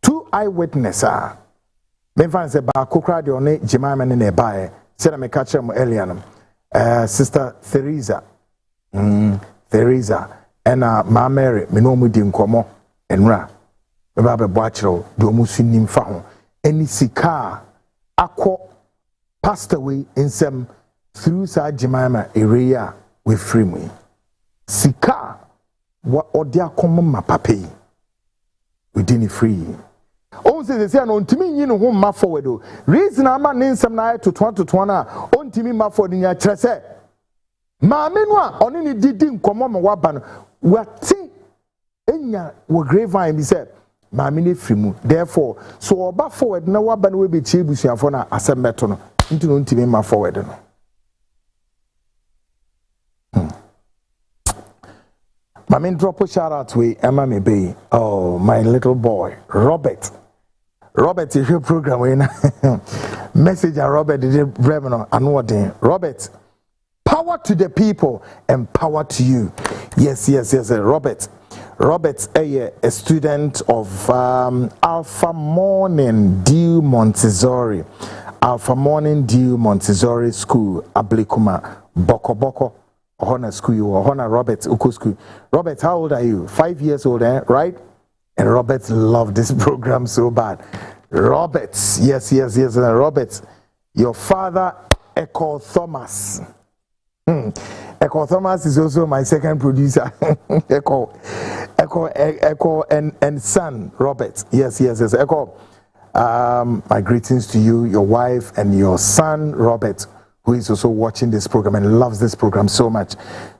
S2: 2 eyewitnesses me fan say ba kokra de one Jemima ne na bae say na me catch am earlier no Sister Theresa Theresa and Ma Mary me no mu di nkomo enra me ba be bo akiro do mu sunim fa ho eni sika akọ pastor we insem through sa Jemima area we free me sika wa odi akomo ma papai we didn't free. Oh, say no ntimi nyi no ho ma forward o. Reason ama ne nsem na to 20 to 1 a ontimi ma forward nya kire se. Ma me no a oni ni didi nkomo ma waba no. Wati enya wo grapevine bi se ma me ne free mu. Therefore, so oba forward na waba no we be tie busuafo na asem beto no. Nti no ntimi ma forward no. My main drop a shout out to Emma Mebe. Oh, my little boy, Robert. Robert is your program when message and Robert did Bremen and what day. Robert, power to the people and power to you. Yes, Robert. Robert, a student of Alpha Morning Dew Montessori. Alpha Morning Dew Montessori School, Ablikuma, Boko. Honor school or Honor Robert Uko school. Robert, how old are you? 5 years old, right? And Robert loved this program so bad. Robert, yes. Robert, your father, Echo Thomas. Echo Thomas is also my second producer. Echo and son, Robert. Yes. Echo. My greetings to you, your wife, and your son, Robert, who is also watching this program and loves this program so much.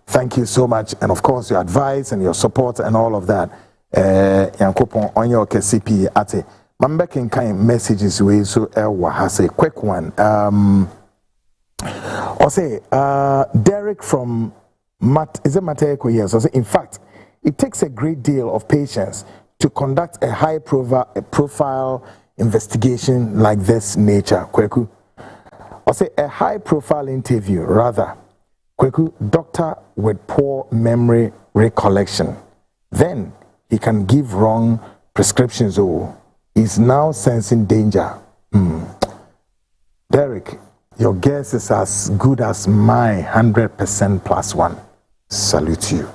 S2: Thank you so much. And of course, your advice and your support and all of that. Yankopon on your KCP ate. Mambekin kind messages we so has a quick one. Or say Derek from Mateko, yes. Or say, in fact, it takes a great deal of patience to conduct a high profile investigation like this nature. Kweku. Or say a high-profile interview, rather. Kweku, doctor with poor memory recollection. Then he can give wrong prescriptions. Oh, he's now sensing danger. Derek, your guess is as good as my 100% plus one. Salute you.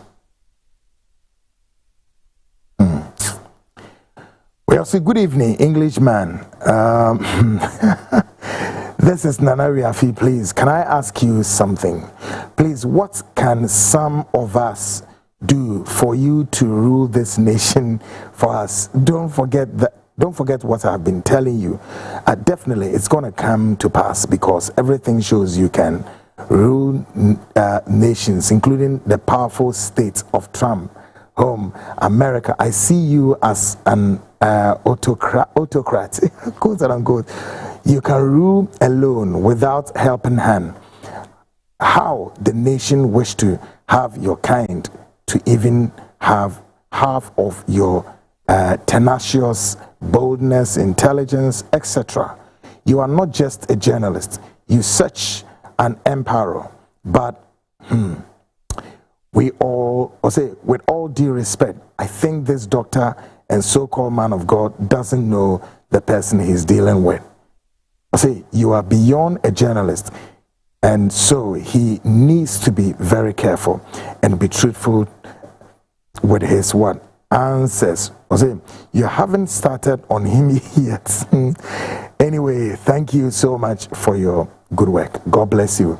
S2: Well, say good evening, Englishman. This is Nana Riafi, please. Can I ask you something? Please, what can some of us do for you to rule this nation for us? Don't forget what I've been telling you. Definitely, it's going to come to pass because everything shows you can rule nations, including the powerful state of Trump. Home, America. I see you as an autocrat, quote unquote. You can rule alone without helping hand. How the nation wish to have your kind to even have half of your tenacious boldness, intelligence, etc. You are not just a journalist. You such an emperor. But with all due respect, I think this doctor and so-called man of God doesn't know the person he's dealing with. You are beyond a journalist, and so he needs to be very careful and be truthful with his answers. You haven't started on him yet. Anyway, thank you so much for your good work. God bless you.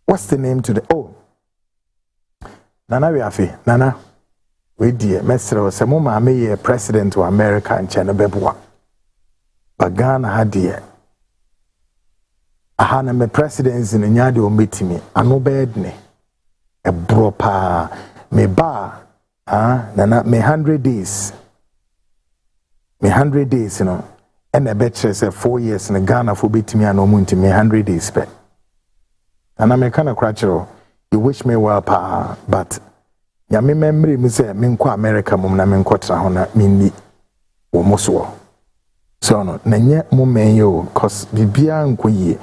S2: What's the name today? Oh, Nana Riafi. Nana, we dear Mr. Samuma me president of America and China Bebwa. Bagana hadie. Ahana me presidents in Nyadi o meetimi. Ano bedne. E bropa me ba Nana me 100 days. Me 100 days, you know. And I bet you say 4 years in Ghana for beatimi ano munti me 100 days spent. And I'm a kind of crutcher. You wish me well, pa, but ya me memory me say me nko America mum na me nko tra ho na me ni wo moso. So no, nenye mo men yo cause bibia nko yi.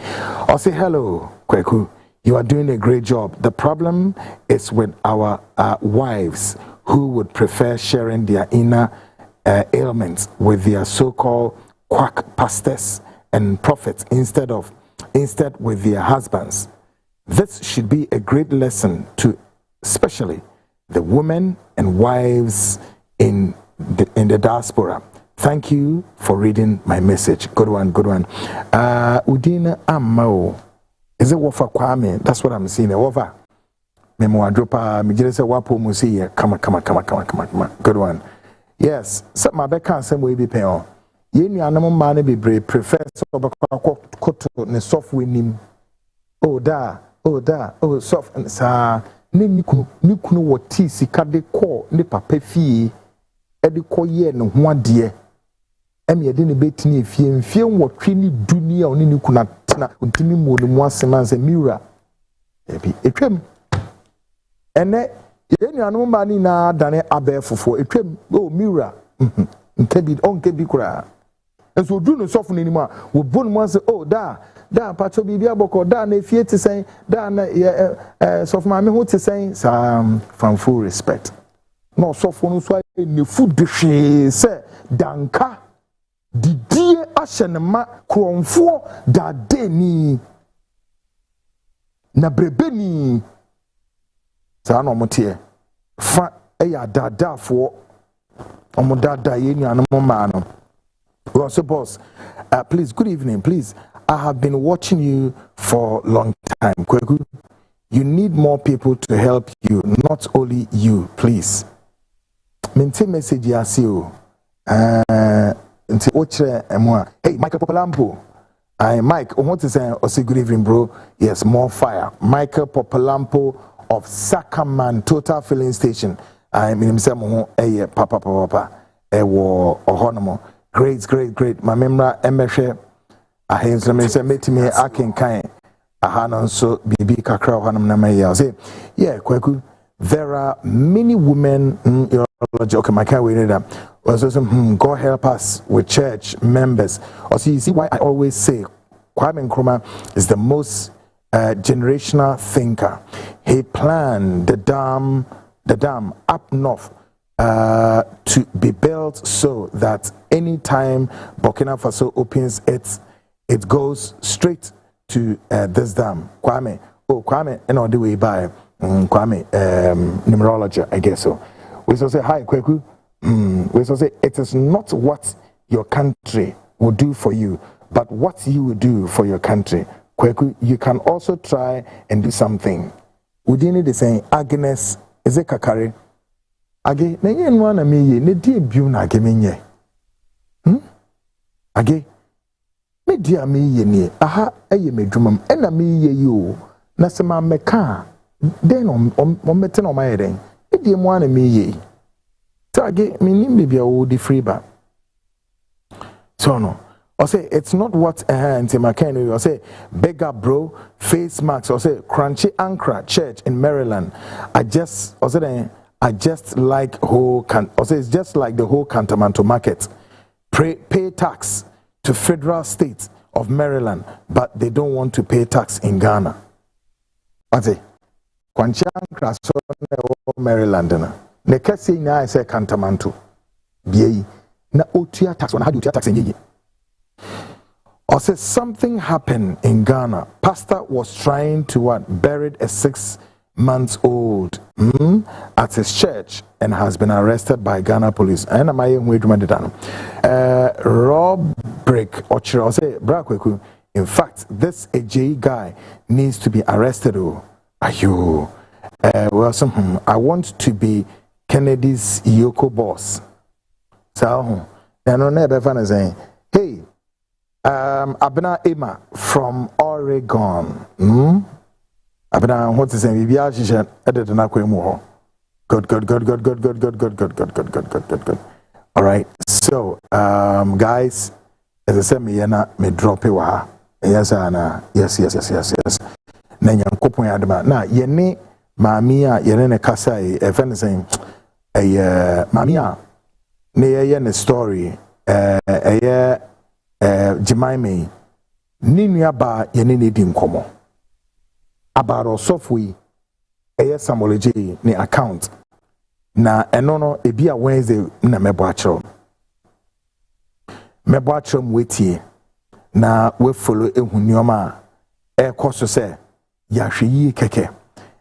S2: O say hello, Kweku. You are doing a great job. The problem is with our wives who would prefer sharing their inner ailments with their so-called quack pastors and prophets instead with their husbands. This should be a great lesson to especially the women and wives in the diaspora. Thank you for reading my message. Good one, good one. Udina Amao. Is it Wafa Kwame? That's what I'm seeing. Wafa. Memo Adropa, Mijese Wapo Musi. Come on. Good one. Yes. So my back can't same way be paying. Yeni animal man be brave. Prefer so koto ne soft winim. Oh soft and sa. Ne nikunu wati sikade ko ne papa fie. Edi ko ye ne ho ade. Em ye de ne betini fie wotwe ni dunia oni nikuna tena untimi mo ne mo asema se mira. Ebi etwem. Ene yenu anu ma ni na dane abefofo etwem o mira. Nkebi kura. Enso du no sofo ni mu a wo bonu mo se oh da pacho bibia boko da na fie te sen da na sofo ma me ho te sen from full respect. No sofo no so ne food hwe se danka didie ahyenema kromfo da deni na brebeni sa no motie fa eya dadafo omodada yenu anamo ma no. So boss, please, good evening, please. I have been watching you for a long time. Kweku, you need more people to help you, not only you, please. Maintain message yasio. Hey, Michael Popolampo. Mike, what is say good evening, bro? Yes, more fire. Michael Popolampo of Sakaman Total Filling Station. I mean, papa. Ohonomo. Great. My memory, Emeshe, Ahens, me say, meet me, Akinkai, Ahanon, so Bibi Kakra, Hanam Namaya. Say, yeah, Kweku, there are many women, okay, my can't wait up. Also, God help us with church members. Also, you see why I always say Kwame Nkrumah is the most generational thinker. He planned the dam up north to be built so that anytime Burkina Faso opens it goes straight to this dam. Kwame, and on the way by Kwame, numerology, I guess so. We also say, hi, Kweku. We also say, it is not what your country will do for you, but what you will do for your country. Kweku, you can also try and do something. Udini de saying, Agnes, is it Kakari? Age, na yen wana meye, ne di biu na age menye. Age, me di a meye ni, aha, eye me dwumam, ena meye yo, na se ma meka, den mete no maye den, e di mwana meye. So age, me nim bia wo di free ba. So no, I say it's not what into my kind. I say big up, bro, face masks. I say Crunchy Ankara Church in Maryland. I just like whole it's just like the whole Cantamanto market. Pay tax to federal state of Maryland, but they don't want to pay tax in Ghana. I say Crunchy Ankara Maryland na. Ne kesi nya say Cantamanto. Biye na otua tax on how do you tax in. Or says something happened in Ghana. Pastor was trying to buried a 6-month-old at his church and has been arrested by Ghana police. And am I Rob Brick or say Brakweku. In fact, this AJ guy needs to be arrested. Are you? Well, I want to be Kennedy's Yoko boss. So, and on never saying, hey. Abena Emma from Oregon. Abena, what is saying? Good. All right. So, guys, as I said, me drop it. Yes, Anna. Yes. Nanya kopon adama. Na yene mamia yene ne kasa if anything mamia ne ne story Jimaime Ninya ba yene ne di nkomo about osofwe samology ni account na eno ebi a Wednesday na mebo achro wetie na we follow ehu nioma ekoso se yahwe keke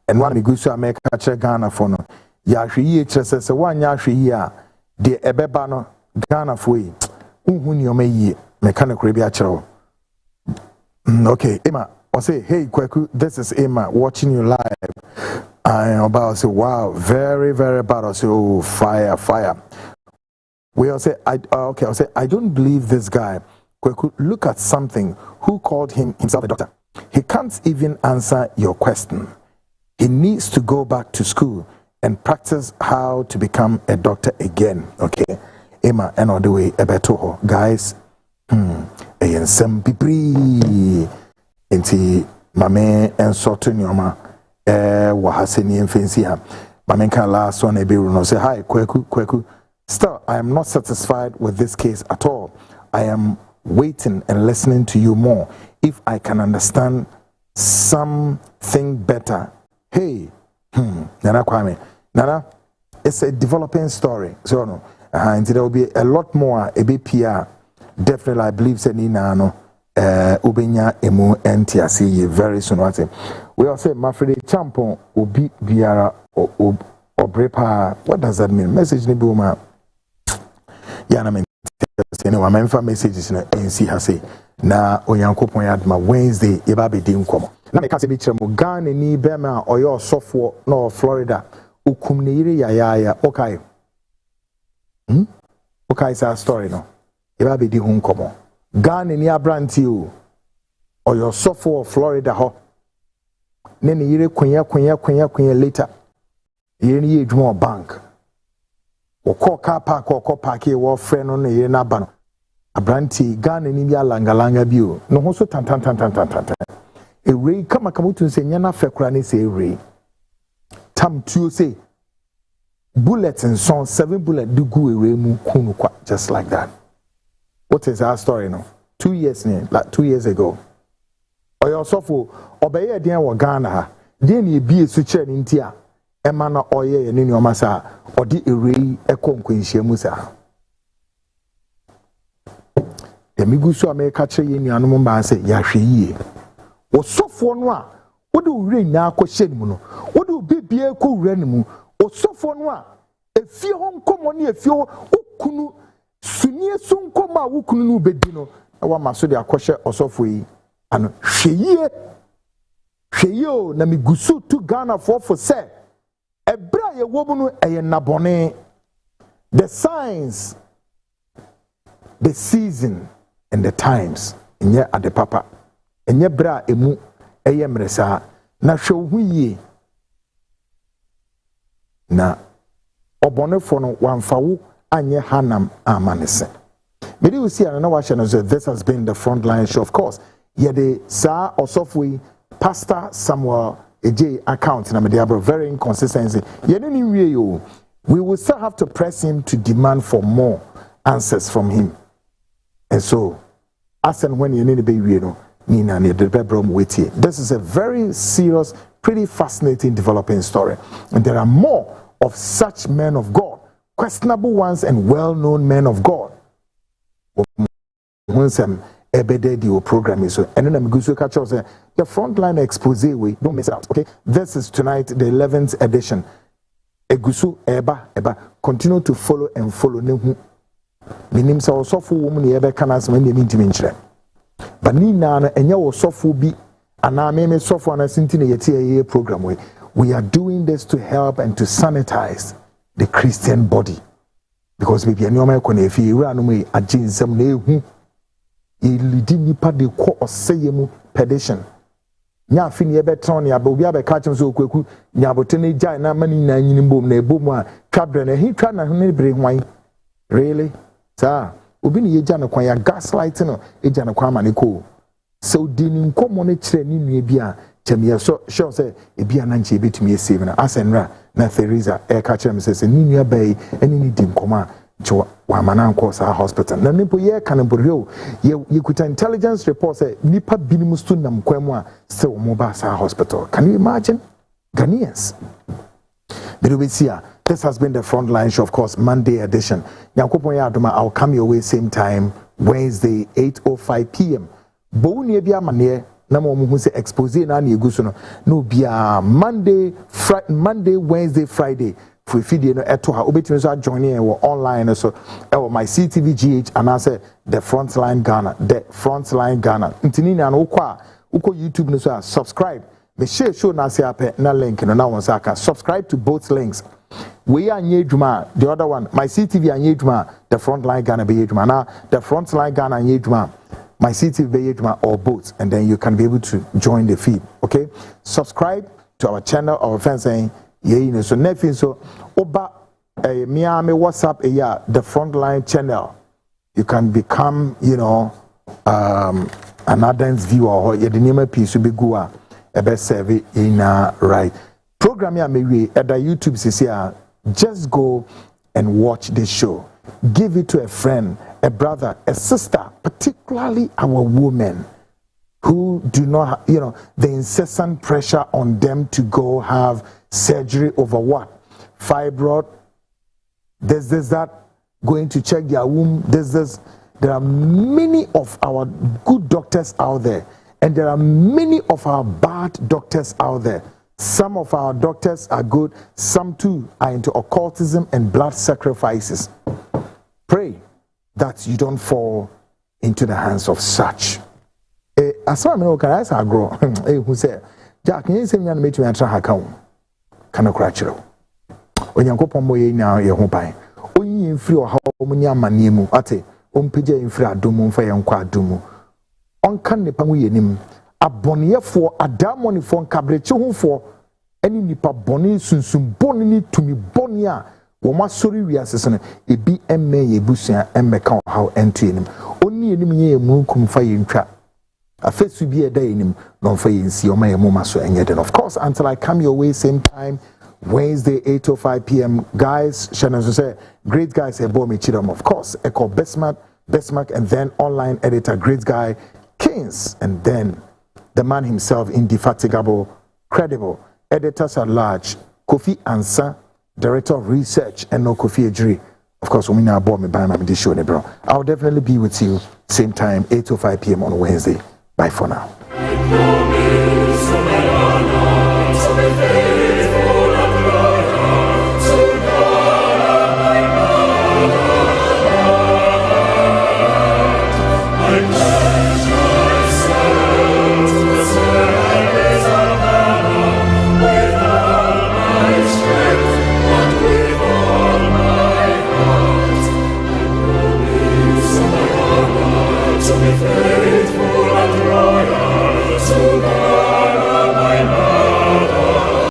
S2: eno a megusu America achre Ghana for no yahwe kyerese se wanya ahwe a de ebeba no Ghana for yi uhu nioma yi mechanical bi achro. Okay, Emma, I say, hey, Kweku, this is Emma watching you live. I about say, wow, very, very bad. I say, oh, fire. We all say, okay, I'll say, I don't believe this guy. Kweku, look at something. Who called himself a doctor? He can't even answer your question. He needs to go back to school and practice how to become a doctor again. Okay, Emma, and all the way, Ebetoho, guys. And some people into mame and sorting yoma wahaseni and fancy ham. Mame can last one a no say hi, Kweku. Still, I am not satisfied with this case at all. I am waiting and listening to you more. If I can understand something better. Hey, Nana Kwame. Nana, it's a developing story. So no, and there will be a lot more a bit PR. Definitely, I believe that Nina no ubenya emu NTC very soon. What we all say, my friend Champon obi biara obrepa. What does that mean? Message ni buma. Yeah, I mean, anyway, my info messages na NC hase na onyankopon yadma Wednesday eba be di nkomo. Na me ka se bi kire mo Ghana ni bema oyo sofo no Florida ukum ne yire ya okay. Okay, it's a story no. Eba be di nkomo. Ghana ni abranti o oyo sofo Florida ho. Ne ne yire kwenya later. Yire ni edwuma bank. Oko car park oko park e wo frɛ no ne yire na ba no. Abranti Ghana ni bia langa bi o. No ho so tan. Ewei kama kamutu se nya na fekura ne se ewei. Tam tuo se bullets and son 7 bullet do go ewei mu kunu kwa just like that. What is our story now? 2 years ago. Oyo sofo obeye den wo Ghana ha. Den ye bie su kire ni ntia. Ema na oye ye ni nyoma sa odi ewei ekonkwanhia mu sa. Emigusu America kire ye nuanom ba se ya hwe yie. Wo sofo no a wode wure nya akɔhyɛ mu no wode obibie kɔ wure ne mu wo sofo no a efie ho nkomo ne efie ho ukunu sunie so nkomo a ukunu no bedi no na wa maso de akɔhyɛ osofo yi ano hweyie o na migusu to Ghana for say ebra ye wo mu no eye nabone the signs the season and the times nye ade papa enye bra emu eye mresa na hwe yie na obonefo no wamfawo anye hanam amanese me dey see na wa no this has been the frontline show. Of course ye the sa osofwe Pastor Samuel AJ account na me dey very inconsistency ye no wie yo. We will still have to press him to demand for more answers from him, and so as and when you need to be wie no this is a very serious, pretty fascinating developing story. And there are more of such men of God, questionable ones and well-known men of God. Program is so, and then I'm going to catch us the frontline expose. We don't miss it out. Okay, this is tonight, the 11th edition. Egusu eba continue to follow and follow. Minim sa osofu woman ebe kana so me ntimi but ni na enye wo sofo bi ana me sofo ana sintine yete program we are doing this to help and to sanitize the Christian body, because maybe anyoma ko na efi ewura no mu aginsem na ehu e lidi nipa de ko oseyemu perdition nya afi ne beton ne aba obi abeka chem so okwaku nya abotene jai na mani na nyini mbom na ebom a twabre na hi twa na ne bre hwan really sir obi ne yeja na kwan ya gaslight no eja na kwa maniko so dini nkomo ne kire ni nua bi a chemie so sure say e bia na nche betumi save na asenra na Theresa e ka kire me say ni nua bai eni ni di nkomo a Wamana cause our hospital. Na nipo ye kanimbo ye kuta intelligence report say nipa binimustu na mkwemwa se omoba sa hospital. Can you imagine? Ghanaians. This has been the Frontline Show, of course, Monday edition. I'll come your way same time, Wednesday, 8:05 p.m. Boni bia mane na mo mu se expose na na eguso no bia Monday, Wednesday, Friday. For video no eto ha obetimi so join here online so my CTV and I say the Frontline Ghana ntini na no kwa uko YouTube no so subscribe me share show na say ape na link no na won say aka subscribe to both links we anye djuma the other one my CTV anye djuma the Frontline Ghana be djuma na the Frontline Ghana anye djuma my CTV be djuma or both, and then you can be able to join the feed. Okay, subscribe to our channel, our friends saying yeah, so nothing so oba Miami WhatsApp the Frontline channel. You can become, an audience viewer or the name piece to be gua a best survey in right. Program ya maybe at the YouTube CCR. Just go and watch this show. Give it to a friend, a brother, a sister, particularly our women who do not, the incessant pressure on them to go have surgery over what? Fibroid. There's that, going to check their womb. There are many of our good doctors out there, and there are many of our bad doctors out there. Some of our doctors are good, some too are into occultism and blood sacrifices. Pray that you don't fall into the hands of such. As far as I say, grow. Who say, Jack, you say me and make me enter her account. Cannot crash you. When you go pomoye now, you're home. Only in free or how many manimu ate. Pija in free adumu for young quadumu. On can the pangu yenim. A bonnier for a damoni for cabrecho for any nipa boni sunsum boni to me bonia. Woma sorry we assassin e bi emme ye busia emme ka how enter him. Only enim ye mu kum fa yintwa. A face will be a day in him, non for you see, or my mama so and yet. And of course, until I come your way, same time, Wednesday, 8:05 p.m. Guys, Shannon say, great guys, a me chidam. Of course, Echo Bestmark, and then online editor, great guy, Kings, and then the man himself, indefatigable, credible, editors at large, Kofi Ansa, director of research, and no Kofi Ejiri. Of course, when I bought me by my show, bro. I'll definitely be with you, same time, 8:05 p.m. on Wednesday. Bye for now.
S6: Faithful and loyal to God.